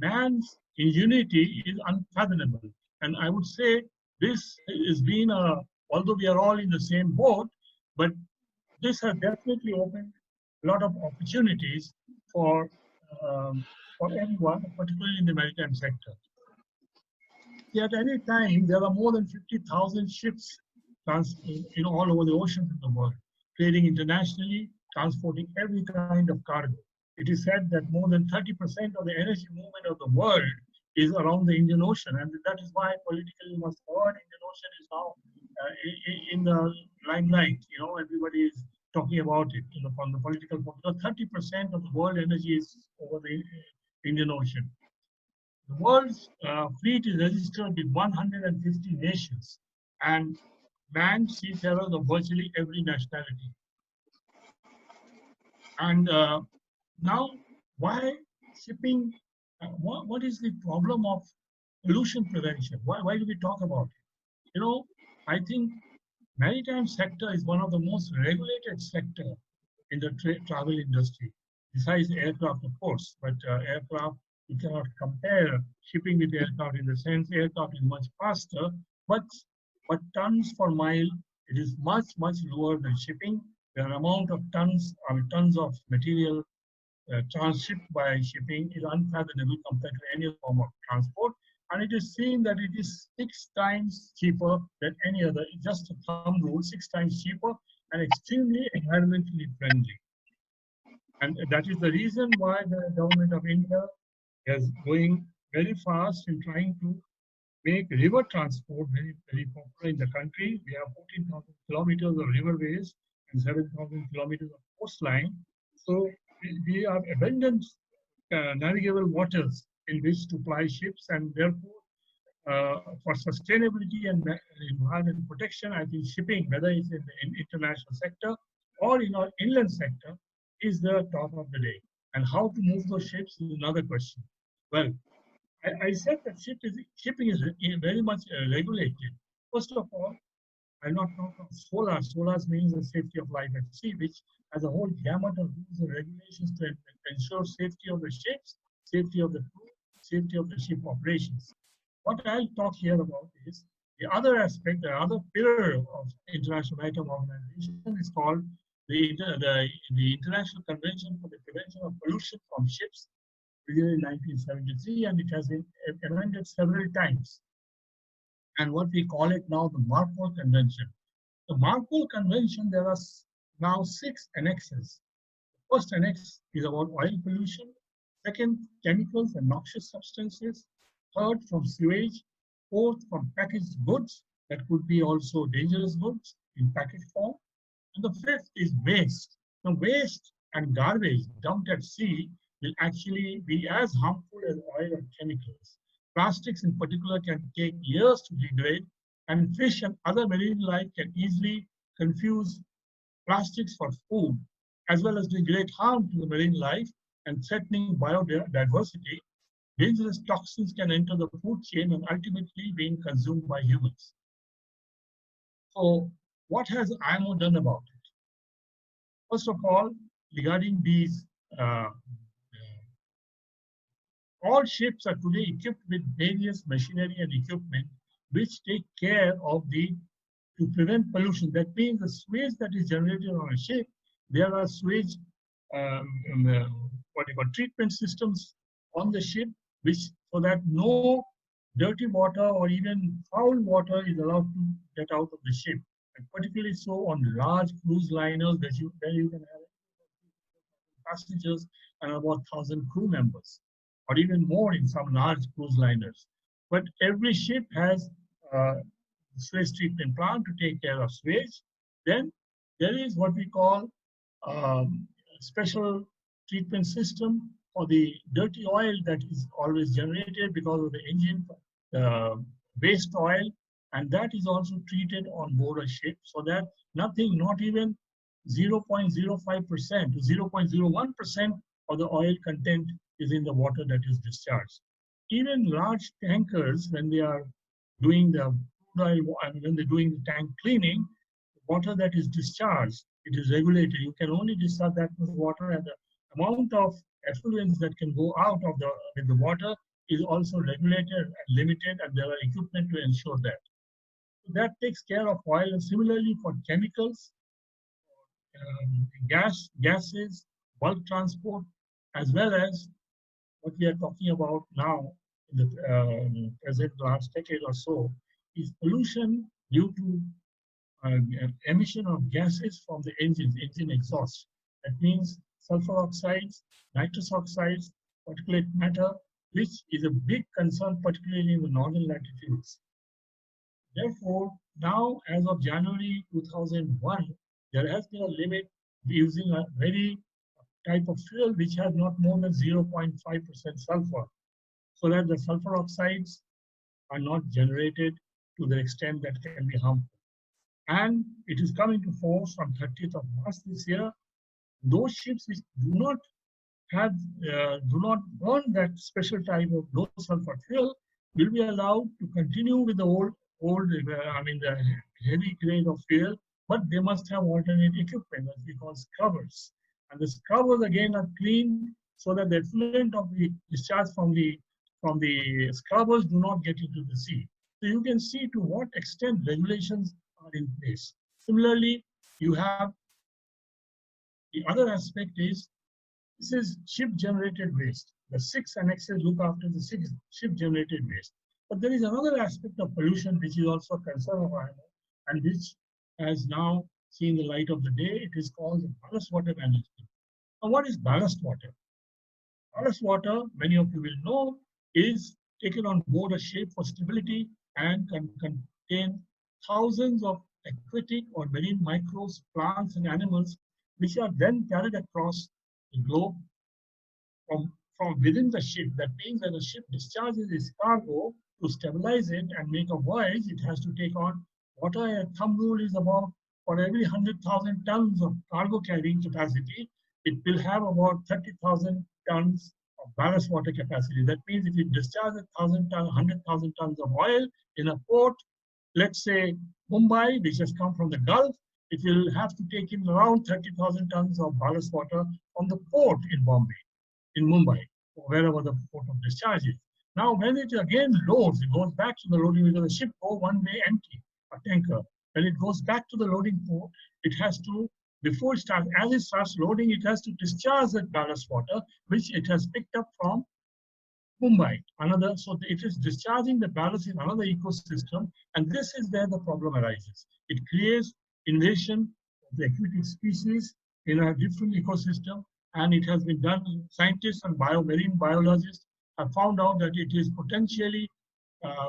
man's ingenuity is unfathomable. And I would say this has been although we are all in the same boat, but this has definitely opened a lot of opportunities for everyone, particularly in the maritime sector. At any time, there are more than 50,000 ships all over the oceans in the world, trading internationally, transporting every kind of cargo. It is said that more than 30% of the energy movement of the world is around the Indian Ocean, and that is why politically you must heard Indian Ocean is now in the limelight. Everybody is talking about it from the political point. 30% of the world energy is over the Indian Ocean. The world's fleet is registered with 150 nations and manned seafarers of virtually every nationality. And now, why shipping? What is the problem of pollution prevention? Why do we talk about it? I think maritime sector is one of the most regulated sector in the travel industry, besides aircraft, of course. But aircraft, you cannot compare shipping with aircraft in the sense aircraft is much faster, but tons per mile, it is much lower than shipping. The amount of tons of material transshipped by shipping is unfathomable compared to any form of transport, and it is seen that it is 6 times cheaper than any other. Just a thumb rule, 6 times cheaper and extremely environmentally friendly. And that is the reason why the government of India is going very fast in trying to make river transport very popular in the country. We have 14,000 kilometers of riverways and 7,000 kilometers of coastline. So we have abundant navigable waters in which to ply ships, and therefore for sustainability and environment protection, I think shipping, whether it's in the international sector or in our inland sector, is the top of the day. And how to move those ships is another question. Well, I said that shipping is very much regulated. First of all, I'll not talk of SOLAS. SOLAS means the safety of life at sea, which has a whole gamut of rules and regulations to ensure safety of the ships, safety of the crew, safety of the ship operations. What I'll talk here about is the other aspect, the other pillar of International Maritime Organization is called the International Convention for the Prevention of Pollution from Ships, in 1973, and it has been amended several times. And what we call it now the MARPOL Convention. The MARPOL Convention, there are now 6 annexes. The first annex is about oil pollution. Second, chemicals and noxious substances. Third, from sewage. Fourth, from packaged goods that could be also dangerous goods in package form. And the fifth is waste. Now, waste and garbage dumped at sea will actually be as harmful as oil and chemicals. Plastics in particular can take years to degrade, and fish and other marine life can easily confuse plastics for food, as well as do great harm to the marine life and threatening biodiversity. Dangerous toxins can enter the food chain and ultimately being consumed by humans. So what has IMO done about it? First of all, regarding these all ships are today equipped with various machinery and equipment which take care of to prevent pollution. That means the sewage that is generated on a ship, there are sewage what you call treatment systems on the ship, which so that no dirty water or even foul water is allowed to get out of the ship, and particularly so on large cruise liners where you can have passengers and about 1,000 crew members, or even more in some large cruise liners. But every ship has sewage treatment plant to take care of sewage. Then there is what we call special treatment system for the dirty oil that is always generated because of the engine waste oil, and that is also treated on board a ship so that nothing, not even 0.05% to 0.01% of the oil content is in the water that is discharged. Even large tankers, when they are doing the oil, when they're doing the tank cleaning, the water that is discharged, it is regulated. You can only discharge that much water, and the amount of effluents that can go out of the water is also regulated and limited, and there are equipment to ensure that. So that takes care of oil, and similarly for chemicals, gases, bulk transport, as well as what we are talking about now in the present last decade or so, is pollution due to emission of gases from the engine exhaust. That means sulfur oxides, nitrous oxides, particulate matter, which is a big concern, particularly in the northern latitudes. Therefore, now as of January 2001, there has been a limit using a very type of fuel which has not more than 0.5% sulfur, so that the sulfur oxides are not generated to the extent that can be harmful. And it is coming to force on 30th of March this year. Those ships which do not burn that special type of low sulfur fuel will be allowed to continue with the the heavy grade of fuel, but they must have alternate equipment that we call scrubbers. And the scrubbers again are clean so that the effluent of the discharge from the scrubbers do not get into the sea. So you can see to what extent regulations are in place. Similarly, you have the other aspect is this is ship-generated waste. The 6 annexes look after the 6 ship-generated waste. But there is another aspect of pollution which is also a concern of ours and which has now seen the light of the day. It is called the ballast water management. Now, what is ballast water? Ballast water, many of you will know, is taken on board a ship for stability and can contain thousands of aquatic or marine microbes, plants, and animals, which are then carried across the globe from within the ship. That means that the ship discharges its cargo to stabilize it and make a voyage. It has to take on water. A thumb rule is about for every 100,000 tons of cargo carrying capacity, it will have about 30,000 tons of ballast water capacity. That means if it discharges 100,000 tons of oil in a port, let's say Mumbai, which has come from the Gulf, it will have to take in around 30,000 tons of ballast water from the port in Mumbai, or wherever the port of discharge is. Now, when it again loads, it goes back to the loading because the ship goes one way empty, a tanker. When it goes back to the loading port, it has to, before it starts, as it starts loading, it has to discharge that ballast water, which it has picked up from Mumbai. So it is discharging the ballast in another ecosystem, and this is where the problem arises. It creates invasion of the aquatic species in a different ecosystem, and it has been done. Scientists and marine biologists have found out that it is potentially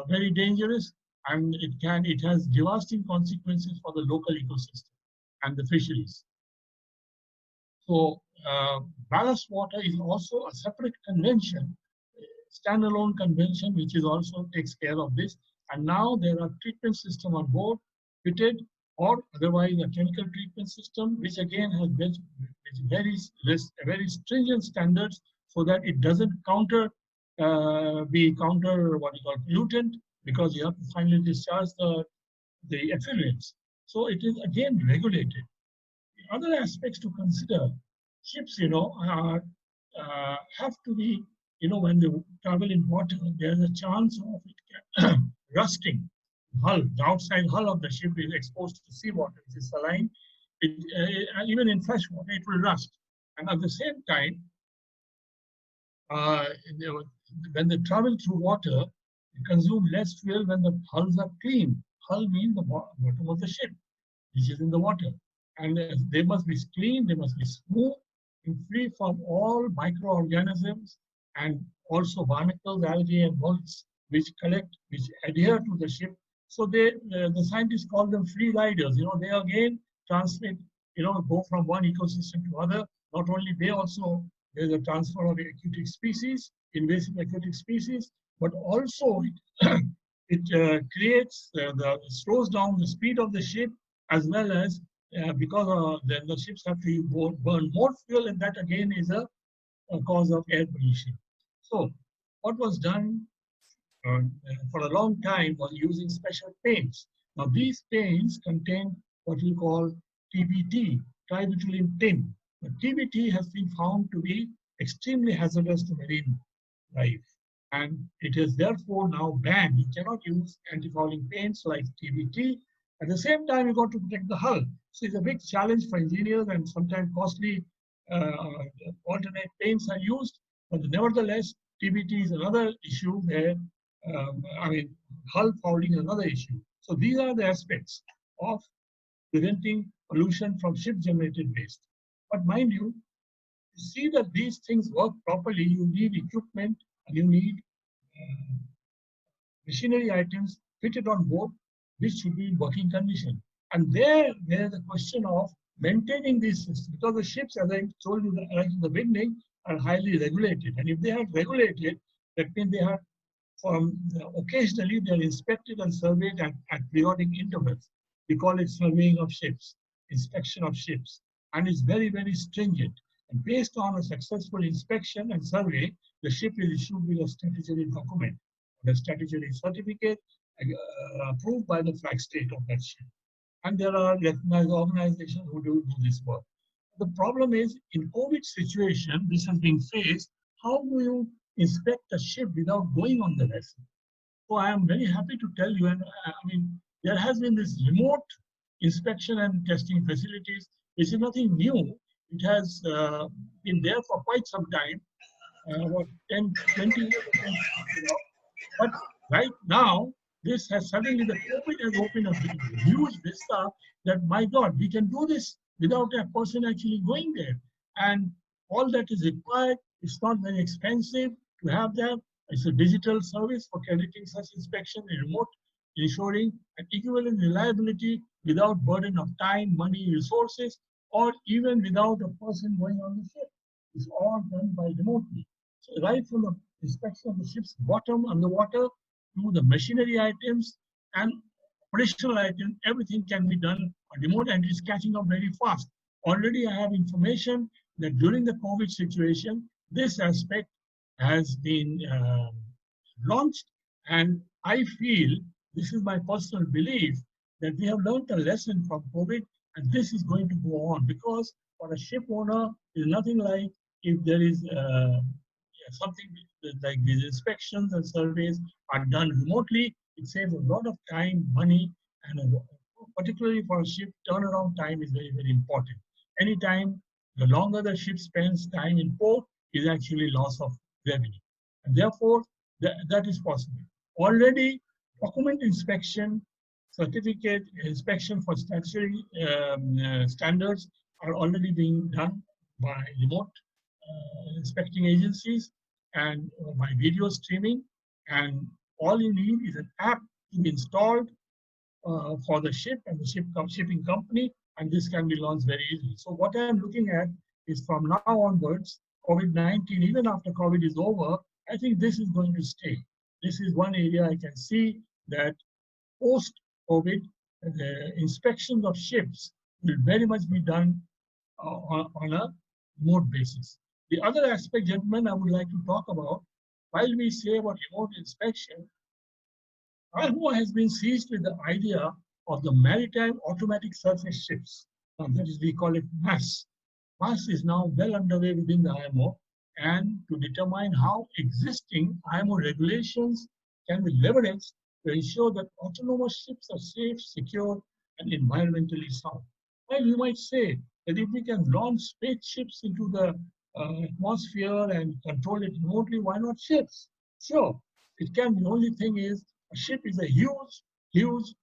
very dangerous, and it has devastating consequences for the local ecosystem and the fisheries. So ballast water is also a separate convention, standalone convention, which is also takes care of this. And now there are treatment systems on board fitted, or otherwise a chemical treatment system, which again has very stringent standards so that it doesn't be counter what you call pollutant, because you have to finally discharge the effluents. So it is again regulated. The other aspects to consider, ships, have to be, when they travel in water, there's a chance of it rusting. The outside hull of the ship is exposed to seawater, which is saline. Even in fresh water, it will rust. And at the same time, when they travel through water, they consume less fuel when the hulls are clean. Hull means the bottom of the ship, which is in the water. And they must be clean, they must be smooth, and free from all microorganisms and also barnacles, algae, and molds which adhere to the ship. So the scientists call them free riders. They again transmit, go from one ecosystem to other. Not only they also, there's a transfer of aquatic species, invasive aquatic species, but also it slows down the speed of the ship, as well as because then the ships have to burn more fuel, and that again is a cause of air pollution. So what was done for a long time was using special paints. Now these paints contain what we call TBT, tributylene tin. But TBT has been found to be extremely hazardous to marine life, and it is therefore now banned. You cannot use anti-fouling paints like TBT. At the same time, you got to protect the hull. So it's a big challenge for engineers, and sometimes costly alternate paints are used. But nevertheless, TBT is another issue where, hull fouling is another issue. So these are the aspects of preventing pollution from ship-generated waste. But mind you, to see that these things work properly, you need equipment and you need machinery items fitted on board, which should be in working condition. And there's the question of maintaining these systems, because the ships, as I told you right in the beginning, are highly regulated. And if they are regulated, that means they are occasionally they are inspected and surveyed at periodic intervals. We call it surveying of ships, inspection of ships, and it's very, very stringent. And based on a successful inspection and survey, the ship is issued with a statutory document, the statutory certificate approved by the flag state of that ship. And there are recognized organizations who do this work. The problem is, in COVID situation, this has been faced. How do you inspect a ship without going on the vessel? So I am very happy to tell you, and there has been this remote inspection and testing facilities. This is nothing new. It has been there for quite some time, about 10, 20 years ago. But right now, this has suddenly, the COVID has opened a huge vista that, my God, we can do this without a person actually going there. And all that is required, it's not very expensive to have that. It's a digital service for crediting such inspection in remote, ensuring an equivalent reliability without burden of time, money, resources, or even without a person going on the ship. It's all done by remotely. So right from the inspection of the ship's bottom underwater to the machinery items and operational items, everything can be done on remote, and it's catching up very fast. Already I have information that during the COVID situation, this aspect has been launched, and I feel, this is my personal belief, that we have learned a lesson from COVID, and this is going to go on, because for a ship owner, there's nothing like if there is something like these inspections and surveys are done remotely. It saves a lot of time, money, and particularly for a ship, turnaround time is very, very important. Anytime, the longer the ship spends time in port is actually loss of revenue. And therefore, that is possible. Already, document inspection, certificate inspection for statutory standards are already being done by remote inspecting agencies and by video streaming. And all you need is an app to be installed for the ship and the shipping company, and this can be launched very easily. So what I am looking at is, from now onwards, COVID-19, even after COVID is over, I think this is going to stay. This is one area I can see that post-COVID, the inspections of ships will very much be done on a remote basis. The other aspect, gentlemen, I would like to talk about, while we say about remote inspection, IMO has been seized with the idea of the maritime automatic surface ships. That is, we call it MAS. MAS is now well underway within the IMO, and to determine how existing IMO regulations can be leveraged to ensure that autonomous ships are safe, secure, and environmentally sound. Well, you might say that if we can launch spaceships into the atmosphere and control it remotely, why not ships? Sure, it can. The only thing is, a ship is a huge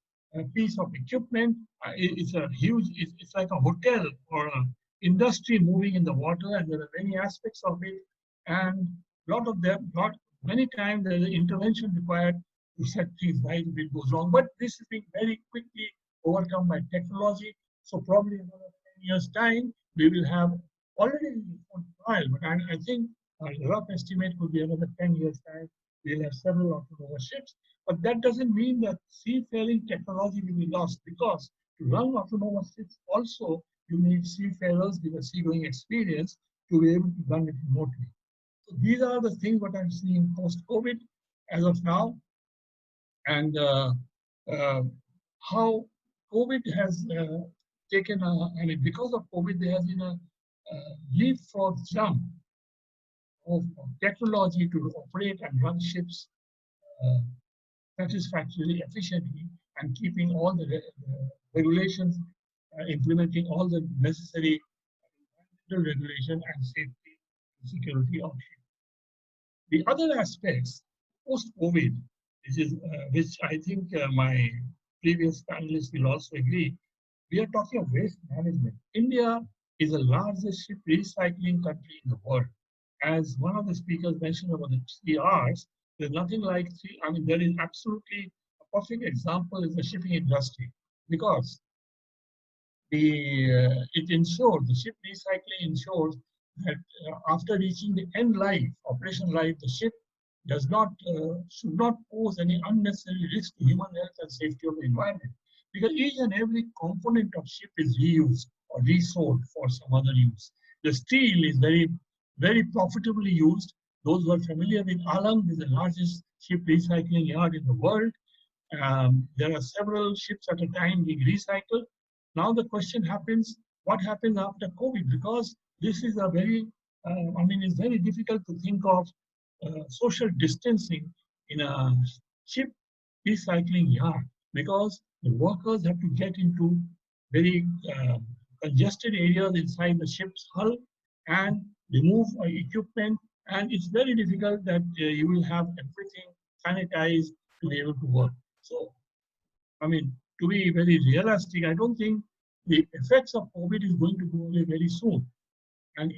piece of equipment. It's a huge. It's like a hotel or a industry moving in the water, and there are many aspects of it, and lot of them, many times there is intervention required to set things right if it goes wrong. But this is being very quickly overcome by technology. So probably another 10 years time, we will have already on trial, but I think a rough estimate could be another 10 years time. We'll have several autonomous ships, but that doesn't mean that seafaring technology will be lost, because to run autonomous ships also you need seafarers with a seagoing experience to be able to run it remotely. So these are the things what I'm seeing post-COVID as of now, and how COVID has taken because of COVID, there has been a leapfrog jump of technology to operate and run ships satisfactorily, efficiently, and keeping all the regulations, implementing all the necessary regulation and safety and security of ships. The other aspects post-COVID, which I think my previous panelists will also agree, we are talking of waste management. India is the largest ship recycling country in the world. As one of the speakers mentioned about the 3 Rs, there's nothing like three. I mean, there is absolutely a perfect example is the shipping industry, because it ensures, the ship recycling ensures that after reaching the end life, operation life, the ship does not should not pose any unnecessary risk to human health and safety of the environment, because each and every component of ship is reused or resold for some other use. The steel is very profitably used. Those who are familiar with Alang is the largest ship recycling yard in the world. There are several ships at a time being recycled. Now the question happens, what happens after COVID? Because this is a very, it's very difficult to think of social distancing in a ship recycling yard, because the workers have to get into very congested areas inside the ship's hull and remove equipment, and it's very difficult that you will have everything sanitized to be able to work. So, to be very realistic, I don't think the effects of COVID is going to go away very soon. And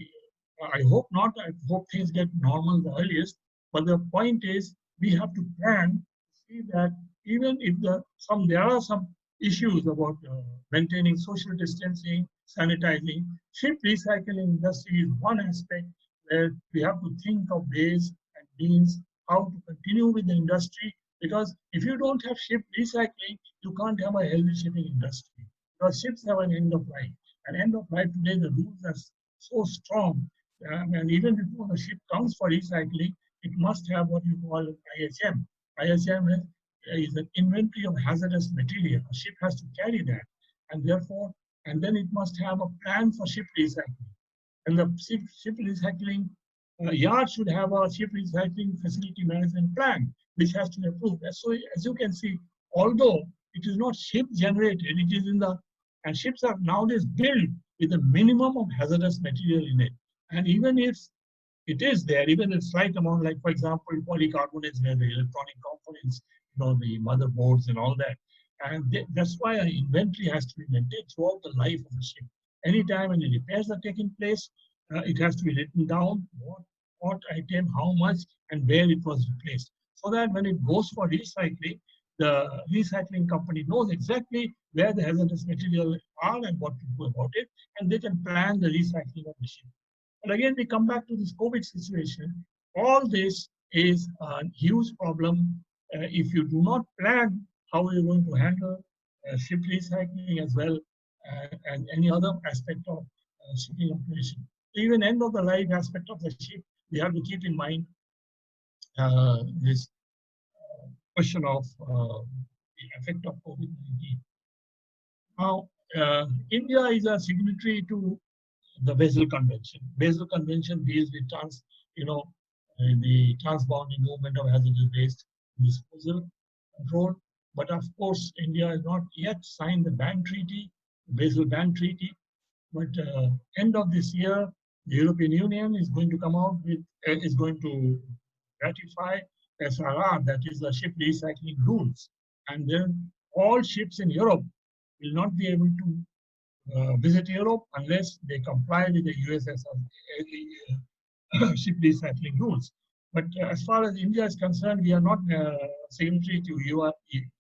I hope not. I hope things get normal the earliest. But the point is, we have to plan to see that even if there are some issues about maintaining social distancing, sanitizing, ship recycling industry is one aspect where we have to think of ways and means how to continue with the industry. Because if you don't have ship recycling, you can't have a healthy shipping industry. Because ships have an end of life. And end of life today, the rules are so strong. And even before the ship comes for recycling, it must have what you call IHM. IHM is an inventory of hazardous material. A ship has to carry that. And therefore, and then it must have a plan for ship recycling. And the ship recycling yard should have a ship recycling facility management plan, which has to be approved. So as you can see, although it is not ship generated, it is in the, and ships are nowadays built with a minimum of hazardous material in it. And even if it is there, even a slight amount, like for example, polycarbonates, where the electronic components, the motherboards and all that. And that's why an inventory has to be maintained throughout the life of the ship. Anytime any repairs are taking place, it has to be written down, what item, how much, and where it was replaced. So that when it goes for recycling, the recycling company knows exactly where the hazardous material are and what to do about it, and they can plan the recycling of the ship. But again, we come back to this COVID situation. All this is a huge problem if you do not plan how you're going to handle ship recycling as well, and any other aspect of shipping operation. Even end of the life aspect of the ship, we have to keep in mind this question of the effect of COVID-19. Now, India is a signatory to the Basel Convention. Basel Convention deals with the transboundary movement of hazardous waste disposal control. But of course, India has not yet signed the ban treaty, the Basel ban treaty. but end of this year, the European Union is going to come out with, is going to ratify SRR, that is the ship recycling rules. And then all ships in Europe will not be able to visit Europe unless they comply with the USSR ship recycling rules. But as far as India is concerned, we are not signatory to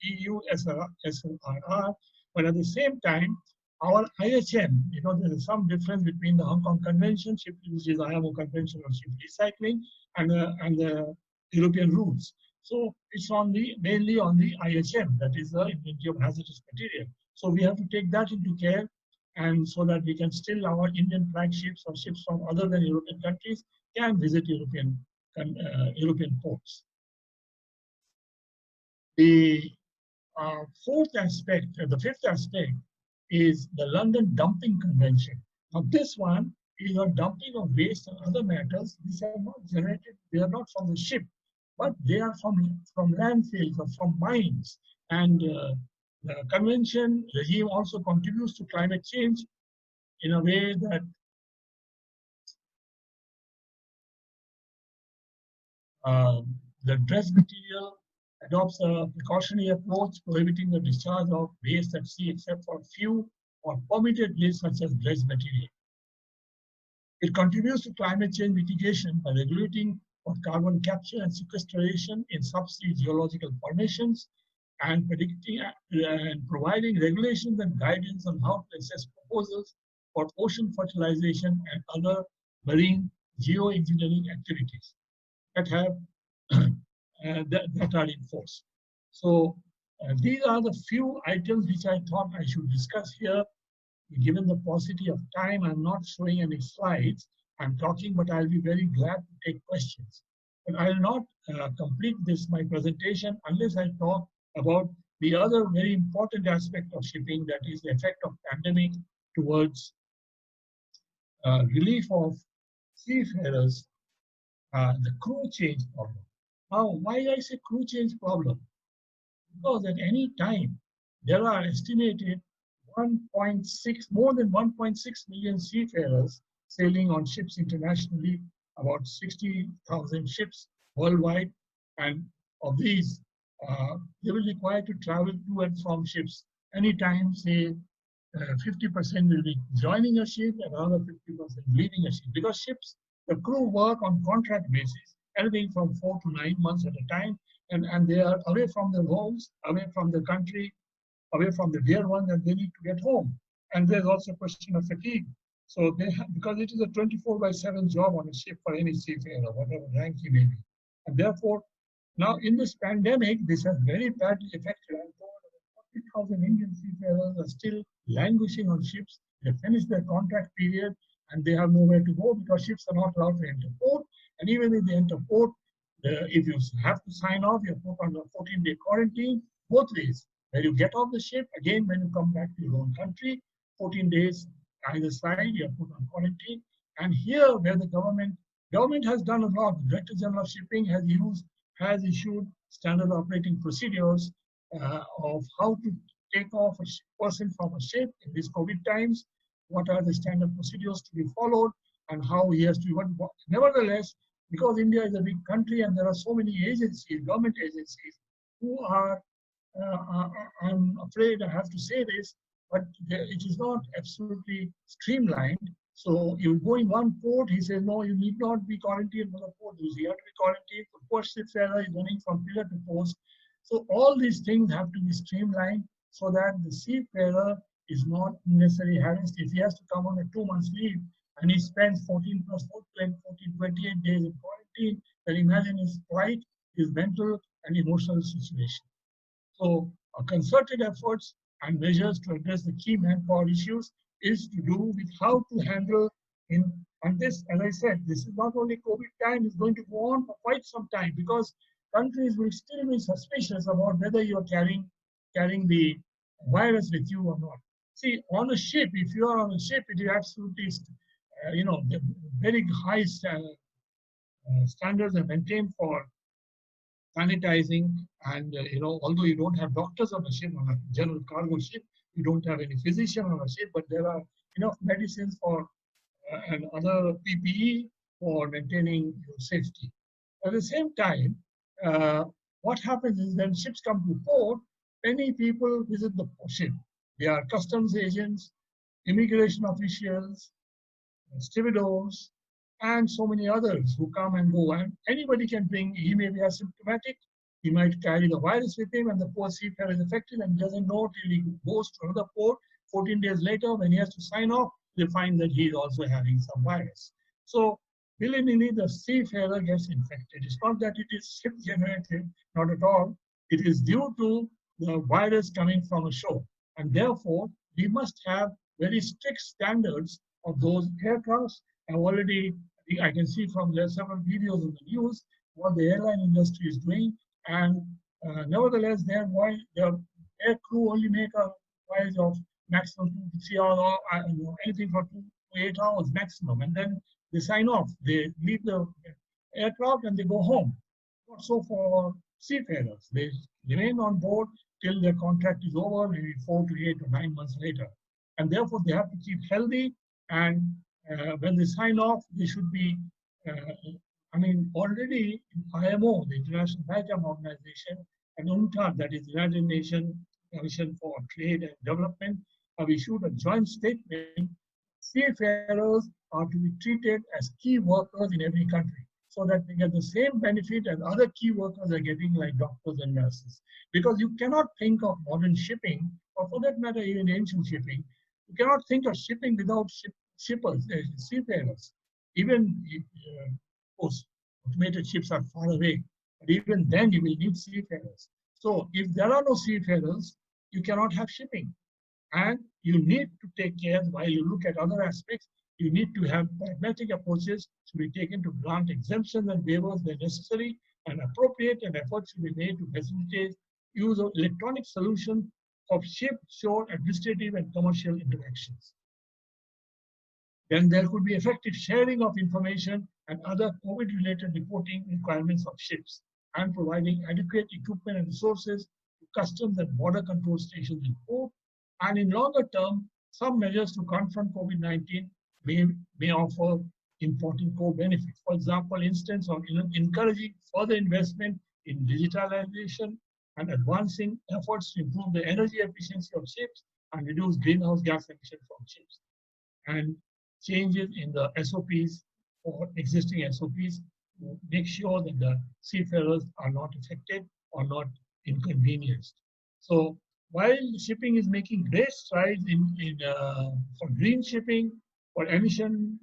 EU SRR, but at the same time, our IHM, there is some difference between the Hong Kong Convention, which is IMO Convention on Ship Recycling, and the European rules. So it's mainly on the IHM, that is the Inventory of Hazardous Material. So we have to take that into care, and so that we can still, our Indian flag ships or ships from other than European countries can visit European ports. The fourth aspect, the fifth aspect, is the London Dumping Convention. Now this one is a dumping of waste and other matters. These are not generated, they are not from the ship, but they are from landfills or from mines. And the convention regime also contributes to climate change in a way that the dress material adopts a precautionary approach, prohibiting the discharge of waste at sea except for few or permitted lists such as dress material. It contributes to climate change mitigation by regulating for carbon capture and sequestration in subsea geological formations, and predicting and providing regulations and guidance on how to assess proposals for ocean fertilization and other marine geoengineering activities that have that are in force. So these are the few items which I thought I should discuss here. Given the paucity of time, I'm not showing any slides. I'm talking, but I'll be very glad to take questions. But I will not complete my presentation unless I talk about the other very important aspect of shipping, that is the effect of pandemic towards relief of seafarers, the crew change problem. Now, why I say crew change problem? Because at any time, there are estimated more than 1.6 million seafarers sailing on ships internationally, about 60,000 ships worldwide, and of these, they will require to travel to and from ships. Anytime, say, 50% will be joining a ship and another 50% leaving a ship. Because ships, the crew work on contract basis, anything from 4 to 9 months at a time, and they are away from their homes, away from the country, away from the dear one, and they need to get home. And there's also a question of fatigue. So they have, because it is a 24/7 job on a ship for any seafarer, whatever rank he may be. And therefore, now in this pandemic, this has very badly affected. I'm told 40,000 Indian seafarers are still languishing on ships. They finished their contract period and they have nowhere to go because ships are not allowed to enter port. And even if they enter port, if you have to sign off, you're put under 14-day quarantine, both ways. When you get off the ship, again, when you come back to your own country, 14 days either side, you're put on quarantine. And here, where the government has done a lot. The Director General of Shipping has issued standard operating procedures of how to take off a person from a ship in these COVID times, what are the standard procedures to be followed, and how he has to work. Nevertheless, because India is a big country and there are so many agencies, government agencies, who are, I'm afraid I have to say this, but it is not absolutely streamlined. So you go in one port, he says, no, you need not be quarantined for the port. You have to be quarantined. The port seafarer is running from pillar to post. So all these things have to be streamlined so that the seafarer is not necessarily harassed. If he has to come on a 2 months leave and he spends 14 plus 14, 28 days in quarantine, then imagine his plight, his mental and emotional situation. So concerted efforts and measures to address the key manpower issues is to do with how to handle and this, as I said, this is not only COVID time, it's going to go on for quite some time because countries will still be suspicious about whether you're carrying the virus with you or not. See, on a ship, if you are on a ship, it is absolutely, very high standards are maintained for sanitizing, and although you don't have doctors on a ship, on a general cargo ship, you don't have any physician on a ship, but there are enough medicines for and other PPE for maintaining your safety. At the same time, what happens is when ships come to port, many people visit the ship. They are customs agents, immigration officials, stevedores, and so many others who come and go. And anybody can bring, he may be asymptomatic, he might carry the virus with him, and the poor seafarer is affected and doesn't know till he goes to another port. 14 days later, when he has to sign off, they find that he's also having some virus. So, willy-nilly, the seafarer gets infected. It's not that it is ship-generated, not at all. It is due to the virus coming from a shore. And therefore, we must have very strict standards of those aircrafts. I can see from the several videos in the news what the airline industry is doing. And nevertheless, their air crew only make a voyage of maximum 2 to 3 hours, or anything for 2 to 8 hours maximum. And then they sign off. They leave the aircraft and they go home. Not so for seafarers. They remain on board till their contract is over, maybe 4 to 8 or 9 months later. And therefore, they have to keep healthy. And when they sign off, they should be, already IMO, the International Maritime Organization, and UNCTAD, that is the United Nations Commission for Trade and Development, have issued a joint statement. Seafarers are to be treated as key workers in every country so that they get the same benefit as other key workers are getting, like doctors and nurses. Because you cannot think of modern shipping, or for that matter, even ancient shipping, you cannot think of shipping without shippers, seafarers. Even of course, automated ships are far away, but even then you will need seafarers. So if there are no seafarers, you cannot have shipping. And you need to take care, while you look at other aspects, you need to have pragmatic approaches to be taken to grant exemptions and waivers where necessary and appropriate, and efforts should be made to facilitate use of electronic solutions of ship-shore administrative and commercial interactions. Then there could be effective sharing of information and other COVID-related reporting requirements of ships, and providing adequate equipment and resources to customs and border control stations in port. And in longer term, some measures to confront COVID-19 may offer important co-benefits. For example, instance of encouraging further investment in digitalization and advancing efforts to improve the energy efficiency of ships and reduce greenhouse gas emissions from ships. And changes in the SOPs or existing SOPs to make sure that the seafarers are not affected or not inconvenienced. So while shipping is making great strides for green shipping, for emission,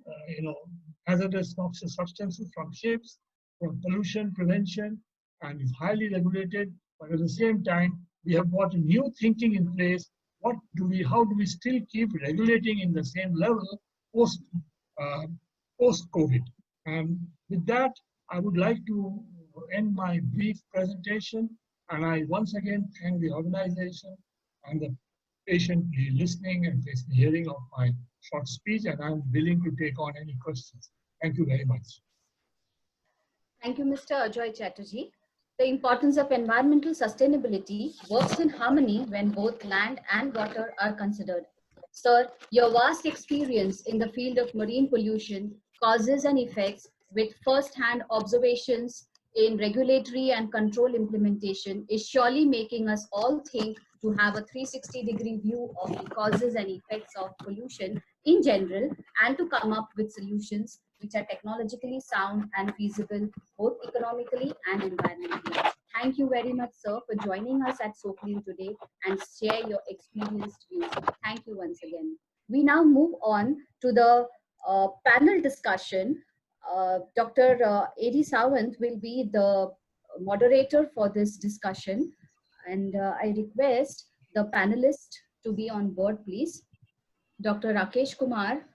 hazardous noxious substances from ships, for pollution prevention, and is highly regulated, but at the same time, we have got a new thinking in place. How do we still keep regulating in the same level post-COVID? And with that, I would like to end my brief presentation. And I once again thank the organization and the patiently listening and patiently hearing of my short speech, and I'm willing to take on any questions. Thank you very much. Thank you, Mr. Ajoy Chatterjee. The importance of environmental sustainability works in harmony when both land and water are considered. Sir, your vast experience in the field of marine pollution, causes and effects, with first-hand observations in regulatory and control implementation is surely making us all think to have a 360-degree view of the causes and effects of pollution in general, and to come up with solutions which are technologically sound and feasible both economically and environmentally. Thank you very much, sir, for joining us at Socleen today and share your experienced views. Thank you once again. We now move on to the panel discussion. Dr. A.D. Sawant will be the moderator for this discussion, and I request the panelists to be on board, please. Dr. Rakesh Kumar,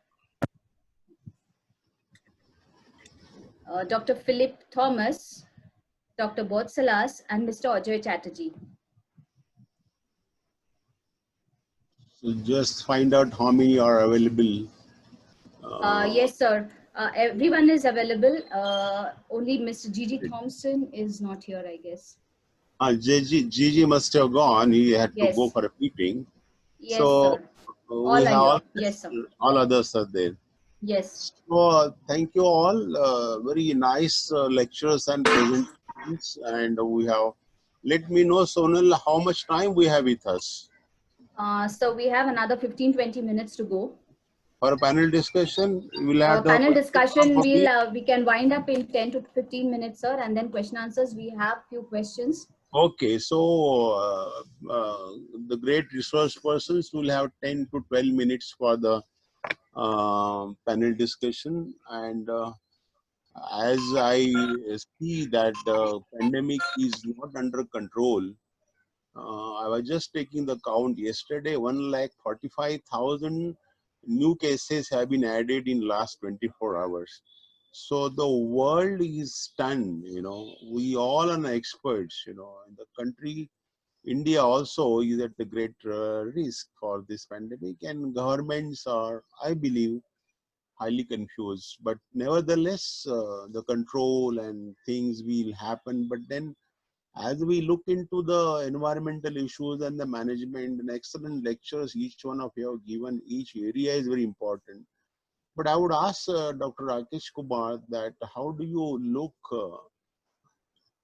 Dr. Philip Thomas, Dr. Bourtsalas, and Mr. Ajoy Chatterjee. So just find out how many are available. Yes, sir. Everyone is available. Only Mr. Jiji Thomson is not here, I guess. Jiji must have gone. He had to Yes. go for a meeting. Yes, so sir. We All are have here. Yes, sir. all others are there. Yes. So thank you all. Very nice lectures and presentations. And we have. Let me know, Sonal, how much time we have with us So we have another 15-20 minutes to go. for a panel discussion. We'll have the Panel discussion, okay. we can wind up in 10 to 15 minutes, sir, and then question answers. We have few questions. Okay, so the great resource persons will have 10 to 12 minutes for the panel discussion. And as I see that the pandemic is not under control, I was just taking the count yesterday. 1,45,000 new cases have been added in last 24 hours. So the world is stunned. We all are experts. In the country, India also is at the great risk for this pandemic, and governments are, I believe, highly confused. But nevertheless, the control and things will happen. But then, as we look into the environmental issues and the management, and excellent lectures each one of you have given, each area is very important. But I would ask Dr. Rakesh Kumar that how do you look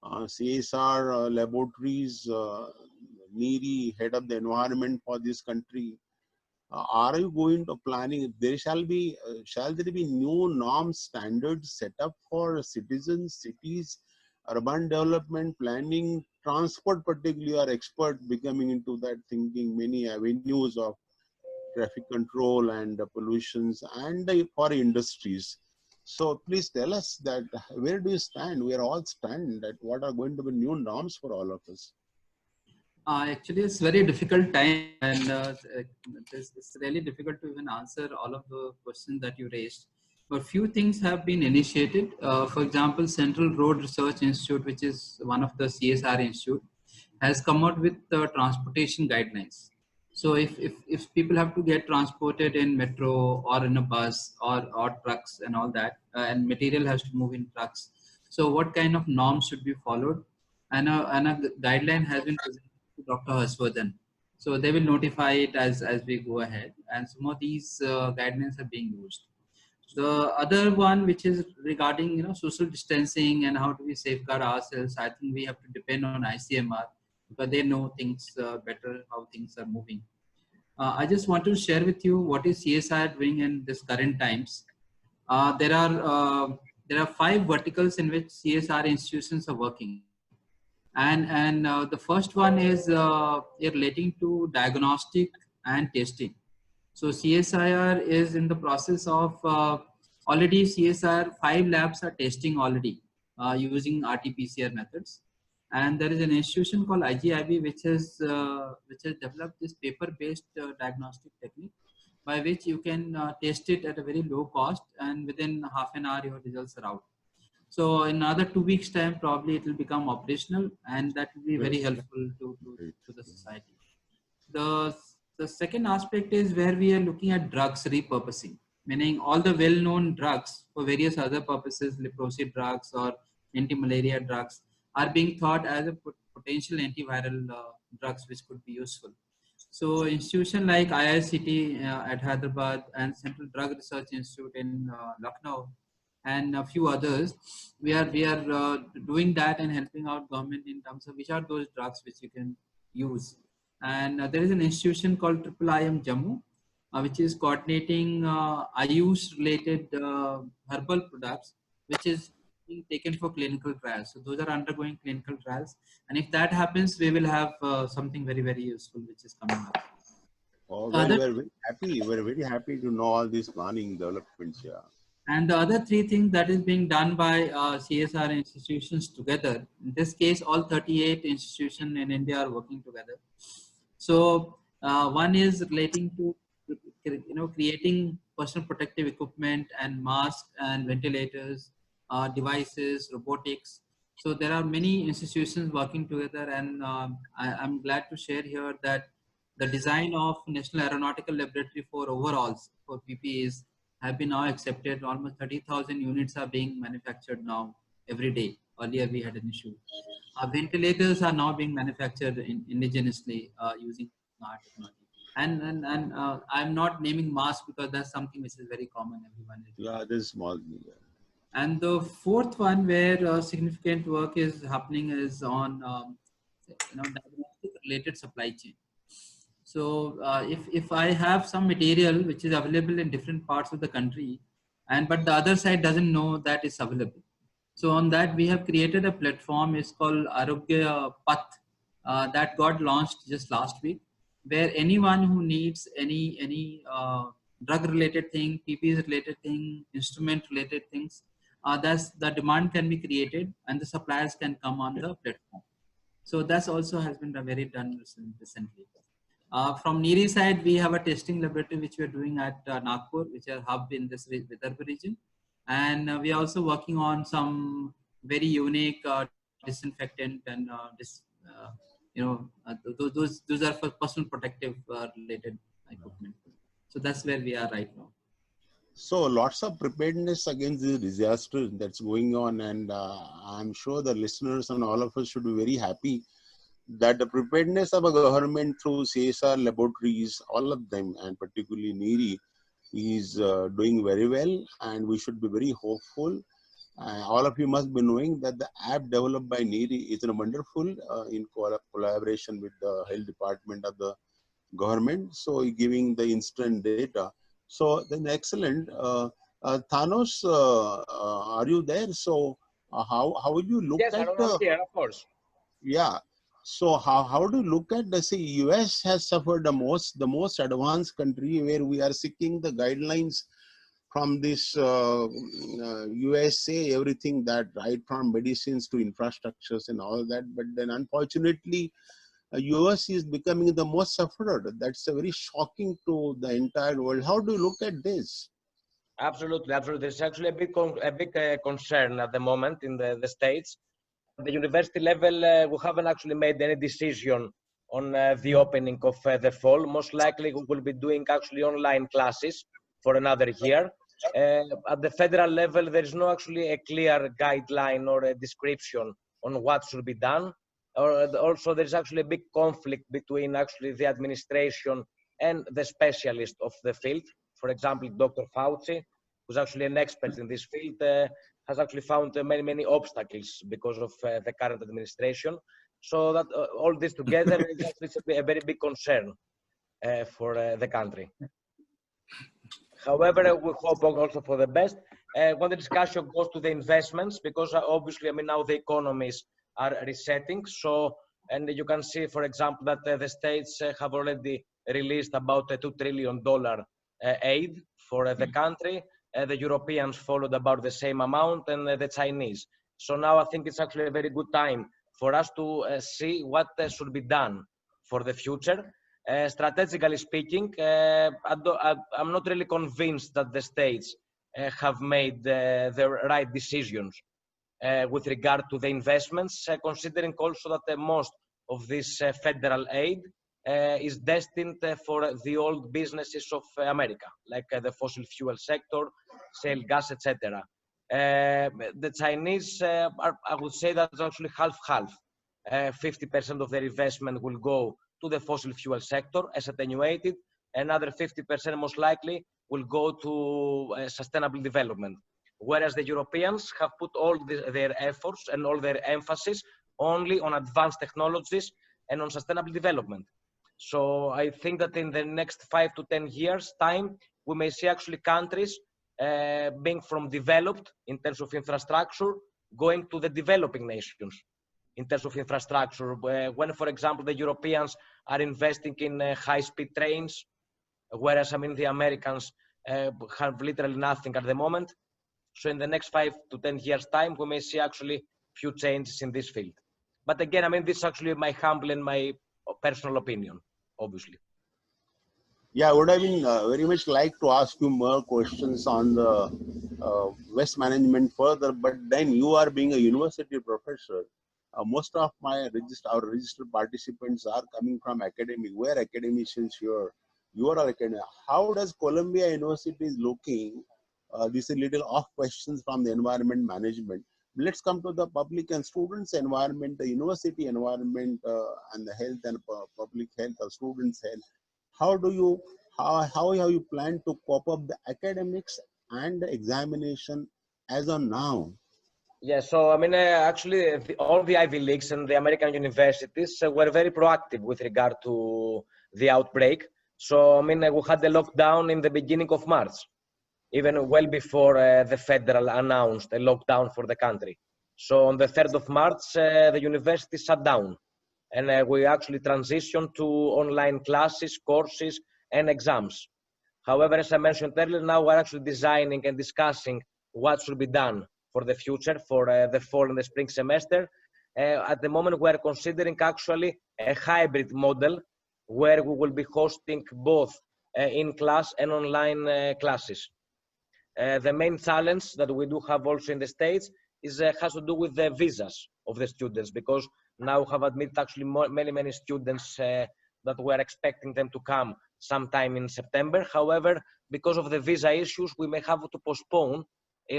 CSR laboratories, Needy, head of the environment for this country, are you going to planning? There shall there be new norms, standards set up for citizens, cities, urban development, planning, transport particularly are expert becoming into that thinking, many avenues of traffic control and pollutions and for industries. So please tell us that where do you stand? We are all stand that what are going to be new norms for all of us? Actually, it's very difficult time, and it's really difficult to even answer all of the questions that you raised. But few things have been initiated. For example, Central Road Research Institute, which is one of the CSR institute, has come out with transportation guidelines. So if people have to get transported in metro or in a bus or trucks and all that, and material has to move in trucks, so what kind of norms should be followed? And a guideline has been presented to Dr. Harshvardhan. So they will notify it as we go ahead, and some of these guidelines are being used. The other one, which is regarding social distancing and how do we safeguard ourselves, I think we have to depend on ICMR because they know things better, how things are moving. I just want to share with you what is CSR doing in this current times. There are 5 verticals in which CSR institutions are working, and the first one is relating to diagnostic and testing. So CSIR is in the process of already CSIR 5 labs are testing already using RT-PCR methods, and there is an institution called IGIB which has developed this paper-based diagnostic technique by which you can test it at a very low cost, and within half an hour your results are out. So in another 2 weeks time, probably it will become operational, and that will be very helpful to the society. The second aspect is where we are looking at drugs repurposing, meaning all the well-known drugs for various other purposes, leprosy drugs or anti-malaria drugs, are being thought as a potential antiviral drugs which could be useful. So institution like IICT at Hyderabad and Central Drug Research Institute in Lucknow and a few others, we are doing that and helping out government in terms of which are those drugs which you can use. And there is an institution called IIM Jammu, which is coordinating Ayush related herbal products, which is being taken for clinical trials. So those are undergoing clinical trials. And if that happens, we will have something very, very useful, which is coming up. Oh, The well, other we're very happy. We're very happy to know all these planning developments here. And the other 3 things that is being done by CSR institutions together, in this case, all 38 institutions in India are working together. So one is relating to, creating personal protective equipment and masks and ventilators, devices, robotics. So there are many institutions working together, and I'm glad to share here that the design of National Aeronautical Laboratory for overalls, for PPEs, have been now accepted. Almost 30,000 units are being manufactured now every day. Earlier we had an issue. Ventilators are now being manufactured indigenously using our technology. And I'm not naming mask because that's something which is very common. Everyone is. Yeah, this small. And the fourth one where significant work is happening is on diagnostic related supply chain. So if I have some material which is available in different parts of the country, and but the other side doesn't know that it's available. So on that we have created a platform. It's called Arogya Path that got launched just last week, where anyone who needs any drug related thing, PPE related thing, instrument related things, that's the demand can be created and the suppliers can come on the platform. So that's also has been very done recently. From NEERI side, we have a testing laboratory which we are doing at Nagpur, which are hub in this Vidarbha region, and we are also working on some very unique disinfectant and those are for personal protective related equipment. So that's where we are right now. So lots of preparedness against the disaster that's going on, and I'm sure the listeners and all of us should be very happy that the preparedness of a government through CSR laboratories, all of them, and particularly NEERI, is doing very well, and we should be very hopeful. All of you must be knowing that the app developed by NEERI is wonderful in collaboration with the health department of the government, so giving the instant data. So then excellent. Thanos, are you there? So how will you look Yes, at I'm here, of course. yeah. So how do you look at the US has suffered the most advanced country where we are seeking the guidelines from this USA, everything that right from medicines to infrastructures and all that. But then unfortunately, US is becoming the most sufferer. That's a very shocking to the entire world. How do you look at this? Absolutely, absolutely. There's actually a big concern at the moment in the States. At the university level, we haven't actually made any decision on the opening of the fall. Most likely, we will be doing actually online classes for another year. At the federal level, there is no actually a clear guideline or a description on what should be done. Also, there is actually a big conflict between actually the administration and the specialist of the field. For example, Dr. Fauci, who's actually an expert in this field, has actually found many obstacles because of the current administration. So that all this together is actually a very big concern for the country. However, we hope also for the best. When the discussion goes to the investments, because obviously, I mean, now the economies are resetting. So, and you can see, for example, that the states have already released about a $2 trillion aid for the country. The Europeans followed about the same amount, and the Chinese. So now I think it's actually a very good time for us to see what should be done for the future. Strategically speaking, I'm not really convinced that the states have made the right decisions with regard to the investments, considering also that most of this federal aid is destined for the old businesses of America, like the fossil fuel sector, shale gas, etc. The Chinese, I would say that's actually half-half. 50% of their investment will go to the fossil fuel sector as attenuated. Another 50% most likely will go to sustainable development. Whereas the Europeans have put all their efforts and all their emphasis only on advanced technologies and on sustainable development. So I think that in the next 5 to 10 years' time, we may see actually countries being from developed in terms of infrastructure, going to the developing nations in terms of infrastructure. When, for example, the Europeans are investing in high-speed trains, whereas I mean the Americans have literally nothing at the moment. So in the next 5 to 10 years' time, we may see actually few changes in this field. But again, I mean, this is actually my humble and my personal opinion, obviously. Yeah, I would have been very much like to ask you more questions on the West management further, but then you are being a university professor. Most of our registered participants are coming from academic. We're academicians here. You are academic. How does Columbia University is looking? This is a little off questions from the environment management. Let's come to the public and students environment, the university environment, and the health and public health of students' health. How do you how have you planned to cope up the academics and the examination as of now? Yeah, so I mean, actually, all the Ivy Leagues and the American universities were very proactive with regard to the outbreak. So, I mean, we had the lockdown in the beginning of March, even well before the federal announced a lockdown for the country. So, on the 3rd of March, the university shut down, and we actually transitioned to online classes, courses, and exams. However, as I mentioned earlier, now we're actually designing and discussing what should be done for the future, for the fall and the spring semester. At the moment, we're considering actually a hybrid model where we will be hosting both in-class and online classes. The main challenge that we do have also in the States is has to do with the visas of the students, because now we have admitted actually many students that we're expecting them to come sometime in September. However, because of the visa issues, we may have to postpone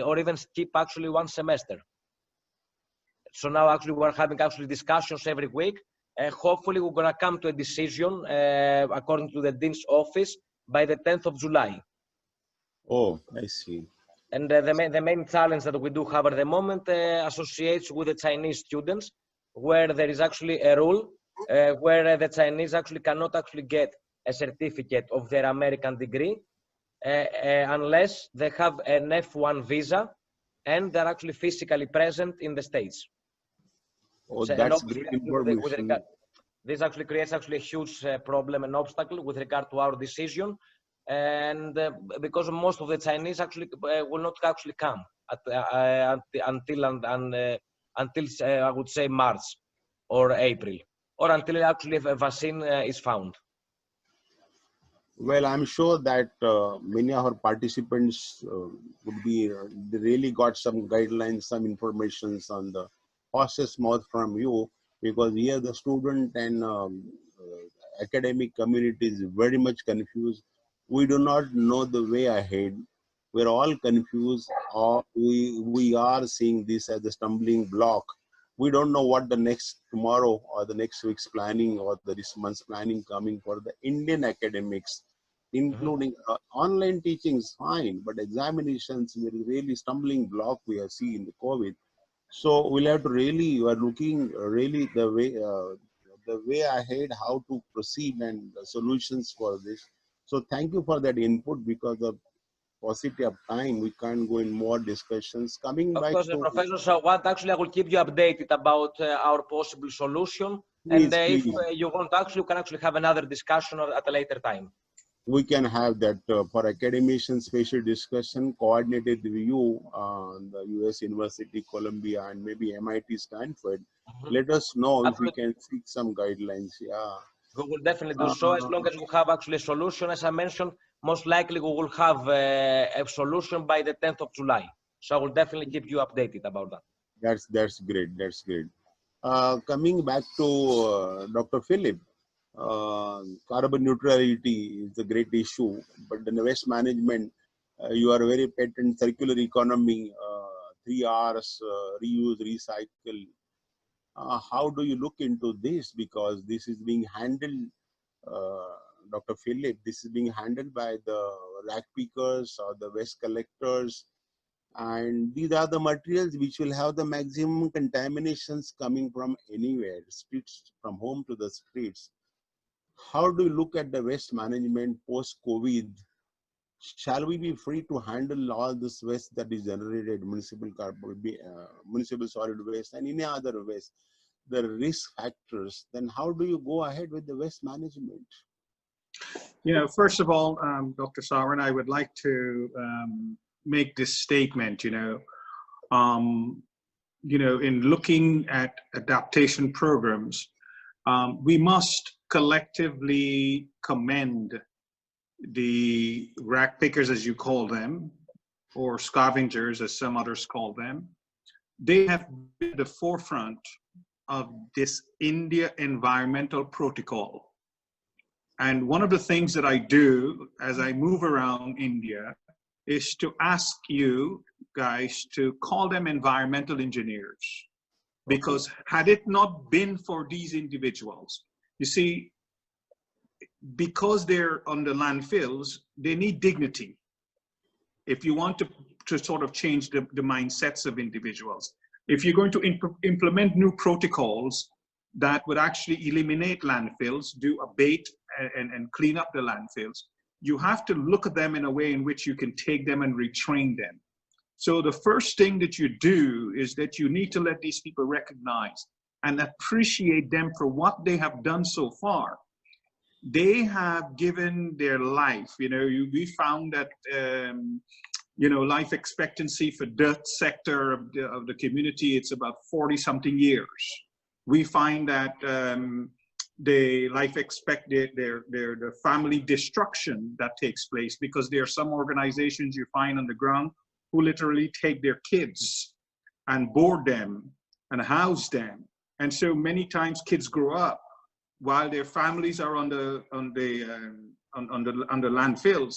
or even skip actually one semester. So now actually we're having actually discussions every week. Hopefully we're gonna come to a decision according to the Dean's office by the 10th of July. Oh, I see. And the main challenge that we do have at the moment associates with the Chinese students, where there is actually a rule where the Chinese actually cannot actually get a certificate of their American degree unless they have an F1 visa and they're actually physically present in the States. Oh, So, and that's obviously, great information. this actually creates actually a huge problem and obstacle with regard to our decision. And because most of the Chinese actually will not actually come until I would say March or April, or until actually a vaccine is found. Well, I'm sure that many of our participants would be, they really got some guidelines, some informations on the horse's mouth from you, because here the student and academic community is very much confused. We do not know the way ahead. We're all confused, or we are seeing this as a stumbling block. We don't know what the next tomorrow or the next week's planning or this month's planning coming for the Indian academics, including online teaching is fine, but examinations were really stumbling block we have seen in the COVID. So we'll have to really, we are looking really the way ahead, how to proceed and the solutions for this. So thank you for that input. Because of paucity of time, we can't go in more discussions. Coming Of back course, to, Professor Sawant, actually, I will keep you updated about our possible solution. And please, if please, you want, actually, you can actually have another discussion at a later time. we can have that for academician special discussion coordinated with you, the US University, Columbia, and maybe MIT, Stanford. Let us know if we Absolutely. can seek some guidelines. Yeah. We will definitely do so, as long as we have actually a solution. As I mentioned, most likely we will have a solution by the 10th of July. So I will definitely keep you updated about that. That's great. That's great. Coming back to Dr. Philip, carbon neutrality is a great issue, but in the waste management, you are very patent circular economy, 3 Rs, reuse, recycle. How do you look into this? Because this is being handled, Dr. Philip, this is being handled by the rag pickers or the waste collectors. And these are the materials which will have the maximum contaminations coming from anywhere, streets, from home to the streets. How do you look at the waste management post-COVID? Shall we be free to handle all this waste that is generated, municipal municipal solid waste and any other waste, the risk factors? Then how do you go ahead with the waste management? First of all, Dr. Sawant, I would like to make this statement, in looking at adaptation programs, we must collectively commend the rag pickers, as you call them, or scavengers, as some others call them. They have been at the forefront of this India environmental protocol. And one of the things that I do as I move around India is to ask you guys to call them environmental engineers. Because had it not been for these individuals, you see, because they're on the landfills, they need dignity. If you want to sort of change the mindsets of individuals, if you're going to implement new protocols that would actually eliminate landfills, do abate and clean up the landfills, you have to look at them in a way in which you can take them and retrain them. So the first thing that you do is that you need to let these people recognize and appreciate them for what they have done so far. They have given their life. You know, we found that you know, life expectancy for the sector of the community, it's about 40-something years. We find that the life expected, the family destruction that takes place, because there are some organizations you find on the ground who literally take their kids and board them and house them. And so many times kids grow up while their families are on the landfills,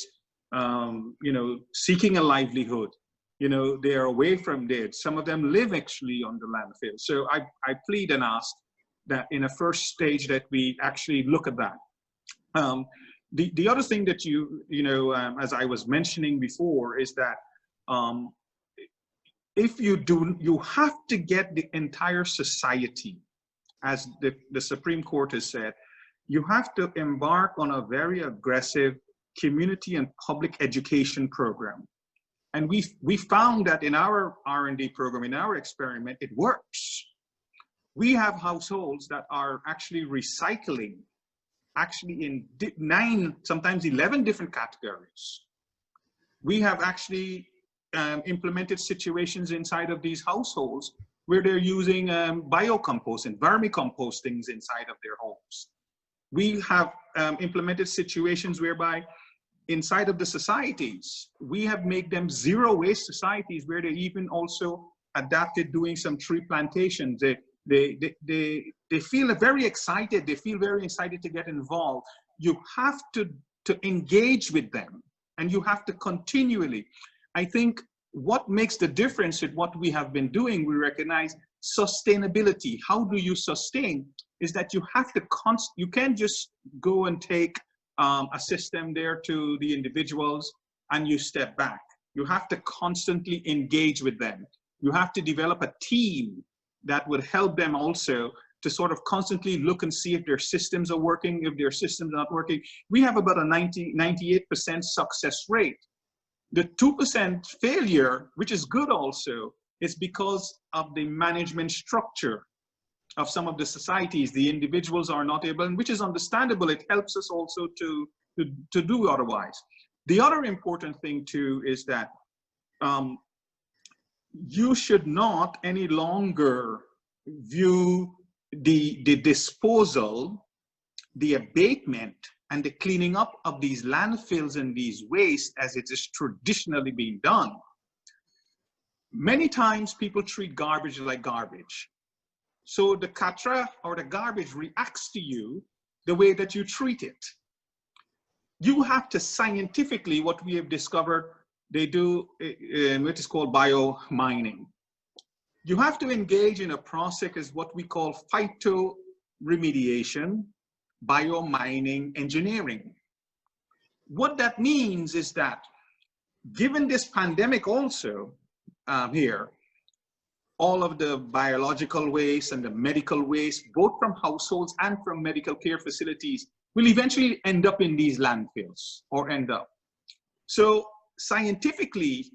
you know, seeking a livelihood. You know, they are away from there. Some of them live actually on the landfill. So I plead and ask that in a first stage that we actually look at that. The other thing that you know, as I was mentioning before, is that if you do, you have to get the entire society, as the Supreme Court has said, you have to embark on a very aggressive community and public education program. And we found that in our R&D program, in our experiment, it works. We have households that are actually recycling, actually in 9, sometimes 11 different categories. We have actually implemented situations inside of these households where they're using biocomposting, vermicompostings inside of their homes. We have implemented situations whereby inside of the societies, we have made them zero waste societies, where they even also adapted doing some tree plantations. They feel very excited. They feel very excited to get involved. You have to engage with them, and you have to continually. I think what makes the difference with what we have been doing, we recognize sustainability. How do you sustain? Is that you have to you can't just go and take a system there to the individuals and you step back. You have to constantly engage with them. You have to develop a team that would help them also to sort of constantly look and see if their systems are working, if their systems are not working. We have about a 98% success rate. The 2% failure, which is good also, is because of the management structure of some of the societies. The individuals are not able, and which is understandable. It helps us also to do otherwise. The other important thing too is that you should not any longer view the disposal, the abatement, and the cleaning up of these landfills and these wastes as it is traditionally being done. Many times people treat garbage like garbage. So the katra or the garbage reacts to you the way that you treat it. You have to scientifically, what we have discovered, they do what is called bio-mining. You have to engage in a process as what we call phytoremediation, bio-mining engineering. What that means is that given this pandemic also here, all of the biological waste and the medical waste, both from households and from medical care facilities, will eventually end up in these landfills or end up. So scientifically,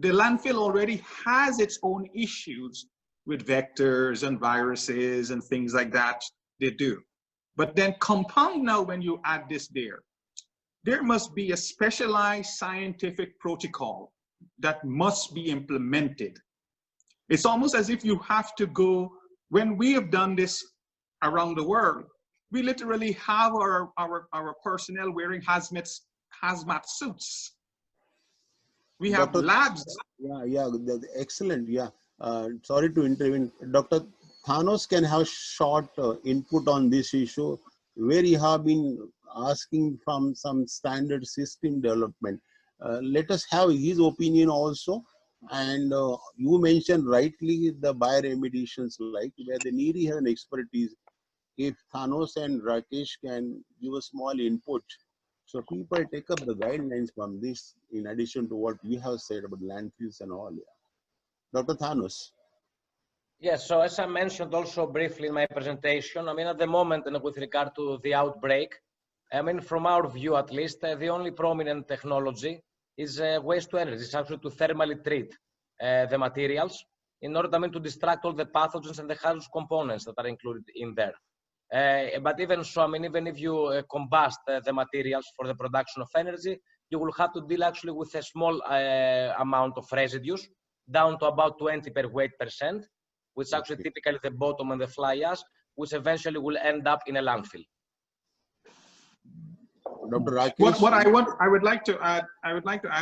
the landfill already has its own issues with vectors and viruses and things like that. They do. But then compound now when you add this there must be a specialized scientific protocol that must be implemented. It's almost as if you have to go, when we have done this around the world, we literally have our personnel wearing hazmat suits. We have Dr. labs. Excellent. Yeah. Sorry to intervene. Dr. Thanos can have short input on this issue, where you have been asking from some standard system development. Let us have his opinion also. And you mentioned rightly the bioremediations, like where the needy have an expertise. if Thanos and Rakesh can give a small input, so people take up the guidelines from this in addition to what you have said about landfills and all. Yeah. Dr. Thanos. Yes, so as I mentioned also briefly in my presentation, I mean, at the moment, and with regard to the outbreak, I mean, from our view at least, the only prominent technology is waste to energy. It's actually to thermally treat the materials in order, I mean, to distract all the pathogens and the hazardous components that are included in there. But even so, I mean, even if you combust the materials for the production of energy, you will have to deal actually with a small amount of residues, down to about 20 per weight %, which is actually typically the bottom and the fly ash, which eventually will end up in a landfill. Dr. Rakesh, I would like to add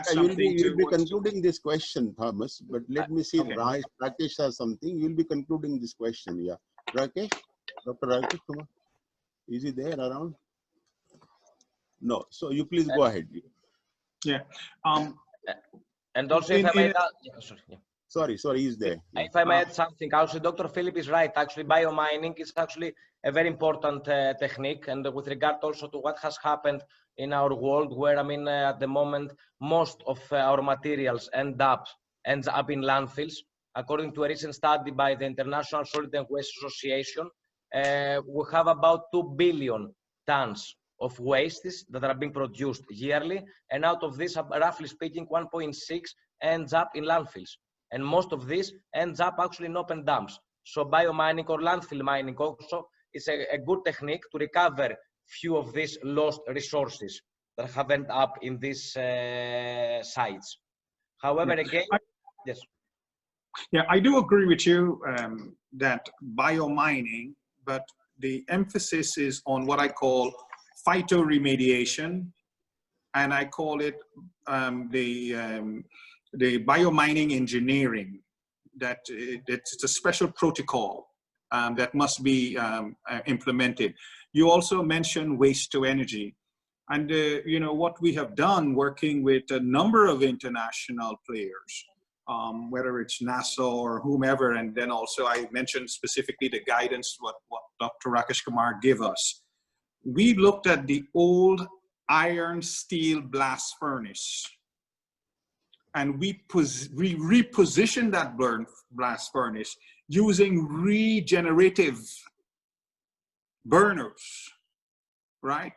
something. You'll be concluding this question, Thomas, but let me see. Okay. Rakesh has something. You'll be concluding this question. Yeah. Rakesh? Dr. Rakesh Kumar? Is he there around? No. So you please go ahead. Yeah. And also, if I may add, sorry, he's there. If I may add something, actually, Dr. Philip is right. Actually, biomining is actually a very important technique, and with regard also to what has happened in our world, where, I mean, at the moment, most of our materials ends up in landfills. According to a recent study by the International Solid and Waste Association, we have about 2 billion tons of wastes that are being produced yearly, and out of this, roughly speaking, 1.6 ends up in landfills. And most of this ends up actually in open dumps. So biomining or landfill mining also is a good technique to recover few of these lost resources that have ended up in these sites. However, again, yes. Yeah, I do agree with you that biomining, but the emphasis is on what I call phytoremediation, and I call it the biomining engineering. That it's a special protocol that must be implemented. You also mentioned waste to energy, and you know what we have done working with a number of international players, whether it's NASA or whomever, and then also I mentioned specifically the guidance what Dr. Rakesh Kumar gave us. We looked at the old iron steel blast furnace, and we repositioned that blast furnace using regenerative burners, right?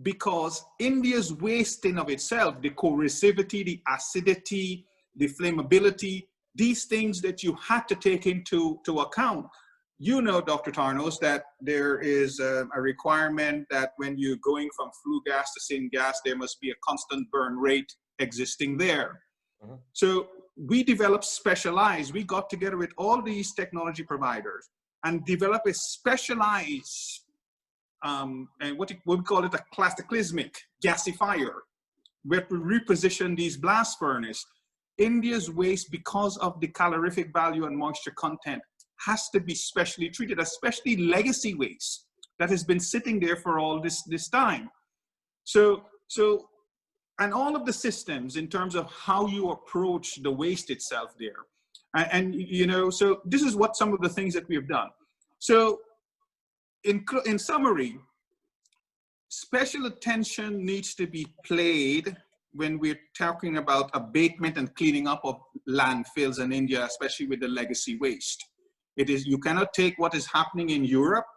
Because India's waste in of itself, the corrosivity, the acidity, the flammability, these things that you had to take into account. You know, Dr. Tarnos, that there is a requirement that when you're going from flue gas to syngas, there must be a constant burn rate existing there. Mm-hmm. So we developed specialized, we got together with all these technology providers and developed a specialized, and what we call it a cataclysmic gasifier, where we reposition these blast furnace. India's waste, because of the calorific value and moisture content, has to be specially treated, especially legacy waste that has been sitting there for all this time. So, and all of the systems in terms of how you approach the waste itself there. And you know, so this is what some of the things that we have done. So in summary, special attention needs to be played when we're talking about abatement and cleaning up of landfills in India, especially with the legacy waste. It is, you cannot take what is happening in Europe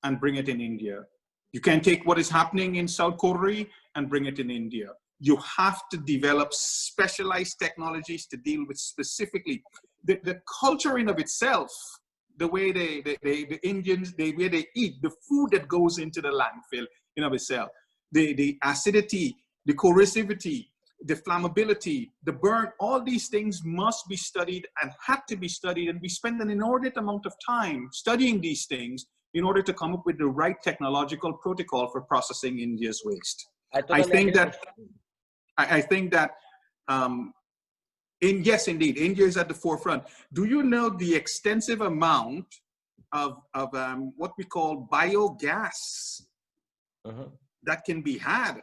and bring it in India. You can take what is happening in South Korea and bring it in India. You have to develop specialized technologies to deal with specifically the culture in of itself, the way the Indians, the way they eat, the food that goes into the landfill in of itself, the acidity, the corrosivity, the flammability, the burn, all these things must be studied and had to be studied, and we spend an inordinate amount of time studying these things in order to come up with the right technological protocol for processing India's waste. I think that yes, indeed, India is at the forefront. Do you know the extensive amount of what we call biogas that can be had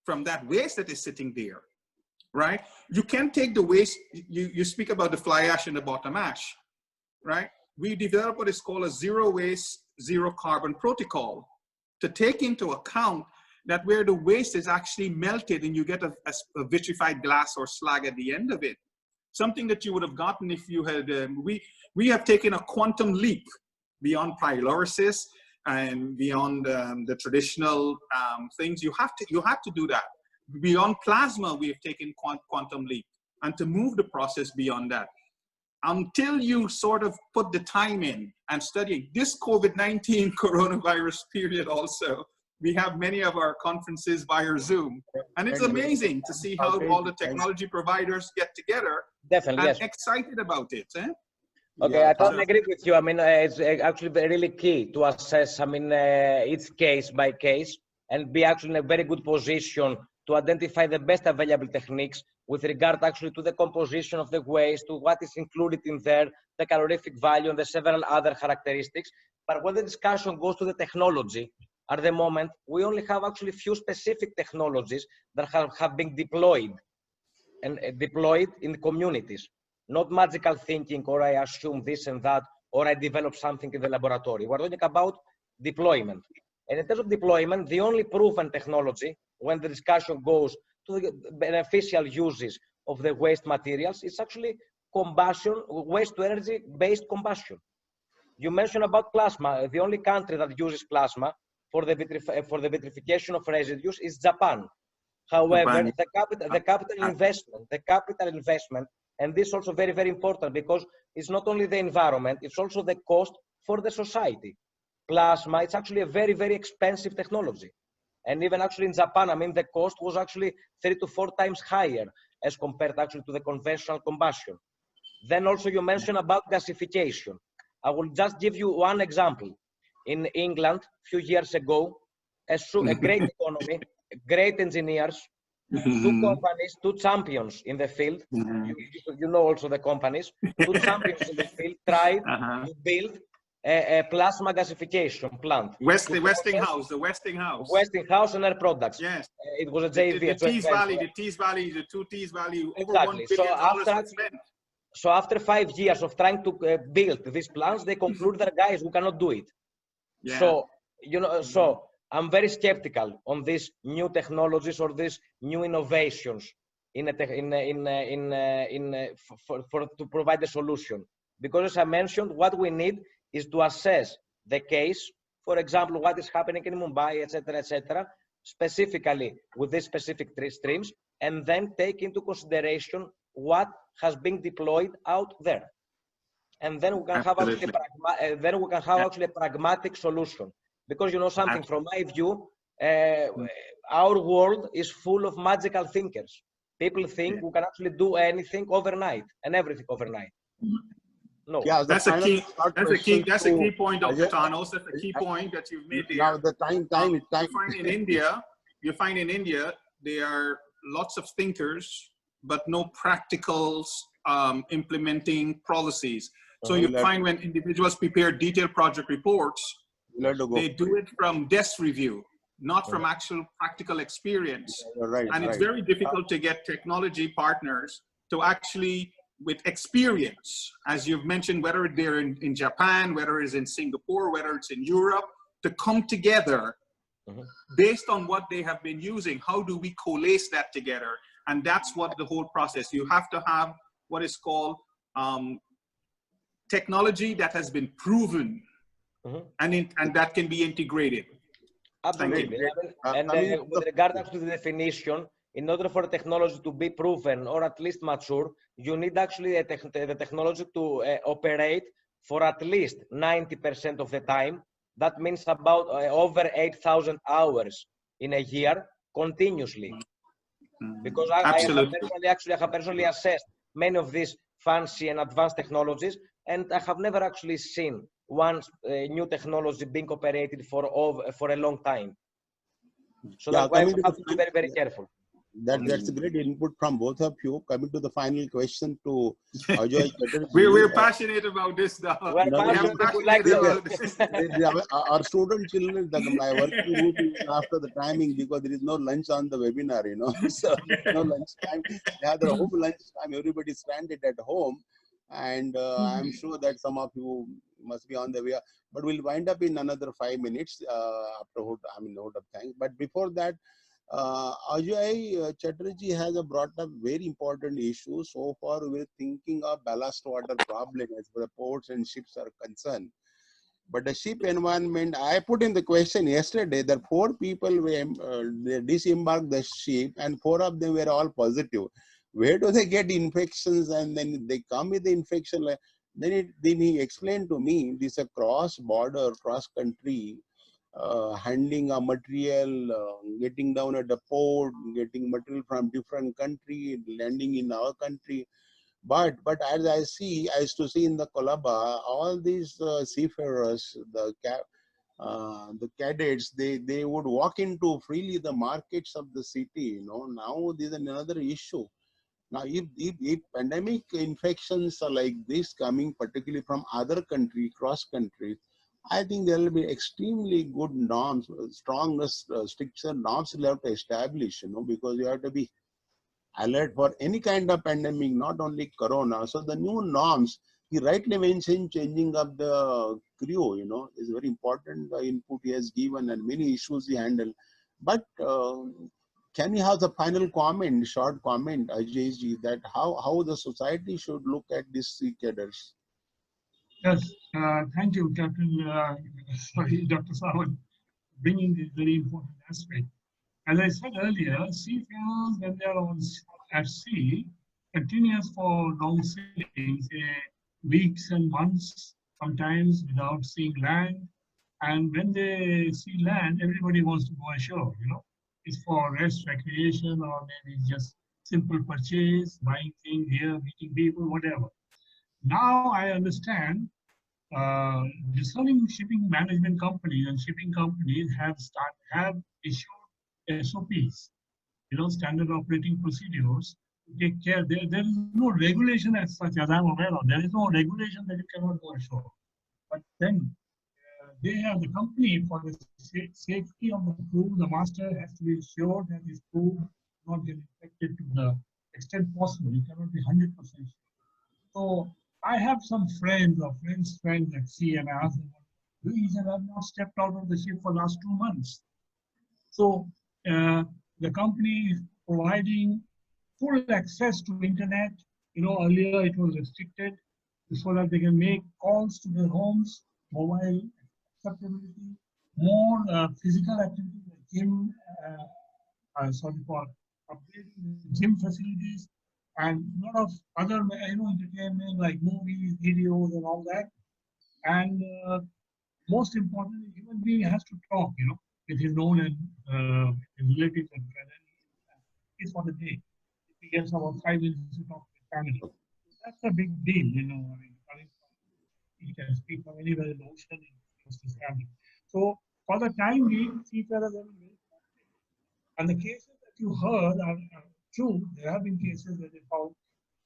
from that waste that is sitting there, right? You can take the waste, you speak about the fly ash and the bottom ash, right? We developed what is called a zero waste zero carbon protocol to take into account that where the waste is actually melted and you get a vitrified glass or slag at the end of it. Something that you would have gotten if you had, we have taken a quantum leap beyond pyrolysis and beyond the traditional things. You have to do that. Beyond plasma, we have taken quantum leap, and to move the process beyond that. Until you sort of put the time in and study this COVID-19 coronavirus period also, we have many of our conferences via Zoom. And it's amazing to see how all the technology providers get together and excited about it. Eh? Okay, I totally agree with you. I mean, it's actually really key to assess, I mean, each case by case and be actually in a very good position to identify the best available techniques with regard actually to the composition of the waste, to what is included in there, the calorific value and the several other characteristics. But when the discussion goes to the technology, at the moment, we only have actually few specific technologies that have been deployed and deployed in communities. Not magical thinking, or I assume this and that, or I develop something in the laboratory. We're talking about deployment. And in terms of deployment, the only proven technology, when the discussion goes to the beneficial uses of the waste materials, is actually combustion, waste to energy based combustion. You mentioned about plasma. The only country that uses plasma for the vitrification of residues is Japan. However, the capital investment, and this is also very, very important because it's not only the environment, it's also the cost for the society. Plasma, it's actually a very, very expensive technology. And even actually in Japan, I mean, the cost was actually 3 to 4 times higher as compared actually to the conventional combustion. Then also you mentioned about gasification. I will just give you one example. In England, a few years ago, a great economy, great engineers, 2 companies, 2 champions in the field, you know also the companies, 2 champions in the field tried to build a plasma gasification plant. Westinghouse. Westinghouse and Air Products. Yes. It was a JV. The Tees Valley, the 2 Tees Valley, over exactly. $1 billion spent. So after 5 years of trying to build these plants, they conclude that guys, we cannot do it. Yeah. So, you know, so I'm very skeptical on these new technologies or these new innovations to provide a solution. Because as I mentioned, what we need is to assess the case, for example, what is happening in Mumbai, etc., specifically with these specific 3 streams, and then take into consideration what has been deployed out there. And then we can have actually a pragmatic solution. Because you know something, from my view, our world is full of magical thinkers. People think we can actually do anything overnight and everything overnight. No. Yeah, that's a key point, Dr. Thanos. That's a key point that you've made there. Now the time. You find in India, there are lots of thinkers, but no practicals implementing policies. So you find when individuals prepare detailed project reports, they do it from desk review, not from actual practical experience. And it's very difficult to get technology partners to actually, with experience, as you've mentioned, whether they're in Japan, whether it's in Singapore, whether it's in Europe, to come together based on what they have been using. How do we coalesce that together? And that's what the whole process. You have to have what is called technology that has been proven and that can be integrated. Absolutely. And with regard to the definition, in order for technology to be proven or at least mature, you need actually the technology to operate for at least 90% of the time. That means about over 8,000 hours in a year continuously. Because I have personally assessed many of these fancy and advanced technologies, and I have never actually seen one new technology being operated for a long time. So that's why we have to be very, very careful. That's a great input from both of you. Coming to the final question to Ajoy Chatterjee. We're passionate about this, though. Our student children, my working group is after the timing because there is no lunch on the webinar, you know. So no lunch time. They have their home lunch time. Everybody stranded at home. And I'm sure that some of you must be on the way, but we'll wind up in another 5 minutes after note of thanks. But before that, Ajoy Chatterjee has brought up very important issue. So far, we're thinking of ballast water problem as far as ports and ships are concerned. But the ship environment, I put in the question yesterday that 4 people they disembarked the ship and 4 of them were all positive. Where do they get infections? And then they come with the infection. Then he explained to me this is a cross-border, cross-country handling a material, getting down at the port, getting material from different country, landing in our country. But as I used to see in the Colaba, all these seafarers, the cadets, they would walk into freely the markets of the city. Now there's another issue. Now, if pandemic infections are like this coming, particularly from other country, cross countries, I think there will be extremely good norms, strongest, stricter norms you have to establish. Because you have to be alert for any kind of pandemic, not only corona. So the new norms, he rightly mentioned changing of the crew, is very important input he has given and many issues he handled. But can you have the final comment, short comment, Ajay, that how the society should look at these sea cadres? Yes, thank you, Captain, Dr. Sawant, bringing this very important aspect. As I said earlier, seafarers, when they are at sea, continuous for long sailings, weeks and months, sometimes without seeing land. And when they see land, everybody wants to go ashore, It's for rest, recreation, or maybe just simple purchase, buying things here, meeting people, whatever. Now I understand discerning shipping management companies and shipping companies have issued SOPs, standard operating procedures to take care. There is no regulation as such as I'm aware of. There is no regulation that you cannot go ashore. But then they have the company for the safety of the crew. The master has to be sure that his crew not get infected to the extent possible. You cannot be 100% sure. So I have some friends or friends at sea, and I asked them, he said, I've not stepped out of the ship for the last 2 months. So the company is providing full access to internet. Earlier it was restricted so that they can make calls to their homes, mobile acceptability, more physical activity like gym, upgrading gym facilities, and a lot of other entertainment like movies, videos, and all that. And most importantly, human being has to talk, with his known and relatives and friends. It's for the day. If he gets about 5 minutes to talk to his family, that's a big deal, he can speak from anywhere in the ocean, he goes to his family. So for the time being, seafarers are very important. And the cases that you heard are true. There have been cases that they found.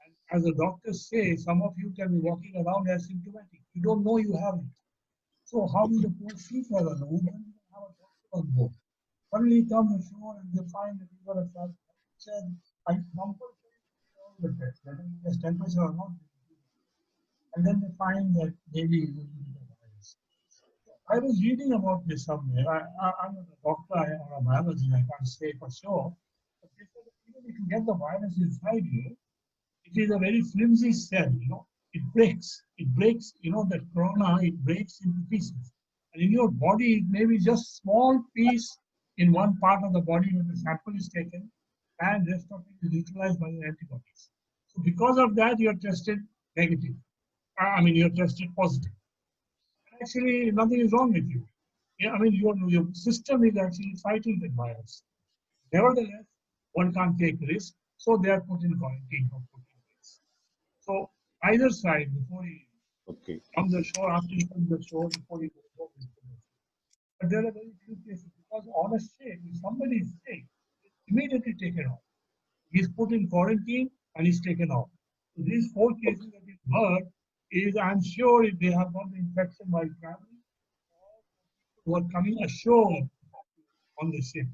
And as the doctors say, some of you can be walking around asymptomatic. You don't know you have it. So how will the poor seafarer know when you have a doctor on board? Suddenly he comes ashore and they find that you got a flat. I compulsory all the tests, whether it has temperature or not. And then they find that maybe it will be the virus. I was reading about this somewhere. I'm not a doctor or a biologist, I can't say for sure. But they said that even if you get the virus inside you, it is a very flimsy cell, It breaks. That corona, it breaks into pieces. And in your body, it may be just small piece in one part of the body when the sample is taken, and the rest of it is neutralized by the antibodies. So because of that, you are tested negative. You are tested positive. Actually, nothing is wrong with you. Your system is actually fighting the virus. Nevertheless, one can't take risk, so they are put in quarantine for 14 days. So either side, before you come the shore, after you come the shore, before you go. But there are very few cases because on a ship, if somebody is sick, it's immediately taken off. He's put in quarantine and he's taken off. So these 4 cases that you've heard is, I'm sure, if they have got the infection while traveling, who are coming ashore on the ship,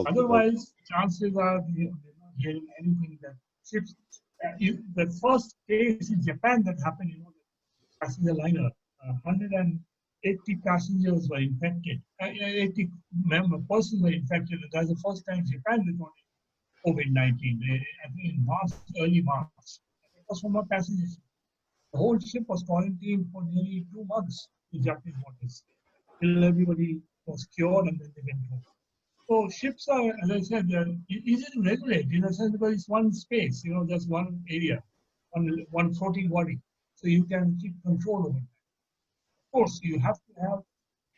Otherwise, chances are they're not hearing anything that ships The first case in Japan that happened, passenger liner, 180 passengers were infected. 80 persons were infected. That's the first time Japan reported COVID-19. I think in March, early March. It was from a passenger ship. The whole ship was quarantined for nearly 2 months in Japanese waters. Till everybody was cured and then they went home. So ships are, as I said, easy to regulate in a sense because it's one space, just one area, one floating body. So you can keep control over it. Of course, you have to have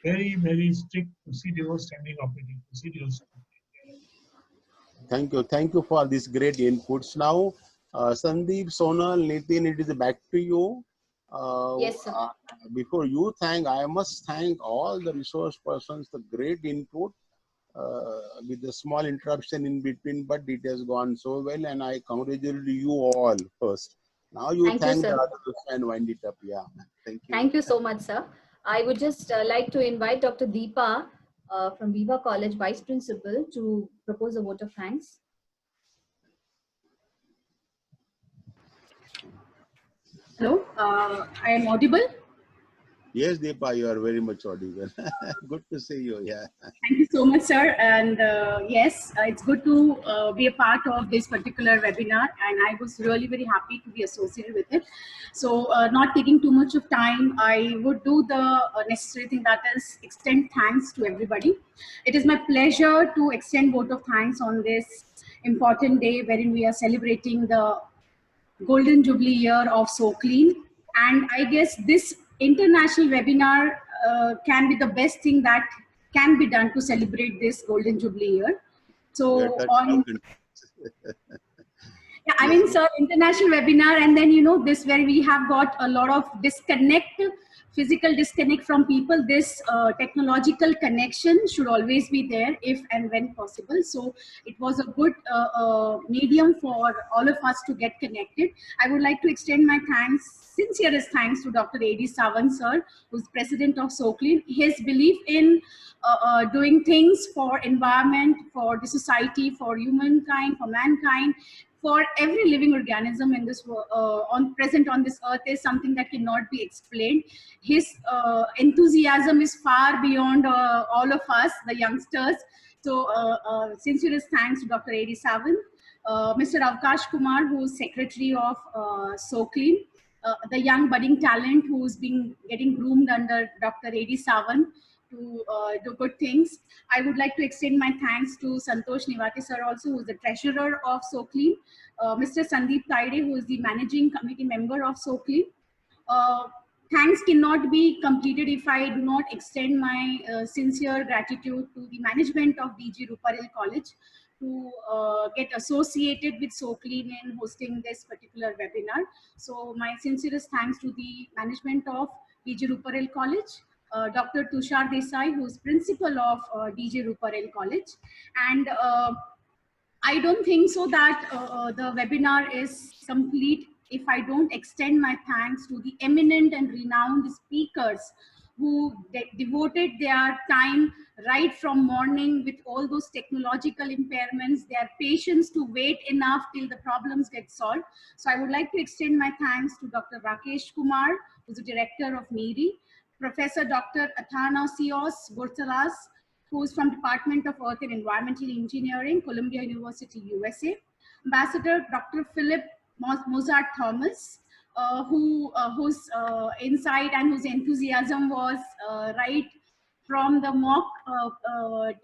very, very strict procedures, standing operating procedures. Thank you for these great inputs. Now, Sandeep, Sonal, Nitin, it is back to you. Yes, sir. Before you thank, I must thank all the resource persons, the great input with the small interruption in between, but it has gone so well, and I congratulate you all first. Now you Thank you, thank the sir. others and wind it up. Yeah, thank you. Thank you so much, sir. I would just like to invite Dr. Deepa from Viva College, Vice Principal, to propose a vote of thanks. Hello, I am audible. Yes, Deepa, you are very much audible. Good to see you. Yeah. Thank you so much, sir. And yes, it's good to be a part of this particular webinar, and I was really very happy to be associated with it. So, not taking too much of time, I would do the necessary thing, that is extend thanks to everybody. It is my pleasure to extend vote of thanks on this important day wherein we are celebrating the Golden Jubilee year of Socleen. And I guess this international webinar can be the best thing that can be done to celebrate this Golden Jubilee year. So on, yeah, I mean, sir, international webinar, and then, this where we have got a lot of disconnect, physical disconnect from people. This technological connection should always be there if and when possible. So it was a good medium for all of us to get connected. I would like to extend my thanks, sincerest thanks, to Dr. A.D. Sawant, sir, who's president of Socleen. His belief in doing things for environment, for the society, for humankind, for mankind, for every living organism in this present on this earth is something that cannot be explained. His enthusiasm is far beyond all of us, the youngsters. So sincerest thanks to Dr. A.D. Sawant, Mr. Rakesh Kumar, who is secretary of Socleen, the young budding talent who's been getting groomed under Dr. A.D. Sawant to do good things. I would like to extend my thanks to Santosh Nivati sir also, who is the treasurer of Socleen, Mr. Sandeep Taide, who is the managing committee member of Socleen. Thanks cannot be completed if I do not extend my sincere gratitude to the management of DG Ruparel College to get associated with Socleen in hosting this particular webinar. So my sincerest thanks to the management of DG Ruparel College, Dr. Tushar Desai, who is principal of DG Ruparel College. And I don't think so that the webinar is complete if I don't extend my thanks to the eminent and renowned speakers who devoted their time right from morning with all those technological impairments, their patience to wait enough till the problems get solved. So I would like to extend my thanks to Dr. Rakesh Kumar, who's the director of MIRI, Professor Dr. Athanasios Bourtsalas, who is from Department of Earth and Environmental Engineering, Columbia University, USA, Ambassador Dr. Philip Mozart Thomas, whose insight and whose enthusiasm was right from the mock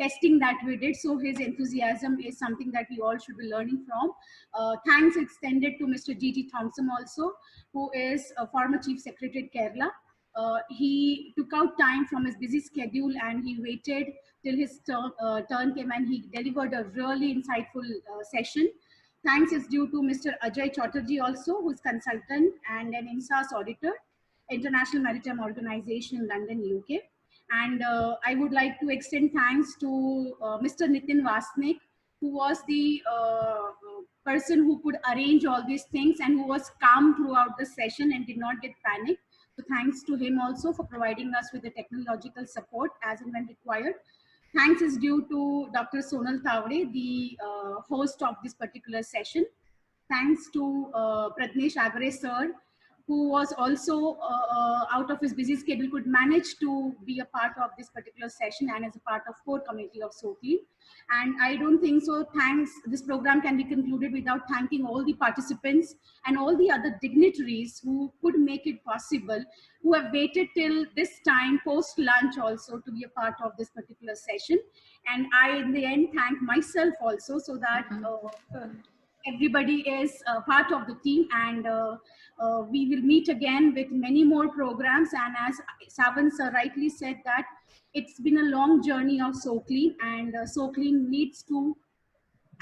testing that we did. So his enthusiasm is something that we all should be learning from. Thanks extended to Mr. Jiji Thomson also, who is a former Chief Secretary at Kerala. He took out time from his busy schedule and he waited till his turn came and he delivered a really insightful session. Thanks is due to Mr. Ajoy Chatterjee also, who is consultant and an INSAS auditor, International Maritime Organization in London, UK. And I would like to extend thanks to Mr. Nitin Vasnik, who was the person who could arrange all these things and who was calm throughout the session and did not get panicked. So thanks to him also for providing us with the technological support as and when required. Thanks is due to Dr. Sonal Tavre, the host of this particular session. thanks to Pratnesh Agre sir, who was also out of his busy schedule could manage to be a part of this particular session and as a part of core committee of Socleen. And I don't think so. This program can be concluded without thanking all the participants and all the other dignitaries who could make it possible, who have waited till this time post lunch also to be a part of this particular session. And I, in the end, thank myself also, so that everybody is part of the team, and we will meet again with many more programs. And as Sawant sir rightly said, that it's been a long journey of Socleen, and Socleen needs to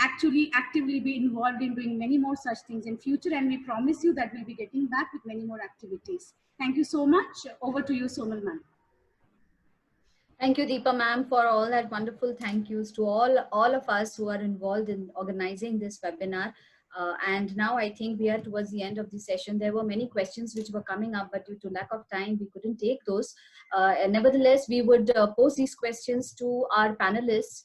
actually actively be involved in doing many more such things in future, and we promise you that we'll be getting back with many more activities. Thank you so much. Over to you, Sonal ma'am. Thank you, Deepa ma'am, for all that wonderful thank yous to all of us who are involved in organizing this webinar. And now I think we are towards the end of the session. There were many questions which were coming up, but due to lack of time, we couldn't take those. Nevertheless, we would pose these questions to our panelists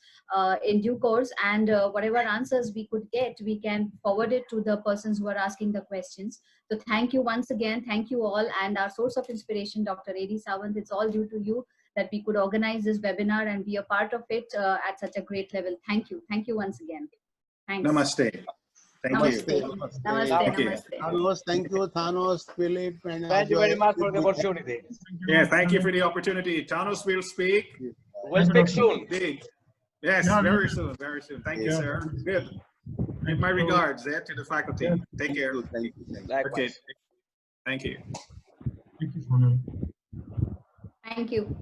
in due course, and whatever answers we could get, we can forward it to the persons who are asking the questions. So thank you once again. Thank you all. And our source of inspiration, Dr. A.D. Sawant, it's all due to you that we could organize this webinar and be a part of it at such a great level. Thank you. Thank you once again. Thanks. Namaste. Thank Namaste. you. Namaste. Thank you. Namaste. Thanos, thank you, Thanos, Philip, and Thank you very much for the opportunity. Yeah, thank you for the opportunity. Thanos will speak. We'll speak soon. Big. Yes, very soon, very soon. Thank you, sir. Good. Give my regards to the faculty. Take care. Thank you. Likewise. Okay. Thank you. Thank you, Sonal. Thank you.